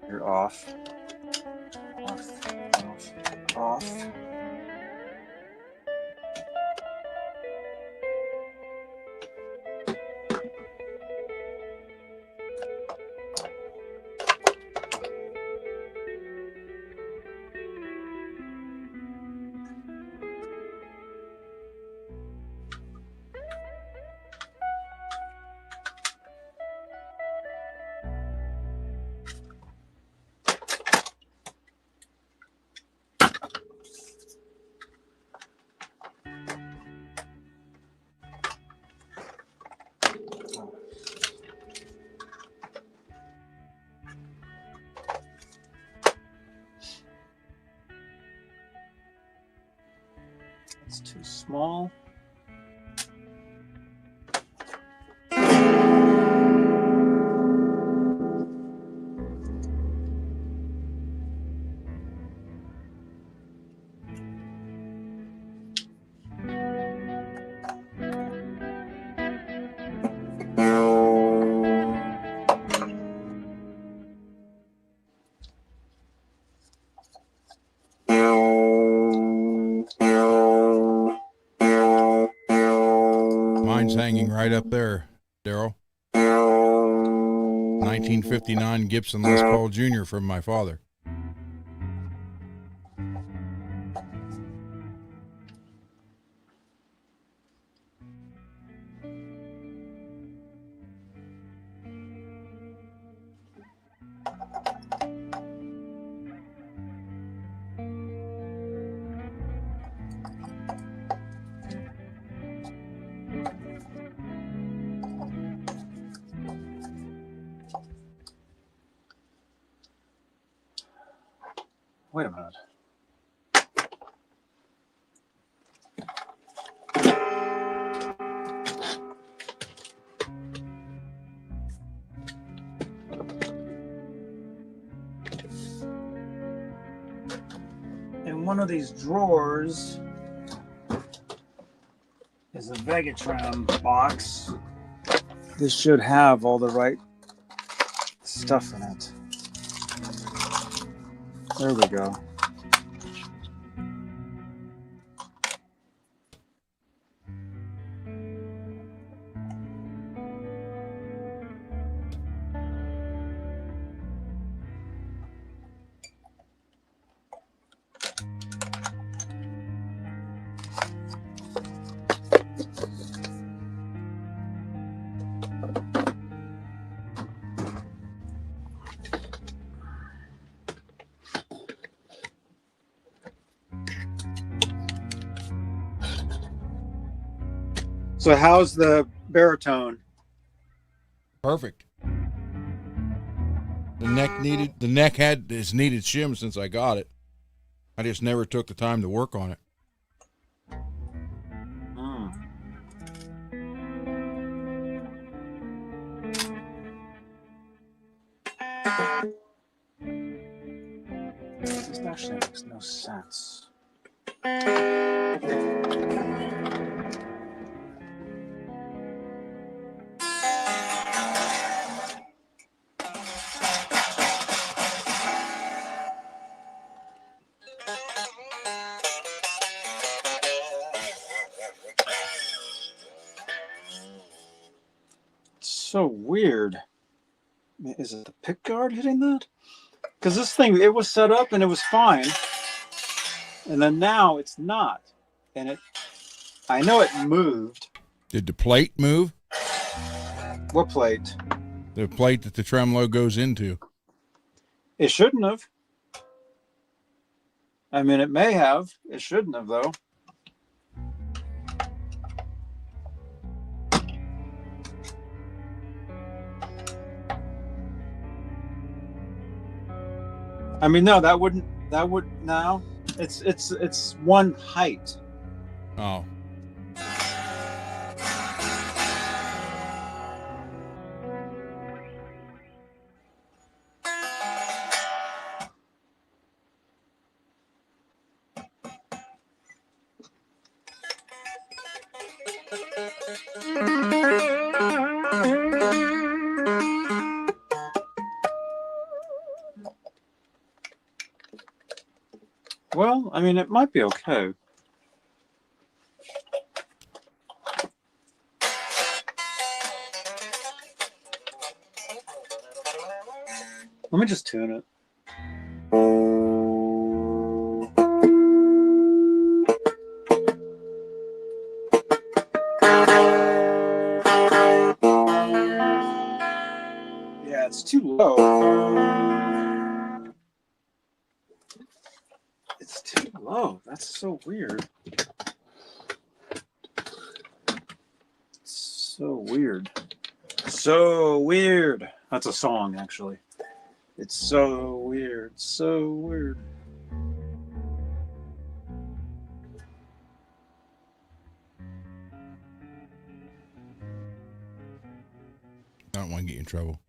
You're off. Off. Off. Off. It's too small. Mine's hanging right up there, Daryl. 1959 Gibson Les Paul Jr. from my father. Wait a minute. In one of these drawers is a VegaTrem box. This should have all the right stuff in it. There we go. So how's the baritone? Perfect. The neck has needed shim since I got it. I just never took the time to work on it. This actually makes no sense. so weird. Is it the pick guard hitting that? Because this thing, it was set up and it was fine. And then now it's not. And I know it moved. Did the plate move? What plate? The plate that the tremolo goes into. It shouldn't have. I mean, it may have. It shouldn't have, though. I mean, no, that would no. It's one height. Oh. Well, I mean, it might be okay. Let me just tune it. Yeah, it's too low. It's too low. That's so weird. So weird. So weird. That's a song, actually. It's so weird. So weird. I don't want to get you in trouble.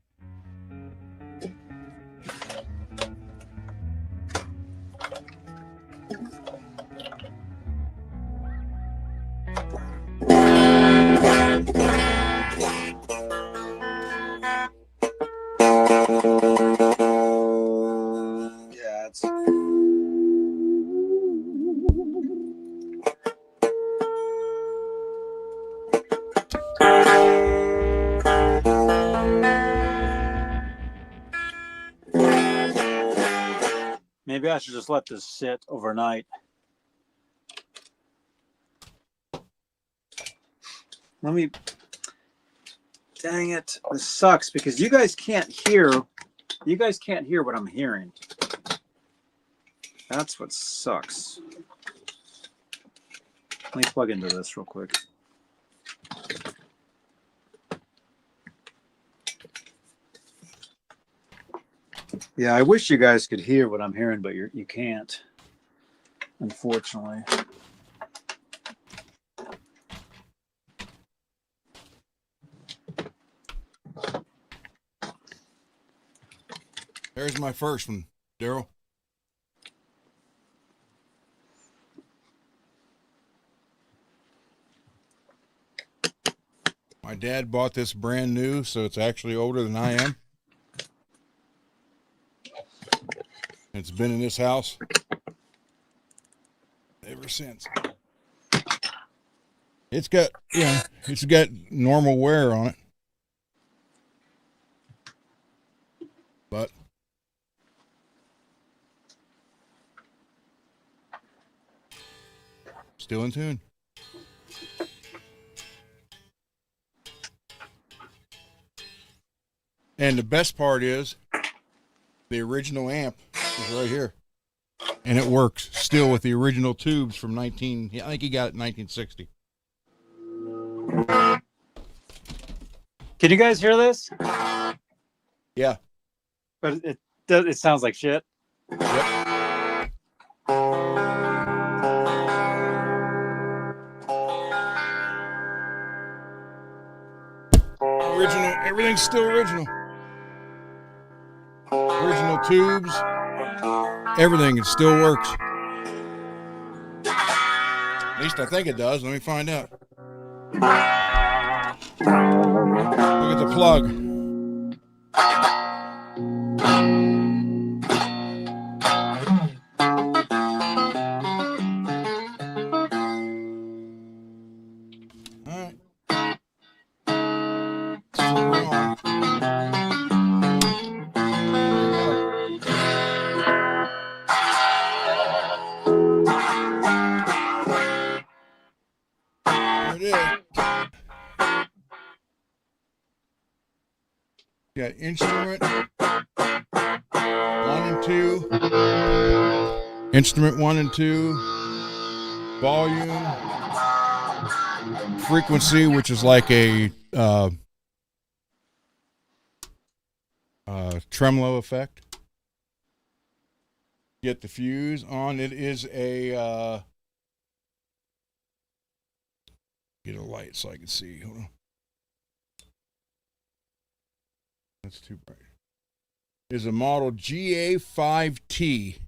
Yeah, it's... Maybe I should just let this sit overnight. Let me... Dang it. This sucks because you guys can't hear what I'm hearing. That's what sucks. Let me plug into this real quick. Yeah, I wish you guys could hear what I'm hearing, but you can't, unfortunately. There's my first one, Daryl. My dad bought this brand new, so it's actually older than I am. It's been in this house ever since. It's got, it's got normal wear on it. But still in tune. And the best part is the original amp is right here. And it works still with the original tubes from I think he got it in 1960. Can you guys hear this? Yeah. But it sounds like shit. Yep. Original, everything's still original. Original tubes, everything, it still works. At least I think it does. Let me find out. Look at the plug. All right. There it is. Got instrument 1 and 2. Instrument 1 and 2. Volume. Frequency, which is like a tremolo effect. Get the fuse on. It is a get a light so I can see. Hold on. That's too bright. It is a model GA5T.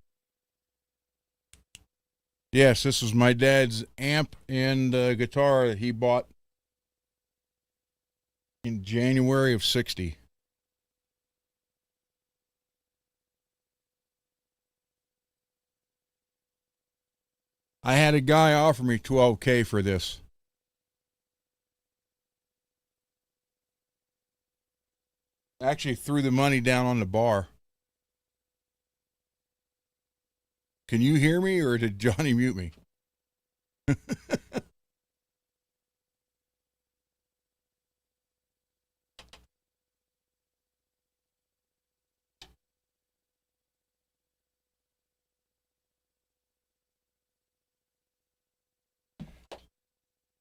Yes, this was my dad's amp and guitar that he bought in January of '60. I had a guy offer me $12K for this. Actually threw the money down on the bar. Can you hear me, or did Johnny mute me?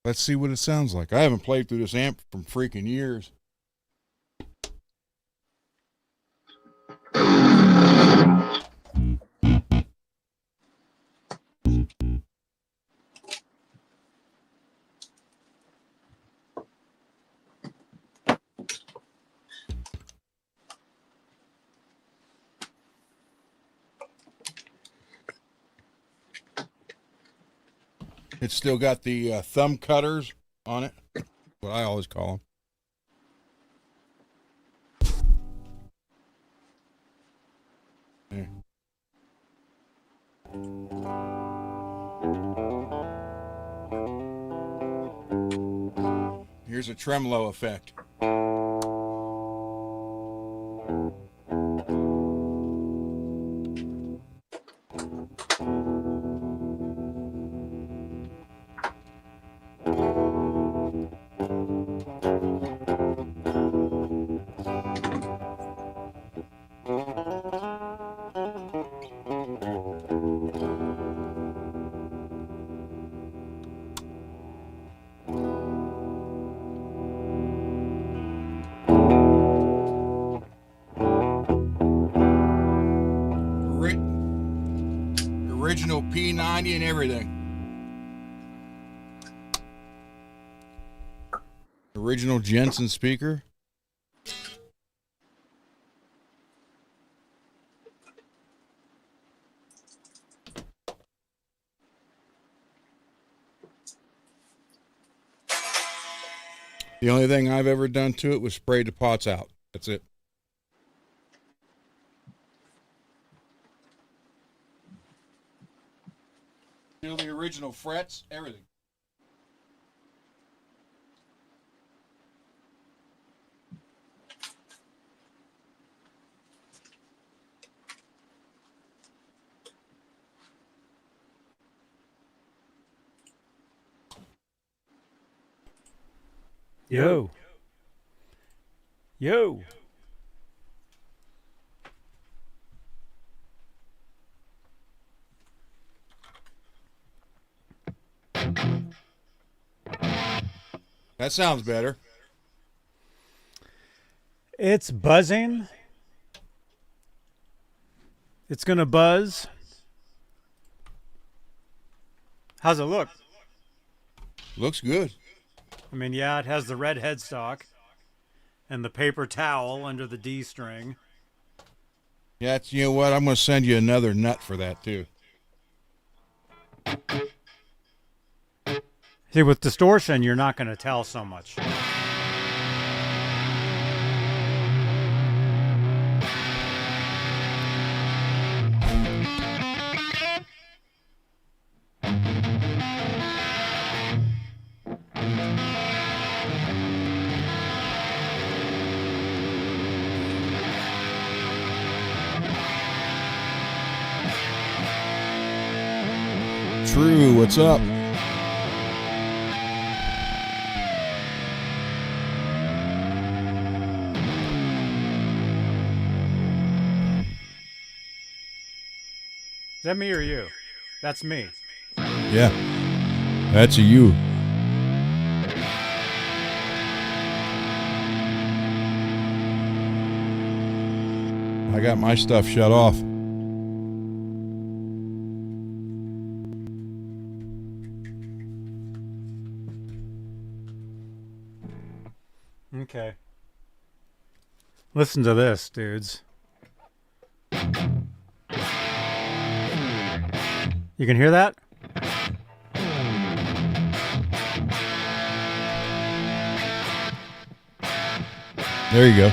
Let's see what it sounds like. I haven't played through this amp from freaking years. It's still got the thumb cutters on it, what I always call them. Here's a tremolo effect. Original P90 and everything. Original Jensen speaker. The only thing I've ever done to it was spray the pots out. That's it. Still the original frets, everything. Yo. Yo. That sounds better. It's buzzing. It's going to buzz. How's it look? Looks good. I mean, yeah, it has the red headstock and the paper towel under the D string. Yeah, it's, you know what? I'm going to send you another nut for that, too. See, with distortion, you're not going to tell so much. True, what's up? Is that me or you? That's me. Yeah, that's a you. I got my stuff shut off. Okay. Listen to this, dudes. You can hear that? There you go.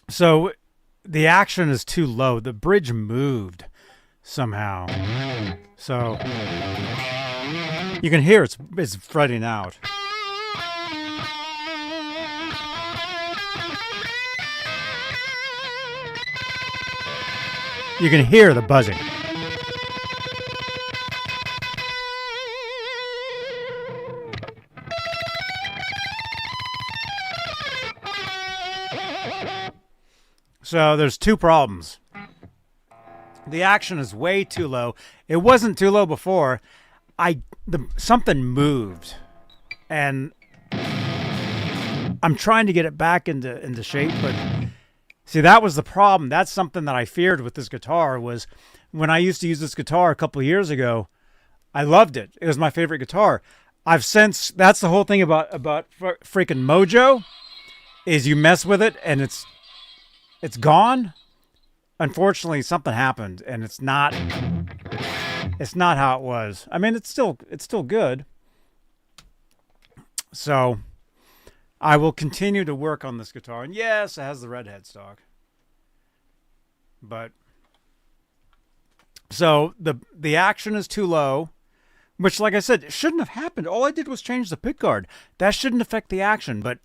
So the action is too low. The bridge moved somehow. So you can hear it's fretting out. You can hear the buzzing. So there's two problems. The action is way too low. It wasn't too low before. Something moved, and I'm trying to get it back into shape. But see, that was the problem. That's something that I feared with this guitar. Was when I used to use this guitar a couple of years ago, I loved it. It was my favorite guitar. I've since, that's the whole thing about freaking Mojo, is you mess with it and it's gone. Unfortunately, something happened, and it's not how it was. I mean, it's still good. So I will continue to work on this guitar. And yes, it has the red headstock. But so the action is too low, which, like I said, it shouldn't have happened. All I did was change the pickguard. That shouldn't affect the action, but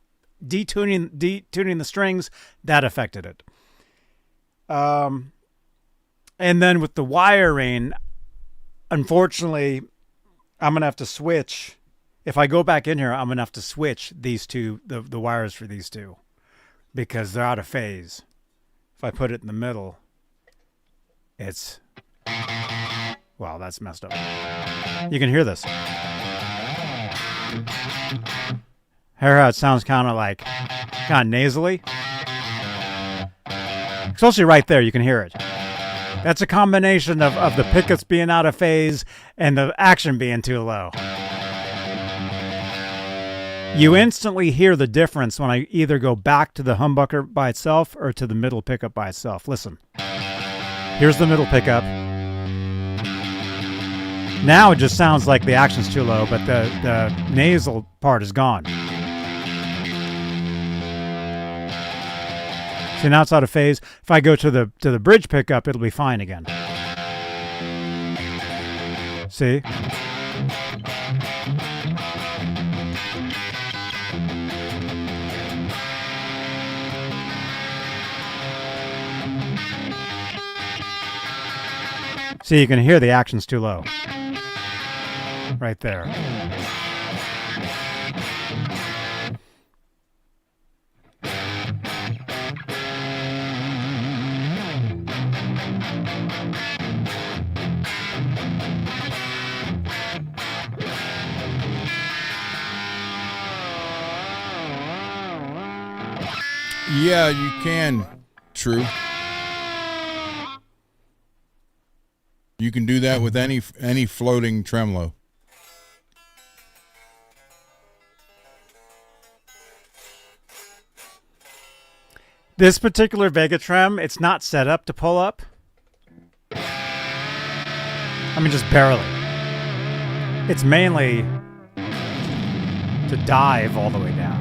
detuning the strings, that affected it. And then with the wiring, unfortunately, I'm going to have to switch. If I go back in here, I'm going to have to switch these two, the wires for these two, because they're out of phase. If I put it in the middle, wow, that's messed up. You can hear this. Hear how it sounds kind of nasally? Especially right there, you can hear it. That's a combination of the pickups being out of phase and the action being too low. You instantly hear the difference when I either go back to the humbucker by itself or to the middle pickup by itself. Listen. Here's the middle pickup. Now it just sounds like the action's too low, but the nasal part is gone. See, now it's out of phase. If I go to the bridge pickup, it'll be fine again. See? See, you can hear the action's too low. Right there. Yeah, you can. True. You can do that with any floating tremolo. This particular VegaTrem, it's not set up to pull up. I mean, just barely. It's mainly to dive all the way down.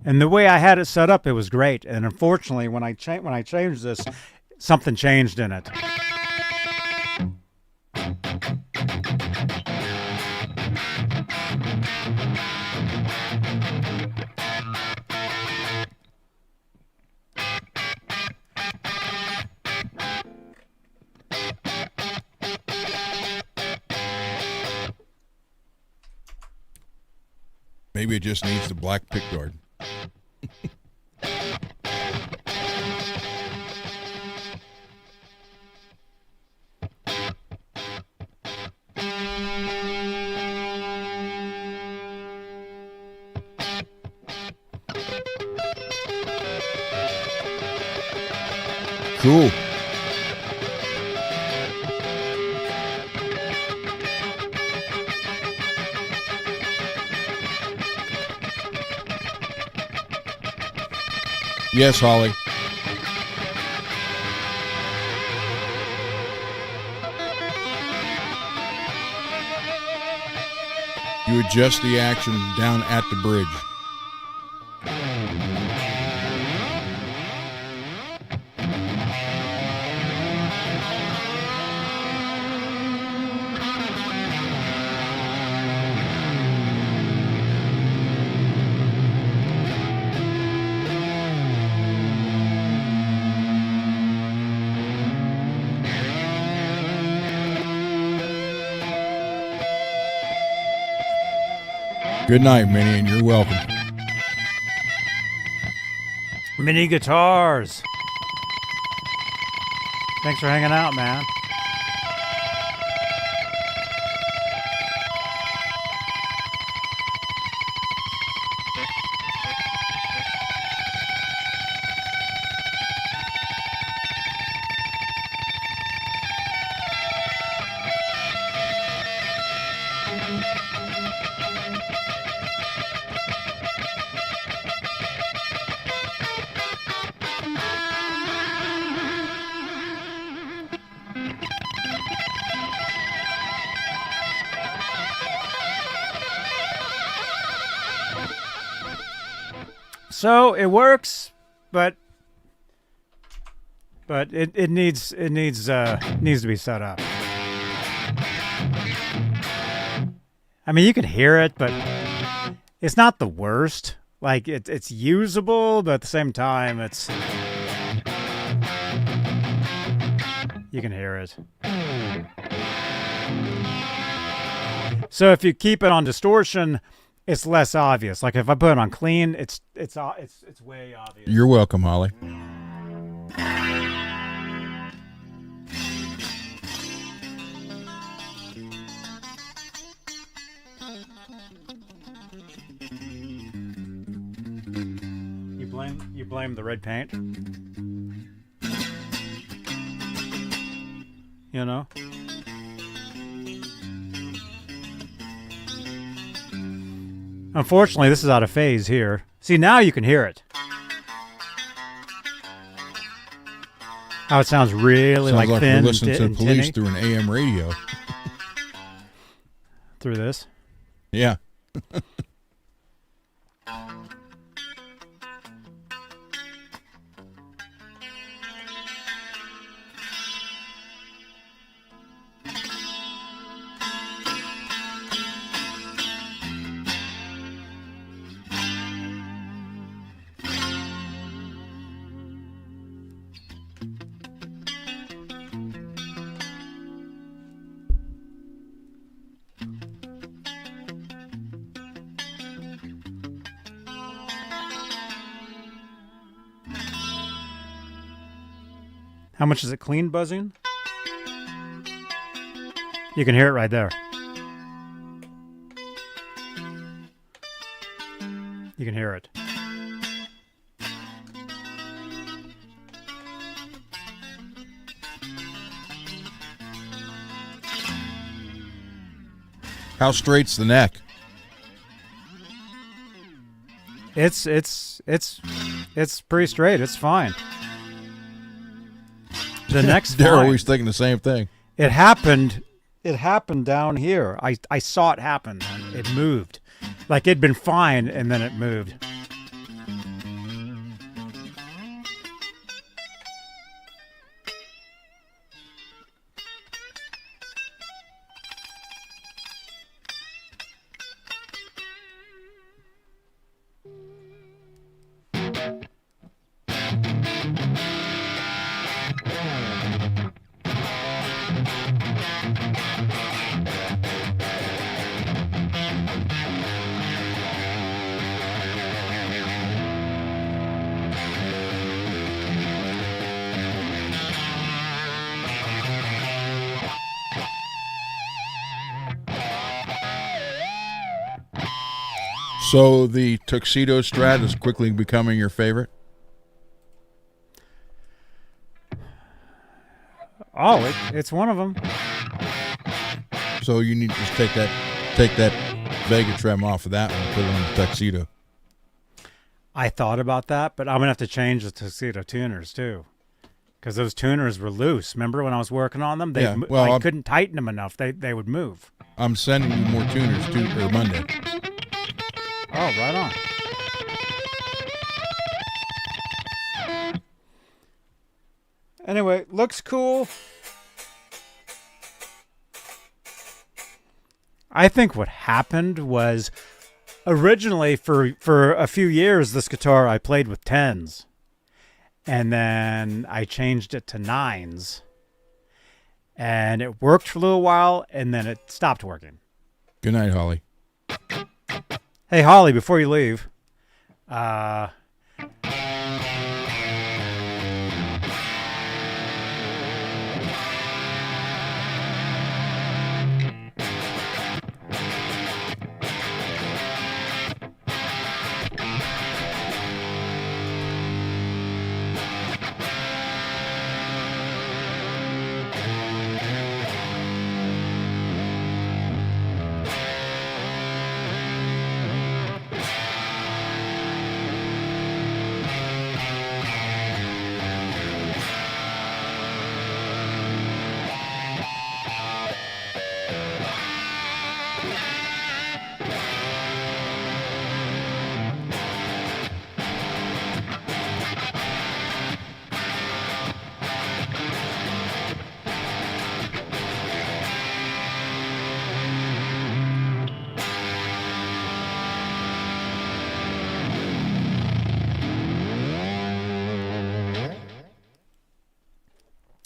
And the way I had it set up, it was great. And unfortunately, when I changed this, something changed in it. Maybe it just needs the black pickguard. Cool. Yes, Holly. You adjust the action down at the bridge. Good night, Minnie, and you're welcome. Mini guitars. Thanks for hanging out, man. So it works, but it needs to be set up. I mean, you can hear it, but it's not the worst. Like it's usable, but at the same time, you can hear it. So if you keep it on distortion, it's less obvious. Like if I put it on clean, it's way obvious. You're welcome, Holly. You blame the red paint? You know? Unfortunately, this is out of phase here. See, now you can hear it. How it sounds really Sounds like thin. we're listening to and Police tinny. through an AM radio. Through this. Yeah. How much is it clean buzzing? You can hear it right there. You can hear it. How straight's the neck? It's pretty straight. It's fine. The next They're fine. always thinking the same thing. It happened down here. I saw it happen. It moved. Like it'd been fine and then it moved. So the Tuxedo Strat is quickly becoming your favorite? Oh, it's one of them. So you need to just take that VegaTrem off of that one and put it on the Tuxedo. I thought about that, but I'm gonna have to change the Tuxedo tuners too, because those tuners were loose. Remember when I was working on them? Yeah, well, I couldn't tighten them enough. They would move. I'm sending you more tuners or Monday. Oh, right on. Anyway, looks cool. I think what happened was originally for a few years this guitar I played with 10s. And then I changed it to 9s. And it worked for a little while and then it stopped working. Good night, Holly. Hey, Holly, before you leave,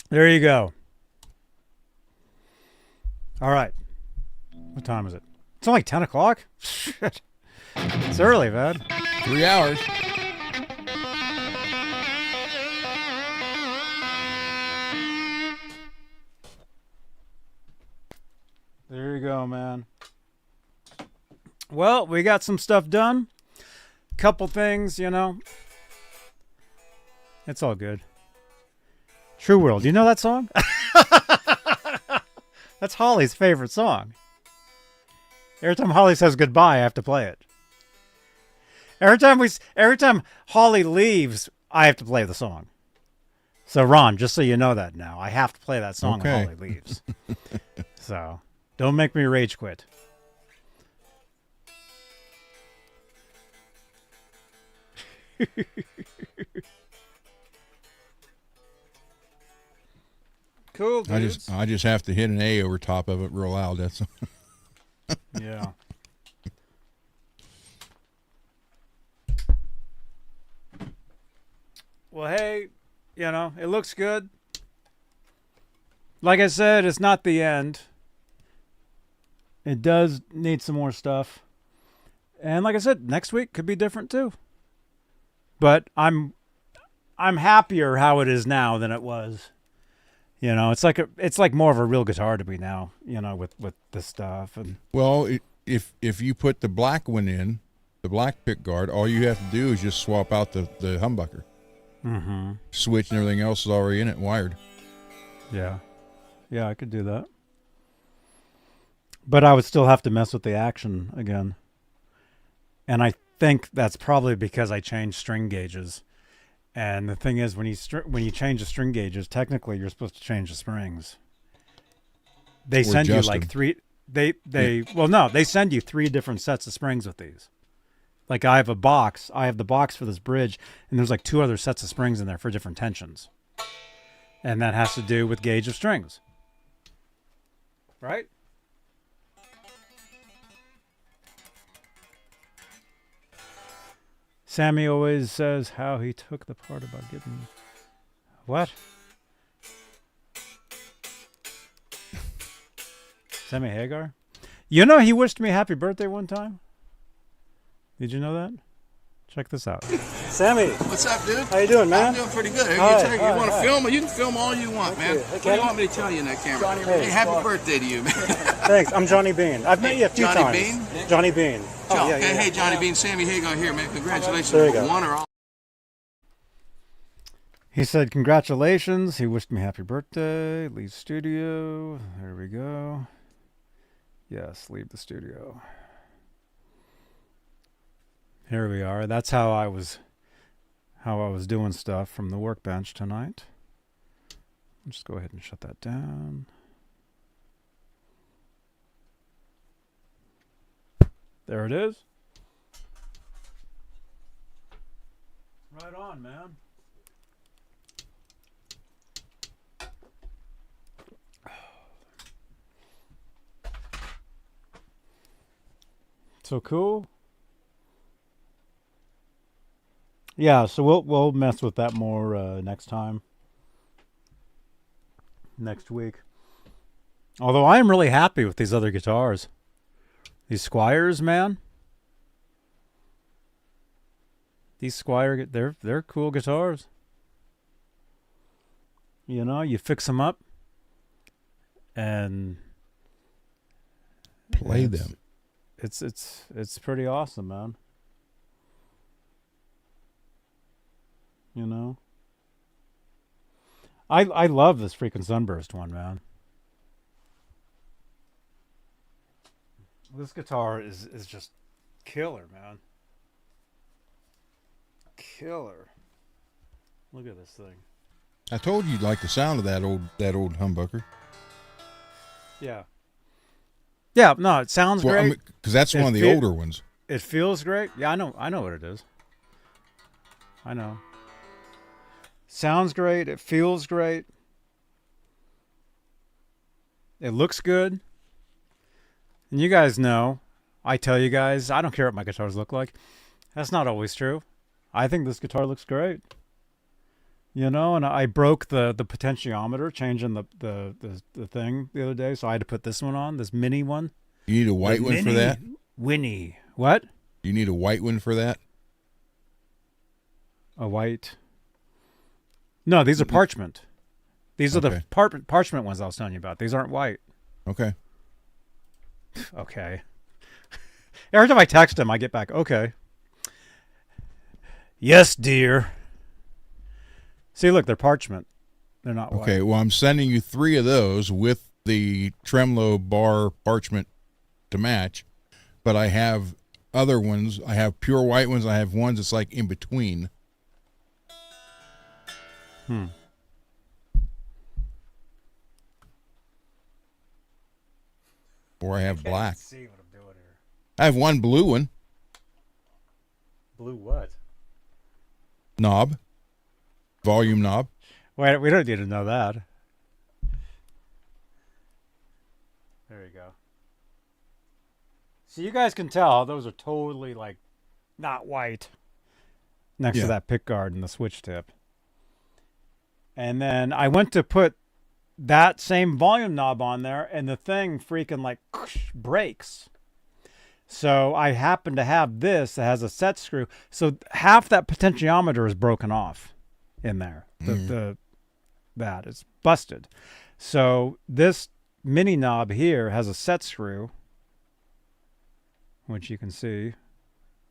there you go. All right. What time is it? It's only 10 o'clock? Shit. It's early, man. 3 hours. There you go, man. Well, we got some stuff done. Couple things, you know. It's all good. True World. You know that song? That's Holly's favorite song. Every time Holly says goodbye, I have to play it. Every time Holly leaves, I have to play the song. So Ron, just so you know that now, I have to play that song when Holly leaves. So don't make me rage quit. Cool, dudes. I just have to hit an A over top of it real loud. That's Yeah. Well, hey, you know, it looks good. Like I said, it's not the end. It does need some more stuff. And like I said, next week could be different too. But I'm happier how it is now than it was You know, it's like more of a real guitar to me now. You know, with this stuff and. Well, if you put the black one in, the black pick guard, all you have to do is just swap out the humbucker. Mm-hmm. Switch and everything else is already in it, wired. Yeah. Yeah, I could do that. But I would still have to mess with the action again. And I think that's probably because I changed string gauges. And the thing is, when you change the string gauges, technically you're supposed to change the springs. They send you like three. Well, no, they send you 3 different sets of springs with these. Like I have a box. I have the box for this bridge, and there's like 2 other sets of springs in there for different tensions. And that has to do with gauge of strings. Right? Sammy always says how he took the part about getting... What? Sammy Hagar? You know he wished me happy birthday one time? Did you know that? Check this out. Sammy. What's up, dude? How you doing, man? I'm doing pretty good. Hi, You want to film? You can film all you want, man. What do you want me to tell you in that camera? Hey, happy birthday to you, man. Thanks. I'm Johnny Beane. I've met you a few times. Johnny Beane? Johnny Beane. Oh, yeah, hey, Johnny Beane. Sammy Hagar here, man. Congratulations. There you go. One or all. He said, congratulations. He wished me happy birthday. Leave studio. There we go. Yes, leave the studio. Here we are. That's how I was doing stuff from the workbench tonight. I'll just go ahead and shut that down. There it is. Right on, man. So cool. Yeah, so we'll mess with that more next time. Next week. Although I am really happy with these other guitars. These Squiers, man. These Squier, they're cool guitars. You know, you fix them up and play them. It's pretty awesome, man. You know, I love this freaking Sunburst one, man. This guitar is just killer, man. Killer. Look at this thing. I told you you'd like the sound of that old humbucker. Yeah. Yeah, no, it sounds great. Because that's one of the older ones. It feels great. Yeah, I know what it is. I know. Sounds great. It feels great. It looks good. And you guys know, I tell you guys, I don't care what my guitars look like. That's not always true. I think this guitar looks great. You know, and I broke the potentiometer changing the thing the other day, so I had to put this one on, this mini one. You need a white one for that? Winnie. What? You need a white one for that? A white? No, these are parchment. These are the parchment ones I was telling you about. These aren't white. Okay. Okay. Every time I text him, I get back, okay. Yes, dear. See, look, they're parchment. They're not white. Okay, well, I'm sending you 3 of those with the tremolo bar parchment to match, but I have other ones. I have pure white ones. I have ones that's like in between. Or I have black. See what I'm doing here. I have one blue one. Blue what? Knob. Volume knob. Wait, we don't need to know that. There you go. So you guys can tell those are totally like not white next to that pick guard and the switch tip. And then I went to put that same volume knob on there and the thing freaking like breaks. So I happen to have this that has a set screw. So half that potentiometer is broken off in there. that. It's busted. So this mini knob here has a set screw, which you can see.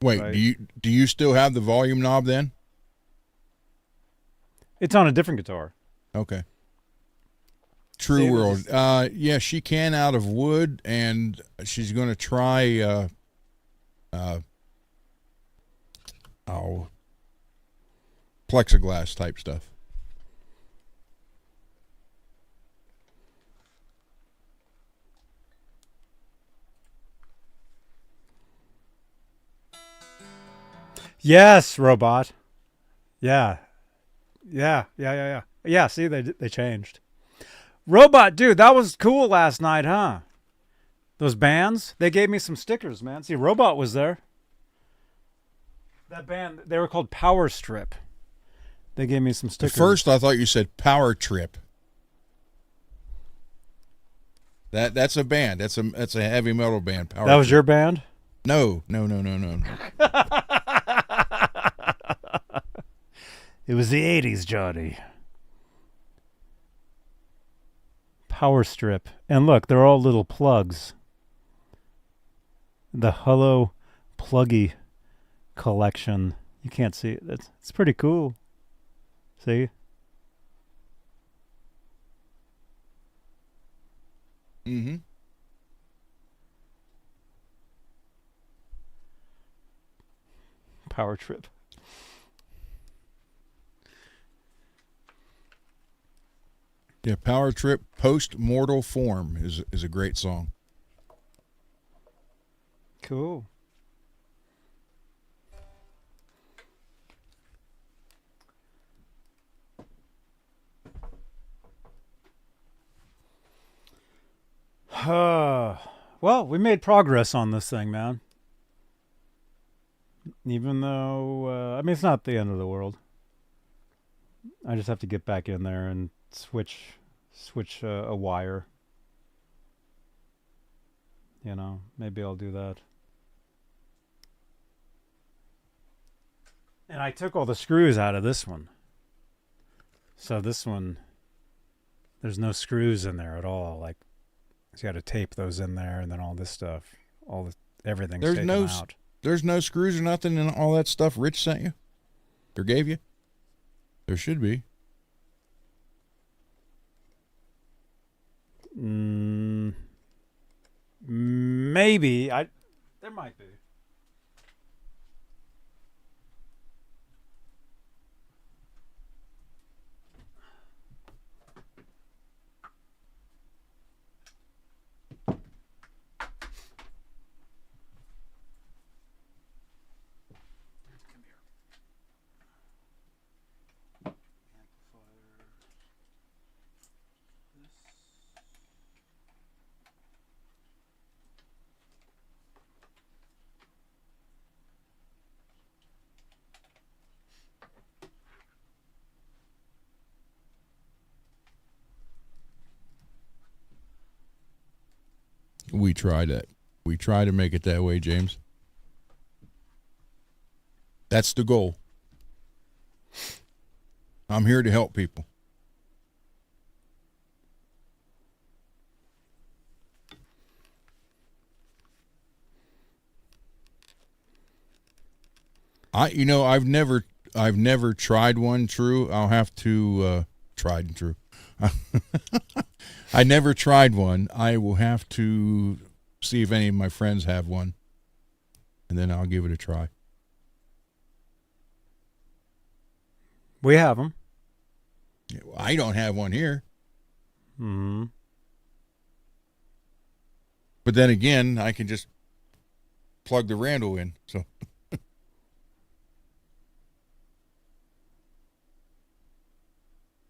Wait, right? do you still have the volume knob then? It's on a different guitar. Okay. True See, World. this Yeah, she can out of wood, and she's going to try plexiglass type stuff. Yes, robot. Yeah. Yeah, see, they changed. Robot, dude, that was cool last night, huh? Those bands, they gave me some stickers, man. See, Robot was there. That band, they were called Powerstrip. They gave me some At stickers. first, I thought you said Powertrip. That's a band. That's a heavy metal band. That was your band? No. It was the 80s, Johnny. Powerstrip. And look, they're all little plugs. The Hello Pluggy collection. You can't see it. It's pretty cool. See? Mm-hmm. Powertrip. Yeah, Powertrip Post-Mortal Form is a great song. Cool. Well, we made progress on this thing, man. Even though, I mean, it's not the end of the world. I just have to get back in there and switch a wire. You know, maybe I'll do that. And I took all the screws out of this one. So this one, there's no screws in there at all. Like, so you got to tape those in there, and then all this stuff, everything's taken out. There's no screws or nothing in all that stuff Rich sent you or gave you? There should be. Maybe. There might be. We try that. We try to make it that way, James. That's the goal. I'm here to help people. I've never tried one true. I'll have to tried and true. I never tried one. I will have to see if any of my friends have one, and then I'll give it a try. We have them. I don't have one here. Mm-hmm. But then again, I can just plug the Randall in. So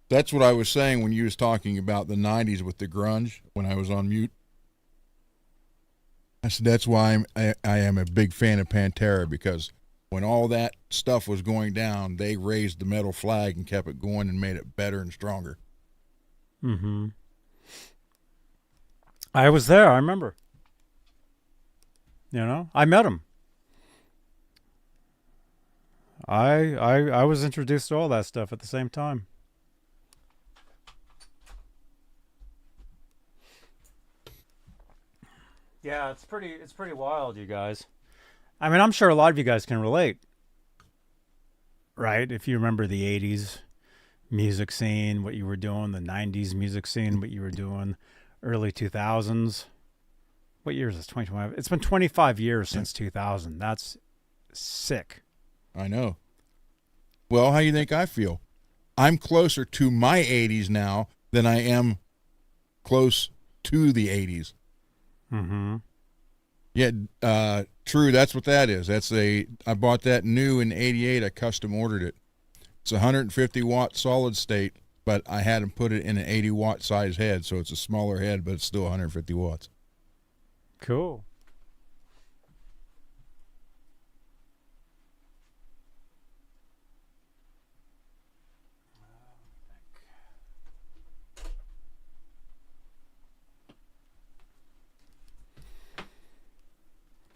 that's what I was saying when you was talking about the 90s with the grunge when I was on mute. I said that's why I am a big fan of Pantera, because when all that stuff was going down, they raised the metal flag and kept it going and made it better and stronger. Mm-hmm. I was there. I remember. You know, I met him. I was introduced to all that stuff at the same time. Yeah, it's pretty wild, you guys. I mean, I'm sure a lot of you guys can relate, right? If you remember the 80s music scene, what you were doing, the 90s music scene, what you were doing, early 2000s. What year is this? 2025? It's been 25 years since 2000. That's sick. I know. Well, how you think I feel? I'm closer to my 80s now than I am close to the 80s. Mm-hmm. Yeah, true. That's what that is. I bought that new in 88. I custom ordered it. It's 150 watt solid state, but I had them put it in an 80 watt size head, so it's a smaller head, but it's still 150 watts. Cool.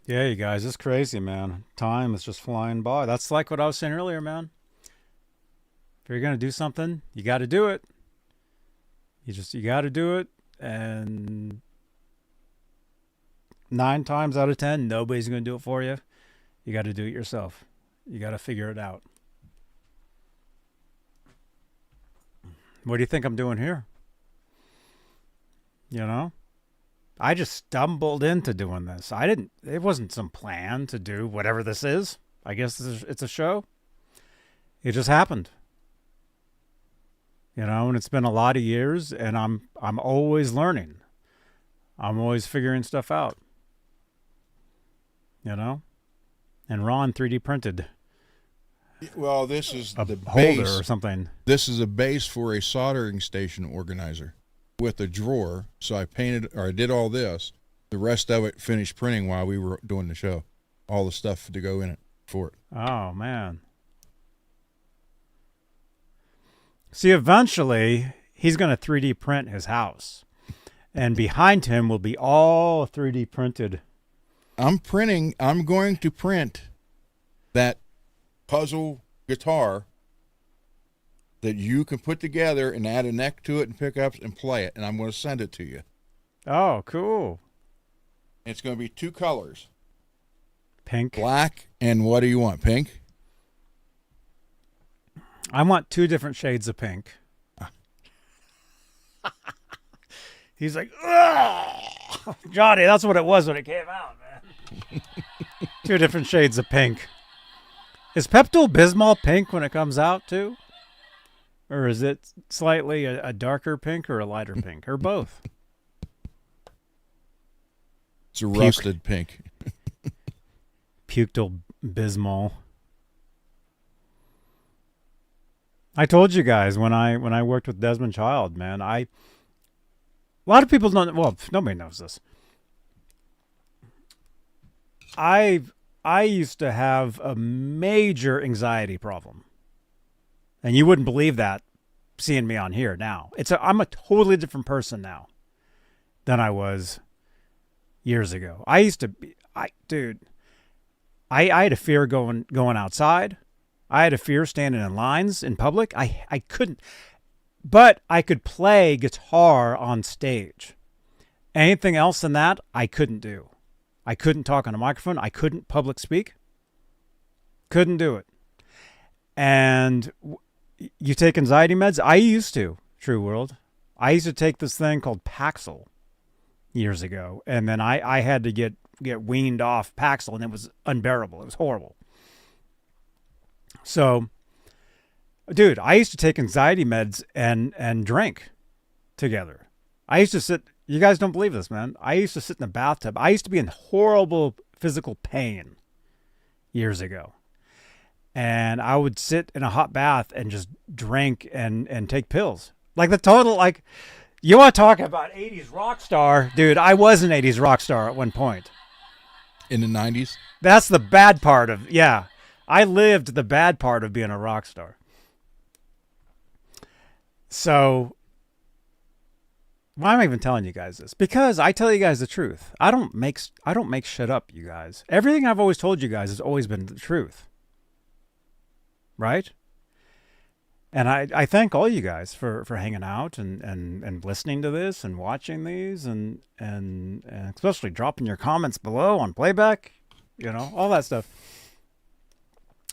Yeah, you guys, it's crazy, man. Time is just flying by. That's like what I was saying earlier, man. If you're going to do something, you got to do it. You got to do it. And 9 times out of 10, nobody's going to do it for you. You got to do it yourself. You got to figure it out. What do you think I'm doing here? You know? I just stumbled into doing this. It wasn't some plan to do whatever this is. I guess it's a show. It just happened. You know, and it's been a lot of years, and I'm always learning. I'm always figuring stuff out. You know? And Ron 3D printed Well, this is a the holder base or something. This is a base for a soldering station organizer with a drawer. So I did all this. The rest of it finished printing while we were doing the show. All the stuff to go in it for it. Oh, man. See, eventually, he's going to 3D print his house. And behind him will be all 3D printed. I'm going to print that puzzle guitar that you can put together and add a neck to it and pickups and play it. And I'm going to send it to you. Oh, cool. It's going to be 2 colors. Pink. Black and what do you want? Pink? I want 2 different shades of pink. He's like, ugh! Johnny, that's what it was when it came out, man. 2 different shades of pink. Is Pepto-Bismol pink when it comes out, too? Or is it slightly a darker pink or a lighter pink? Or both? It's a rusted pink. Puked-Bismol. I told you guys when I worked with Desmond Child, man, a lot of people don't, well, nobody knows this. I used to have a major anxiety problem. And you wouldn't believe that seeing me on here now. I'm a totally different person now than I was years ago. I used to be, I had a fear going outside. I had a fear standing in lines in public. I couldn't, but I could play guitar on stage. Anything else than that, I couldn't do. I couldn't talk on a microphone. I couldn't public speak. Couldn't do it. And you take anxiety meds? I used to, True World. I used to take this thing called Paxil years ago. And then I had to get weaned off Paxil, and it was unbearable. It was horrible. So, dude, I used to take anxiety meds and drink together. I used to sit, you guys don't believe this, man. I used to sit in the bathtub. I used to be in horrible physical pain years ago. And I would sit in a hot bath and just drink and take pills. Like the total, like, you want to talk about 80s rock star? Dude, I was an 80s rock star at one point. In the 90s? That's the bad part of, yeah. I lived the bad part of being a rock star. So, why am I even telling you guys this? Because I tell you guys the truth. I don't make shit up, you guys. Everything I've always told you guys has always been the truth. Right? And I thank all you guys for hanging out and listening to this and watching these and especially dropping your comments below on playback, all that stuff.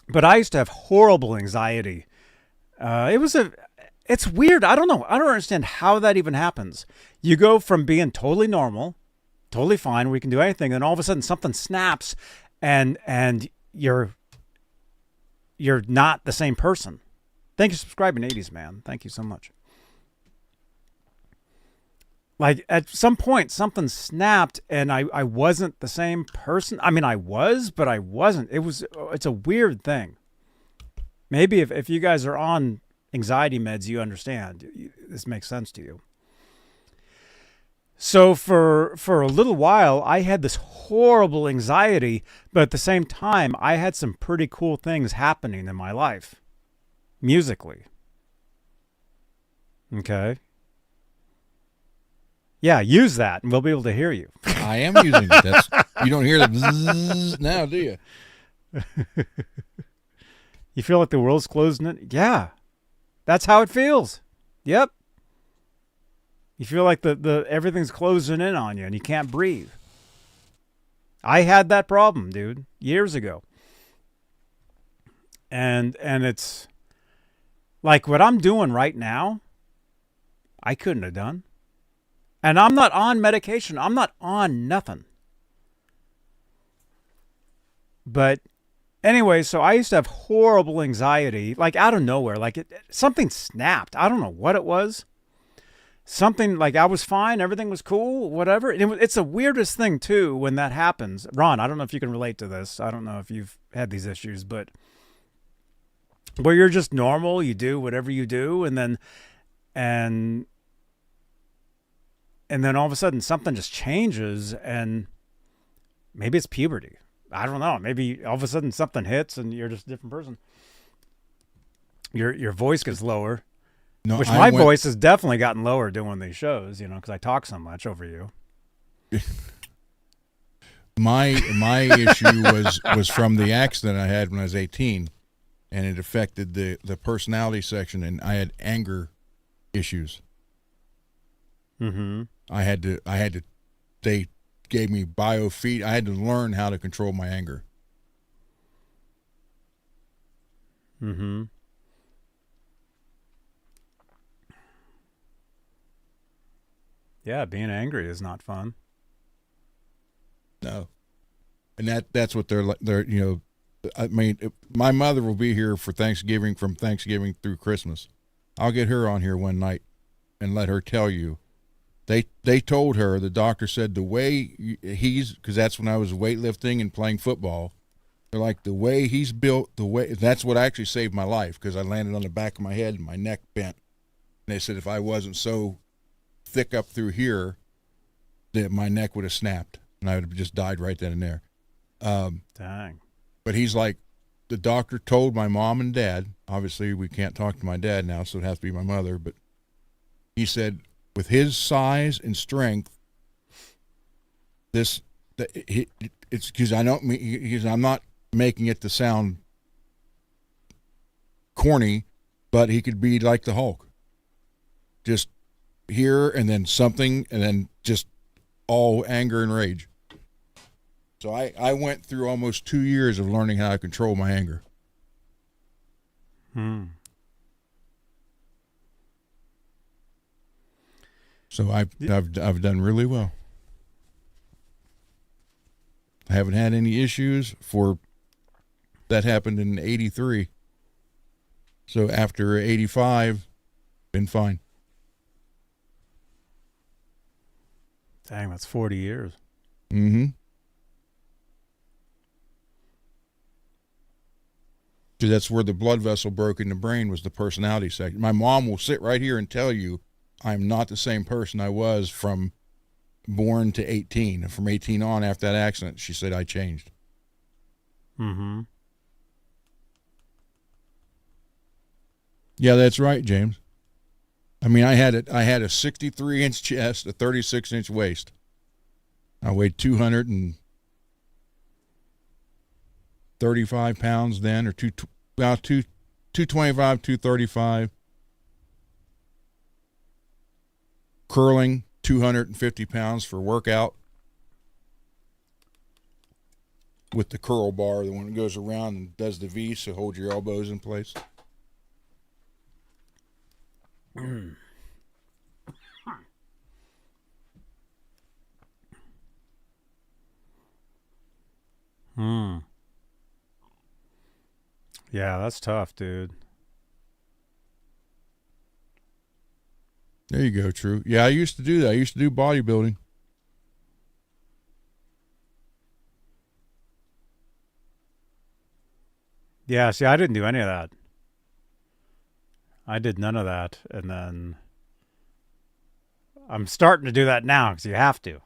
But I used to have horrible anxiety. It's weird. I don't know. I don't understand how that even happens. You go from being totally normal, totally fine, where you can do anything, and all of a sudden something snaps and you're not the same person. Thank you for subscribing, 80s man. Thank you so much. Like at some point, something snapped and I wasn't the same person. I mean, I was, but I wasn't. It's a weird thing. Maybe if you guys are on anxiety meds, you understand. This makes sense to you. So for a little while, I had this horrible anxiety, but at the same time, I had some pretty cool things happening in my life. Musically. Okay. Yeah, use that and we'll be able to hear you. I am using it. You don't hear the bzzz now, do you? You feel like the world's closing in? Yeah. That's how it feels. Yep. You feel like the everything's closing in on you and you can't breathe. I had that problem, dude, years ago. And it's like what I'm doing right now, I couldn't have done. And I'm not on medication. I'm not on nothing. But anyway, so I used to have horrible anxiety, like out of nowhere. Like something snapped. I don't know what it was. Something like I was fine. Everything was cool, whatever. It's the weirdest thing, too, when that happens. Ron, I don't know if you can relate to this. I don't know if you've had these issues, but where you're just normal, you do whatever you do, and then all of a sudden something just changes, and maybe it's puberty. I don't know. Maybe all of a sudden something hits and you're just a different person. Your voice gets lower. No, which my voice has definitely gotten lower doing these shows, because I talk so much over you. My issue was from the accident I had when I was 18. And it affected the personality section, and I had anger issues. Mm-hmm. I had to. They gave me biofeed. I had to learn how to control my anger. Mm-hmm. Yeah, being angry is not fun. No, and that's what they're I mean, my mother will be here for Thanksgiving, from Thanksgiving through Christmas. I'll get her on here one night and let her tell you. They told her, the doctor said the way because that's when I was weightlifting and playing football. They're like, the way he's built, that's what actually saved my life, because I landed on the back of my head and my neck bent. And they said if I wasn't so thick up through here, that my neck would have snapped and I would have just died right then and there. Dang. But he's like, the doctor told my mom and dad, obviously we can't talk to my dad now, so it has to be my mother, but he said with his size and strength, it's because I'm not making it to sound corny, but he could be like the Hulk. Just here and then something and then just all anger and rage. So I went through almost 2 years of learning how to control my anger. So I've done really well. I haven't had any issues that happened in 83. So after 85, been fine. Dang, that's 40 years. Mm-hmm. That's where the blood vessel broke in the brain, was the personality section. My mom will sit right here and tell you I'm not the same person I was from born to 18. From 18 on, after that accident, she said I changed. Mm-hmm. Yeah, that's right, James. I mean, I had a 63-inch chest, a 36-inch waist. I weighed 235 pounds then, or 225, 235. Curling, 250 pounds for workout. With the curl bar, the one that goes around and does the V, so hold your elbows in place. Yeah, that's tough, dude. There you go, True. Yeah, I used to do that. I used to do bodybuilding. Yeah, see, I didn't do any of that. I did none of that, and then I'm starting to do that now because you have to.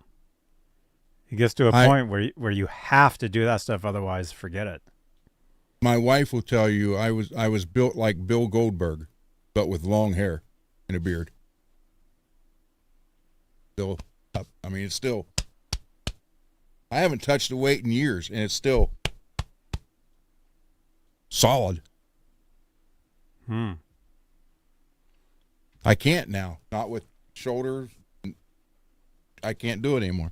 It gets to a point where you have to do that stuff, otherwise forget it. My wife will tell you I was built like Bill Goldberg, but with long hair and a beard. Still, I mean, it's still. I haven't touched a weight in years, and it's still solid. I can't now. Not with shoulders. I can't do it anymore.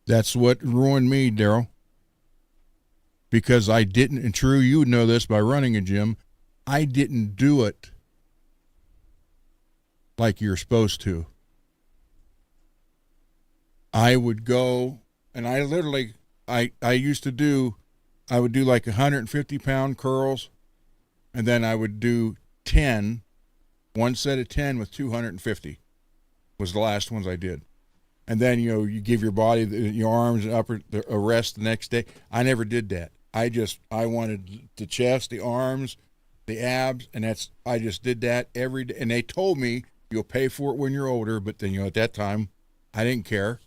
That's what ruined me, Daryl. Because I didn't, and True, you would know this by running a gym, I didn't do it like you're supposed to. I would go, and I literally, I would do like 150-pound curls, and then I would do 10, one set of 10 with 250 was the last ones I did. And then, you know, you give your body, your arms and upper a rest the next day. I never did that. I wanted the chest, the arms, the abs, and I just did that every day. And they told me you'll pay for it when you're older, but then, you know, at that time, I didn't care.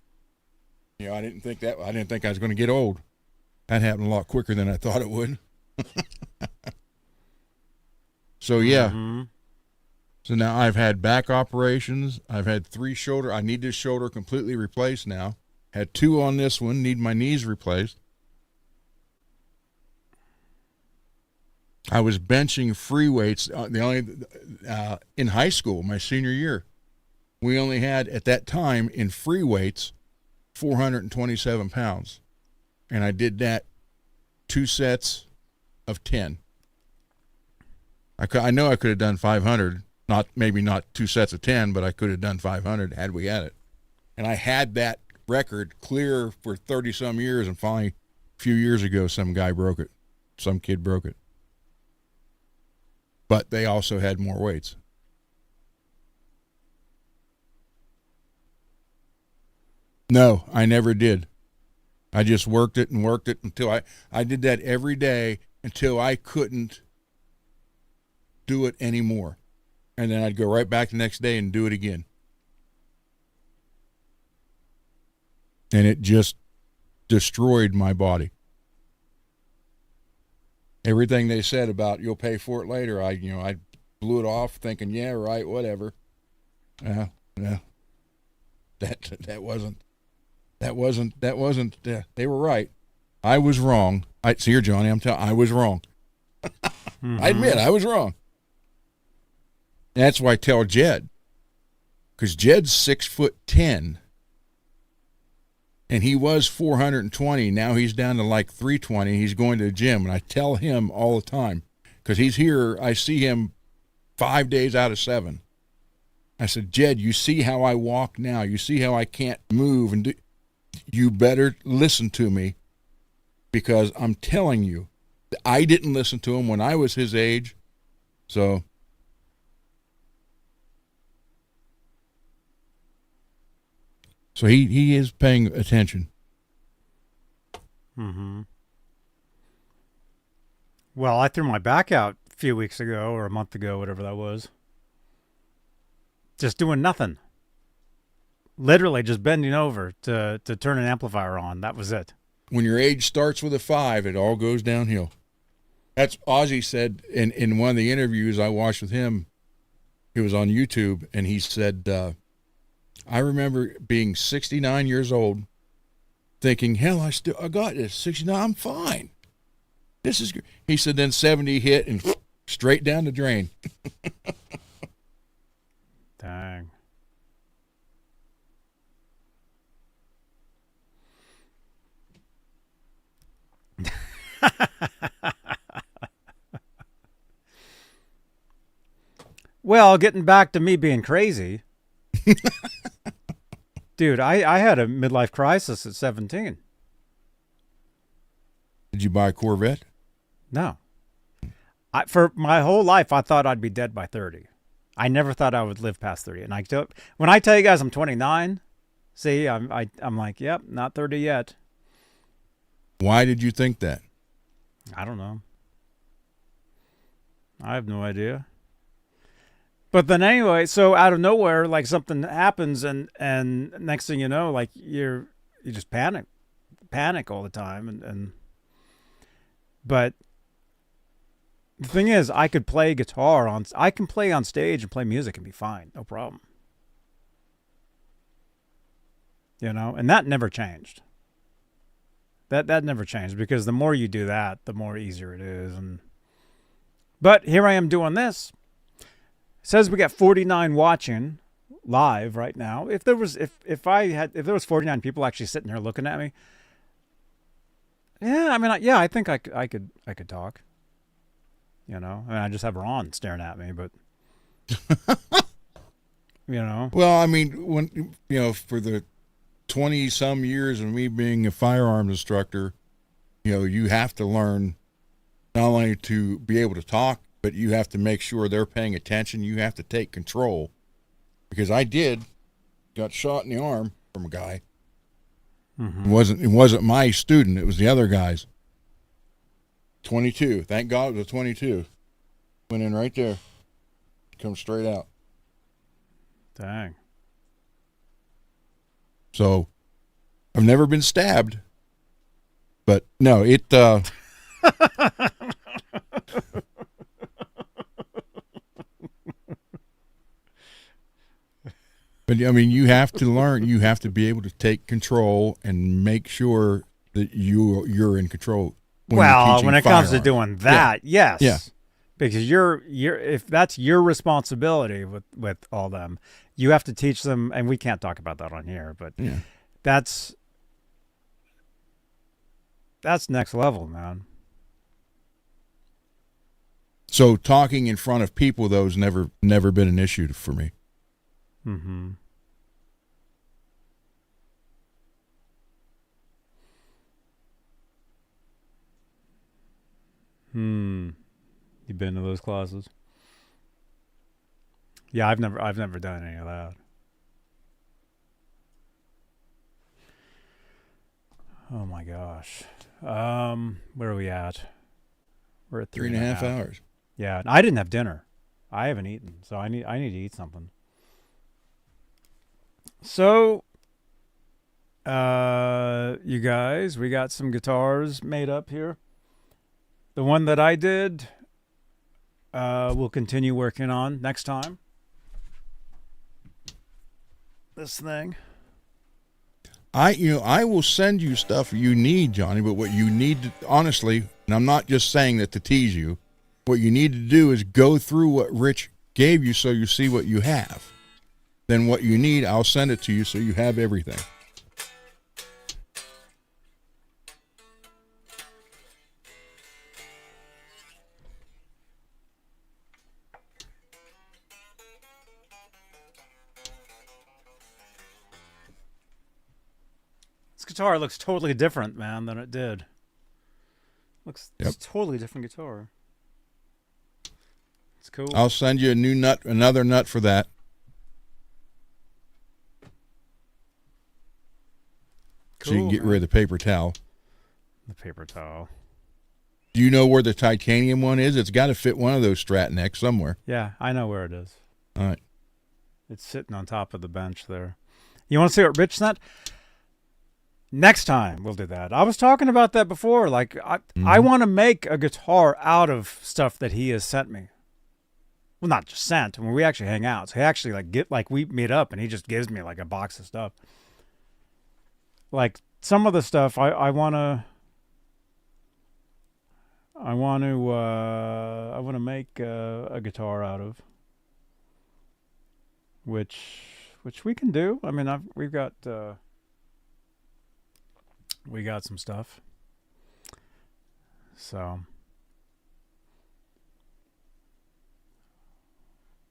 You know, I didn't think I was going to get old. That happened a lot quicker than I thought it would. So, yeah. So now I've had back operations. I've had 3 shoulder. I need this shoulder completely replaced now. Had 2 on this one. Need my knees replaced. I was benching free weights. In high school, my senior year, we only had at that time in free weights 427 pounds, and I did that 2 sets of 10. I know I could have done 500. Maybe not 2 sets of 10, but I could have done 500 had we had it. And I had that record clear for 30-some years, and finally, a few years ago, some guy broke it. Some kid broke it. But they also had more weights. No, I never did. I just worked it until I did that every day until I couldn't do it anymore. And then I'd go right back the next day and do it again. And it just destroyed my body. Everything they said about you'll pay for it later, I blew it off thinking, yeah, right, whatever. No. That wasn't, they were right. I was wrong. See here, Johnny, I was wrong. I admit I was wrong. That's why I tell Jed, because Jed's 6'10", and he was 420. Now he's down to like 320. He's going to the gym, and I tell him all the time, because he's here. I see him 5 days out of 7. I said, Jed, you see how I walk now? You see how I can't move, and you better listen to me, because I'm telling you, I didn't listen to him when I was his age, so. So he is paying attention. Well, I threw my back out a few weeks ago or a month ago, whatever that was. Just doing nothing. Literally just bending over to turn an amplifier on. That was it. When your age starts with a 5, it all goes downhill. That's Ozzy said in one of the interviews I watched with him. It was on YouTube, and he said, I remember being 69 years old, thinking, hell, I got this. 69, I'm fine. This is good. He said, then 70 hit and straight down the drain. Dang. Well, getting back to me being crazy. Dude, I had a midlife crisis at 17. Did you buy a Corvette? No. For my whole life, I thought I'd be dead by 30. I never thought I would live past 30. And when I tell you guys I'm 29, see, I'm like, yep, not 30 yet. Why did you think that? I don't know. I have no idea. But then anyway, so out of nowhere, like something happens, and next thing you know, like you just panic all the time, but the thing is, I can play on stage and play music and be fine, no problem. You know, and that never changed. That never changed, because the more you do that, the more easier it is. But here I am doing this. It says we got 49 watching live right now. If there was 49 people actually sitting here looking at me, yeah, I mean, I think I could talk. You know, I mean, I just have Ron staring at me, but you know. Well, I mean, when for the 20-some years of me being a firearms instructor, you have to learn not only to be able to talk, but you have to make sure they're paying attention. You have to take control, because I got shot in the arm from a guy. Mm-hmm. It wasn't my student. It was the other guy's. 22. Thank God it was a 22. Went in right there. Come straight out. Dang. So I've never been stabbed, but no, it, but I mean, you have to learn, you have to be able to take control and make sure that you're in control. When it comes to doing that, yes. Yeah. Because if that's your responsibility with all them, you have to teach them, and we can't talk about that on here, but yeah. That's next level, man. So talking in front of people, though, has never been an issue for me. Mm-hmm. You been to those classes? Yeah, I've never done any of that. Oh my gosh. Where are we at? We're at 3.5 hours. Yeah, I didn't have dinner. I haven't eaten, so I need to eat something. So, you guys, we got some guitars made up here. The one that I did, we'll continue working on next time. This thing. I will send you stuff you need, Johnny, but what you need to, honestly, and I'm not just saying that to tease you, what you need to do is go through what Rich gave you so you see what you have. Then what you need, I'll send it to you so you have everything. This guitar looks totally different, man, than it did. It's a totally different guitar. It's cool. I'll send you a new nut, another nut for that. Cool, so you can get rid of the paper towel. The paper towel. Do you know where the titanium one is? It's got to fit one of those Strat necks somewhere. Yeah, I know where it is. All right. It's sitting on top of the bench there. You want to see what Rich sent? Next time we'll do that. I was talking about that before. Like I want to make a guitar out of stuff that he has sent me. Well, not just sent. I mean, we actually hang out. So he actually we meet up and he just gives me like a box of stuff. Like some of the stuff I want to make a guitar out of, which we can do. I mean, we got some stuff. So,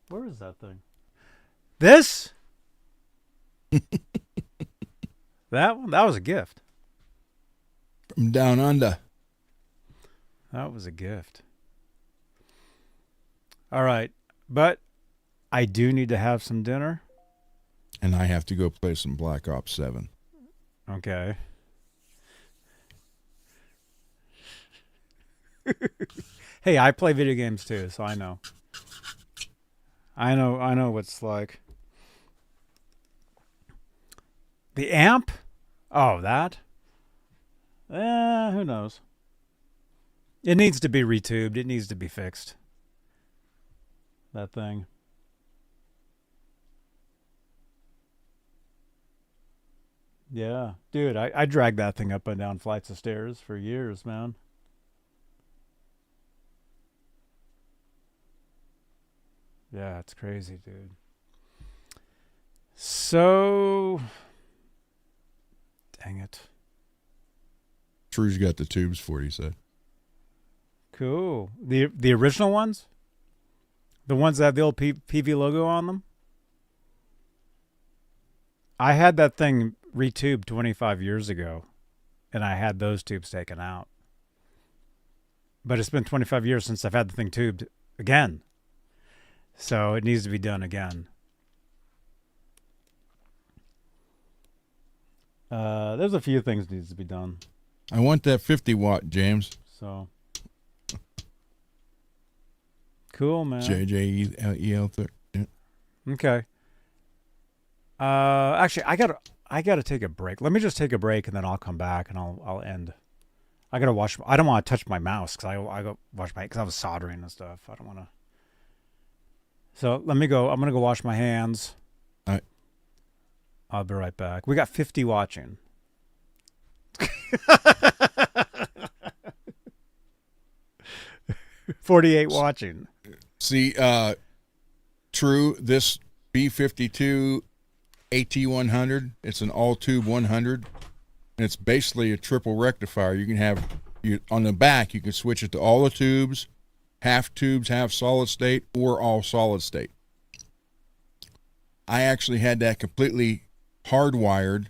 where is that thing? This? That one? That was a gift. From down under. That was a gift. All right. But I do need to have some dinner. And I have to go play some Black Ops 7. Okay. Hey, I play video games too, so I know. I know what it's like. The amp? Oh, that? Who knows? It needs to be retubed. It needs to be fixed. That thing. Yeah. Dude, I dragged that thing up and down flights of stairs for years, man. Yeah, it's crazy, dude. So... Dang it. Drew's got the tubes for it, he said. Cool. The original ones? The ones that have the old PV logo on them? I had that thing retubed 25 years ago, and I had those tubes taken out. But it's been 25 years since I've had the thing tubed again. So it needs to be done again. There's a few things needs to be done. I want that 50 watt, James. So cool, man. JJEL30. Yeah. Okay. Actually, I gotta take a break. Let me just take a break, and then I'll come back, and I'll end. I gotta wash. I don't want to touch my mouse because I go wash my because I was soldering and stuff. I don't want to. So let me go. I'm gonna go wash my hands. All right. I'll be right back. We got 50 watching. 48 watching. See, True, this B52 AT100, it's an all-tube 100, and it's basically a triple rectifier. You can have, on the back, you can switch it to all the tubes, half solid state, or all solid state. I actually had that completely hardwired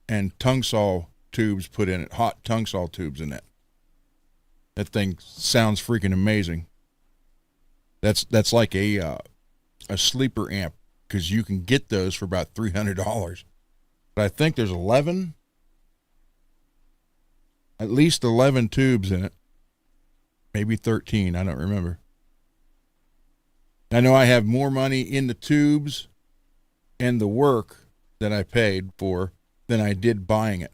and tongue saw tubes put in it, hot tongue saw tubes in it. That thing sounds freaking amazing. That's like a sleeper amp, because you can get those for about $300. But I think there's at least 11 tubes in it. Maybe 13, I don't remember. I know I have more money in the tubes and the work that I paid for than I did buying it.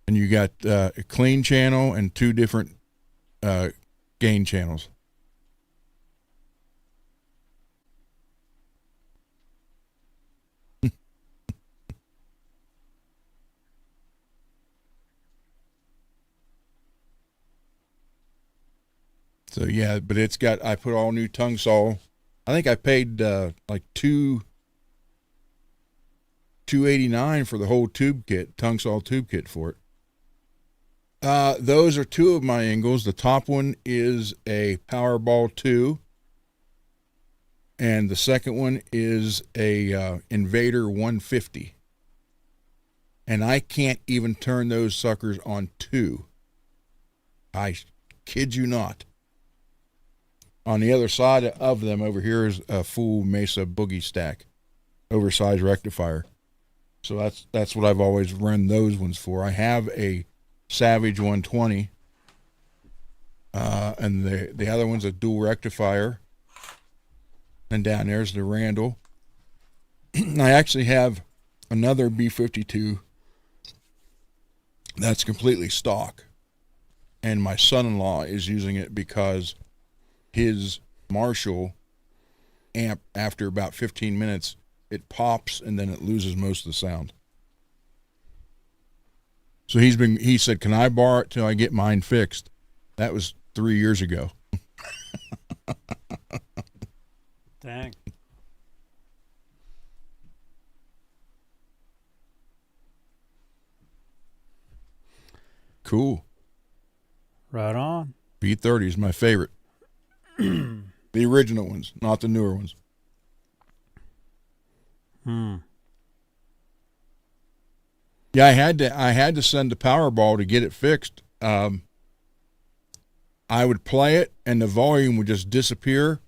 And you got a clean channel and two different gain channels. So yeah, but it's got, I put all new tongue saw. I think I paid like $289 for the whole tube kit, tongue saw tube kit for it. Those are two of my Ingles. The top one is a Powerball 2, and the second one is a Invader 150. And I can't even turn those suckers on 2. I kid you not. On the other side of them over here is a full Mesa Boogie stack, oversized rectifier. So that's what I've always run those ones for. I have a Savage 120, and the other one's a dual rectifier. And down there's the Randall. I actually have another B52 that's completely stock, and my son-in-law is using it because his Marshall amp, after about 15 minutes, it pops and then it loses most of the sound. So he said, can I borrow it till I get mine fixed? That was 3 years ago. Dang. Cool. Right on. V30 is my favorite. The original ones, not the newer ones. Yeah, I had to send the Powerball to get it fixed. I would play it and the volume would just disappear.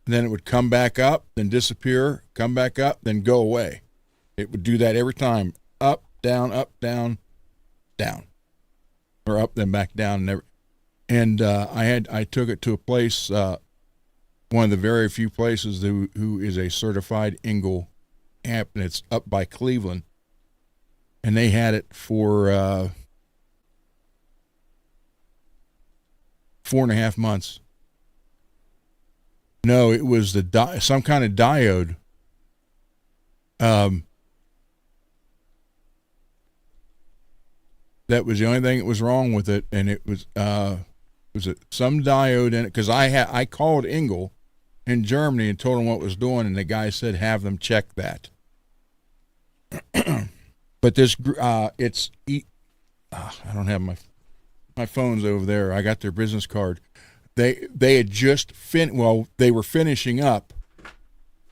Then it would come back up, then disappear, come back up, then go away. It would do that every time. Up, down, down. Or up, then back down. And I took it to a place, one of the very few places who is a certified Engel amp, and it's up by Cleveland. And they had it for 4.5 months. No, it was some kind of diode. That was the only thing that was wrong with it, and it was some diode in it, because I called Engel in Germany and told them what it was doing, and the guy said have them check that. But this I don't have my phone's over there. I got their business card. They had just they were finishing up.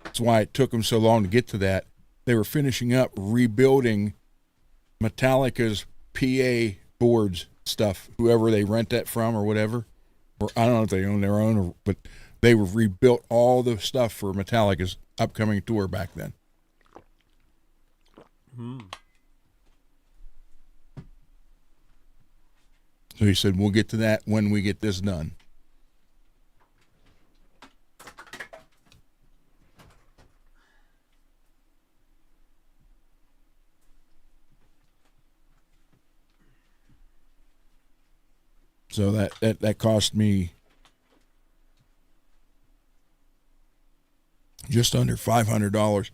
That's why it took them so long to get to that. They were finishing up rebuilding Metallica's PA boards stuff, whoever they rent that from or whatever. Or I don't know if they own their own, but they were rebuilt all the stuff for Metallica's upcoming tour back then. So he said, we'll get to that when we get this done. So that cost me just under $500,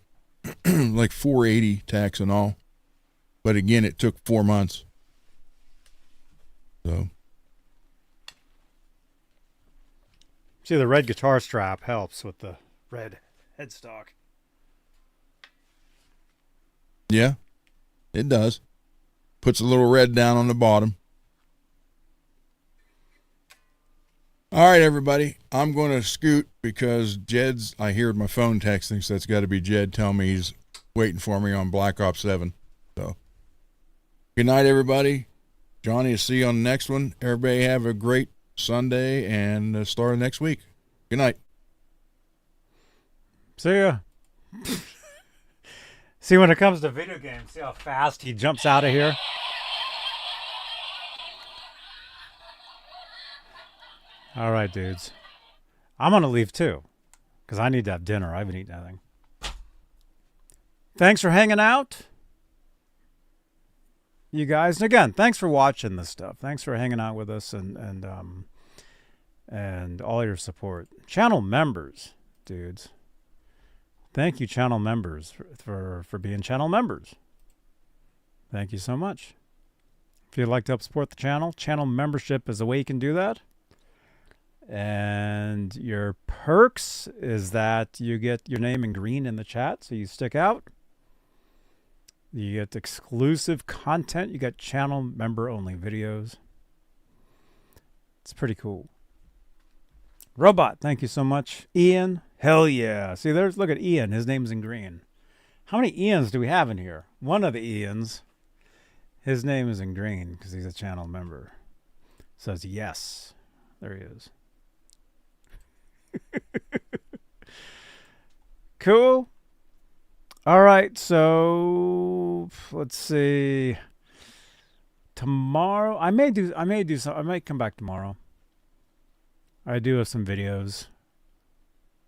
like $480 tax and all. But again, it took 4 months. So, See, the red guitar strap helps with the red headstock. yeah, it does. Puts a little red down on the bottom. All right, everybody. I'm going to scoot because I heard my phone texting, so that's got to be Jed telling me he's waiting for me on Black Ops 7. So, good night, everybody. Johnny, I'll see you on the next one. Everybody have a great Sunday and start next week. Good night. See ya. See, when it comes to video games, see how fast he jumps out of here? All right, dudes. I'm going to leave too because I need to have dinner. I haven't eaten anything. Thanks for hanging out, you guys. And again, thanks for watching this stuff. Thanks for hanging out with us and all your support. Channel members, dudes. Thank you, channel members, for being channel members. Thank you so much. If you'd like to help support the channel membership is the way you can do that. And your perks is that you get your name in green in the chat, so you stick out. You get exclusive content. You get channel member only videos. It's pretty cool. Robot, thank you so much. Ian, hell yeah. See, look at Ian. His name's in green. How many Ians do we have in here? One of the Ians, his name is in green because he's a channel member. Says yes. There he is. Cool. All right, so let's see. Tomorrow, I may come back tomorrow. I do have some videos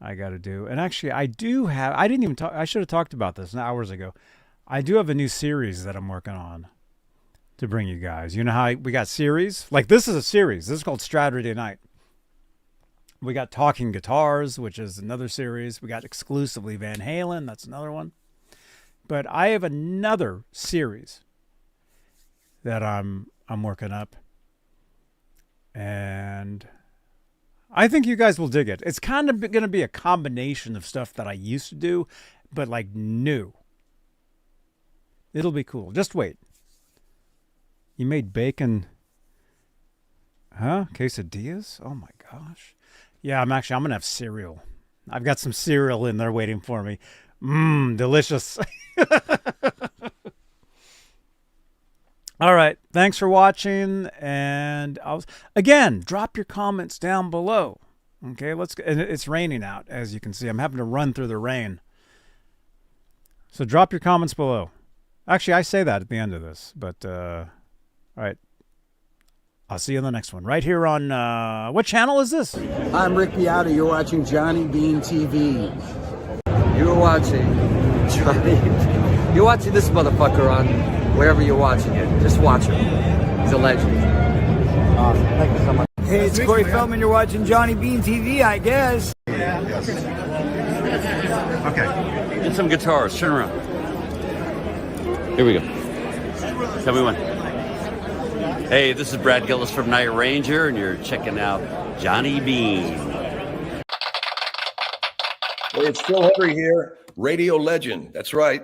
I got to do. And actually, I should have talked about this hours ago. I do have a new series that I'm working on to bring you guys. You know how we got series? Like, this is a series. This is called Straturday Night. We got Talking Guitars, which is another series. We got exclusively Van Halen. That's another one. But I have another series that I'm working up. And I think you guys will dig it. It's kind of going to be a combination of stuff that I used to do, but like new. It'll be cool. Just wait. You made bacon, huh? Quesadillas? Oh my gosh. Yeah, I'm going to have cereal. I've got some cereal in there waiting for me. Delicious. All right. Thanks for watching. And again, drop your comments down below. Okay, and it's raining out, as you can see. I'm having to run through the rain. So drop your comments below. Actually, I say that at the end of this, but all right. I'll see you in the next one. Right here on what channel is this? I'm Rick Beata. You're watching Johnny Beane TV. You're watching Johnny. You're watching this motherfucker on wherever you're watching it. Just watch him. He's a legend. Awesome. Thank you so much. Hey, it's Corey Feldman. You're watching Johnny Beane TV, I guess. Yeah. Okay. Get some guitars. Turn around. Here we go. Tell me when. Hey, this is Brad Gillis from Night Ranger, and you're checking out Johnny Beane. Hey, it's Phil Henry here, radio legend. That's right.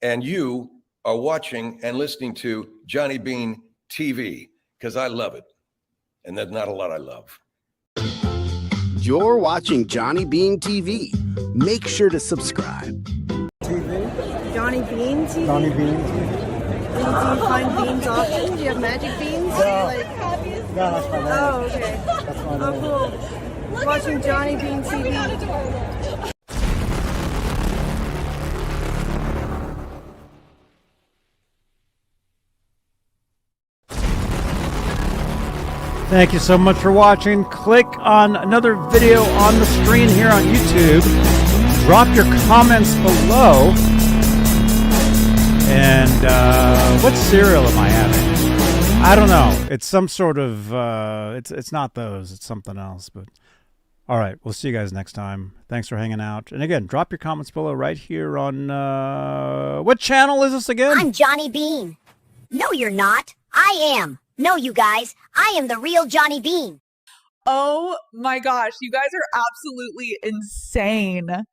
And you are watching and listening to Johnny Beane TV because I love it. And there's not a lot I love. You're watching Johnny Beane TV. Make sure to subscribe. Johnny Beane TV? Johnny Beane TV. Do you find beans often? Do you have magic beans? No, that's my name. Oh, okay. That's my name. Oh, cool. Watching Johnny Beane TV. Thank you so much for watching. Click on another video on the screen here on YouTube. Drop your comments below. And what cereal am I having? I don't know. It's some sort of it's not those. It's something else. But all right, we'll see you guys next time. Thanks for hanging out. And again, drop your comments below right here on what channel is this again? I'm Johnny Beane. No, you're not. I am. No, you guys. I am the real Johnny Beane. Oh my gosh, you guys are absolutely insane.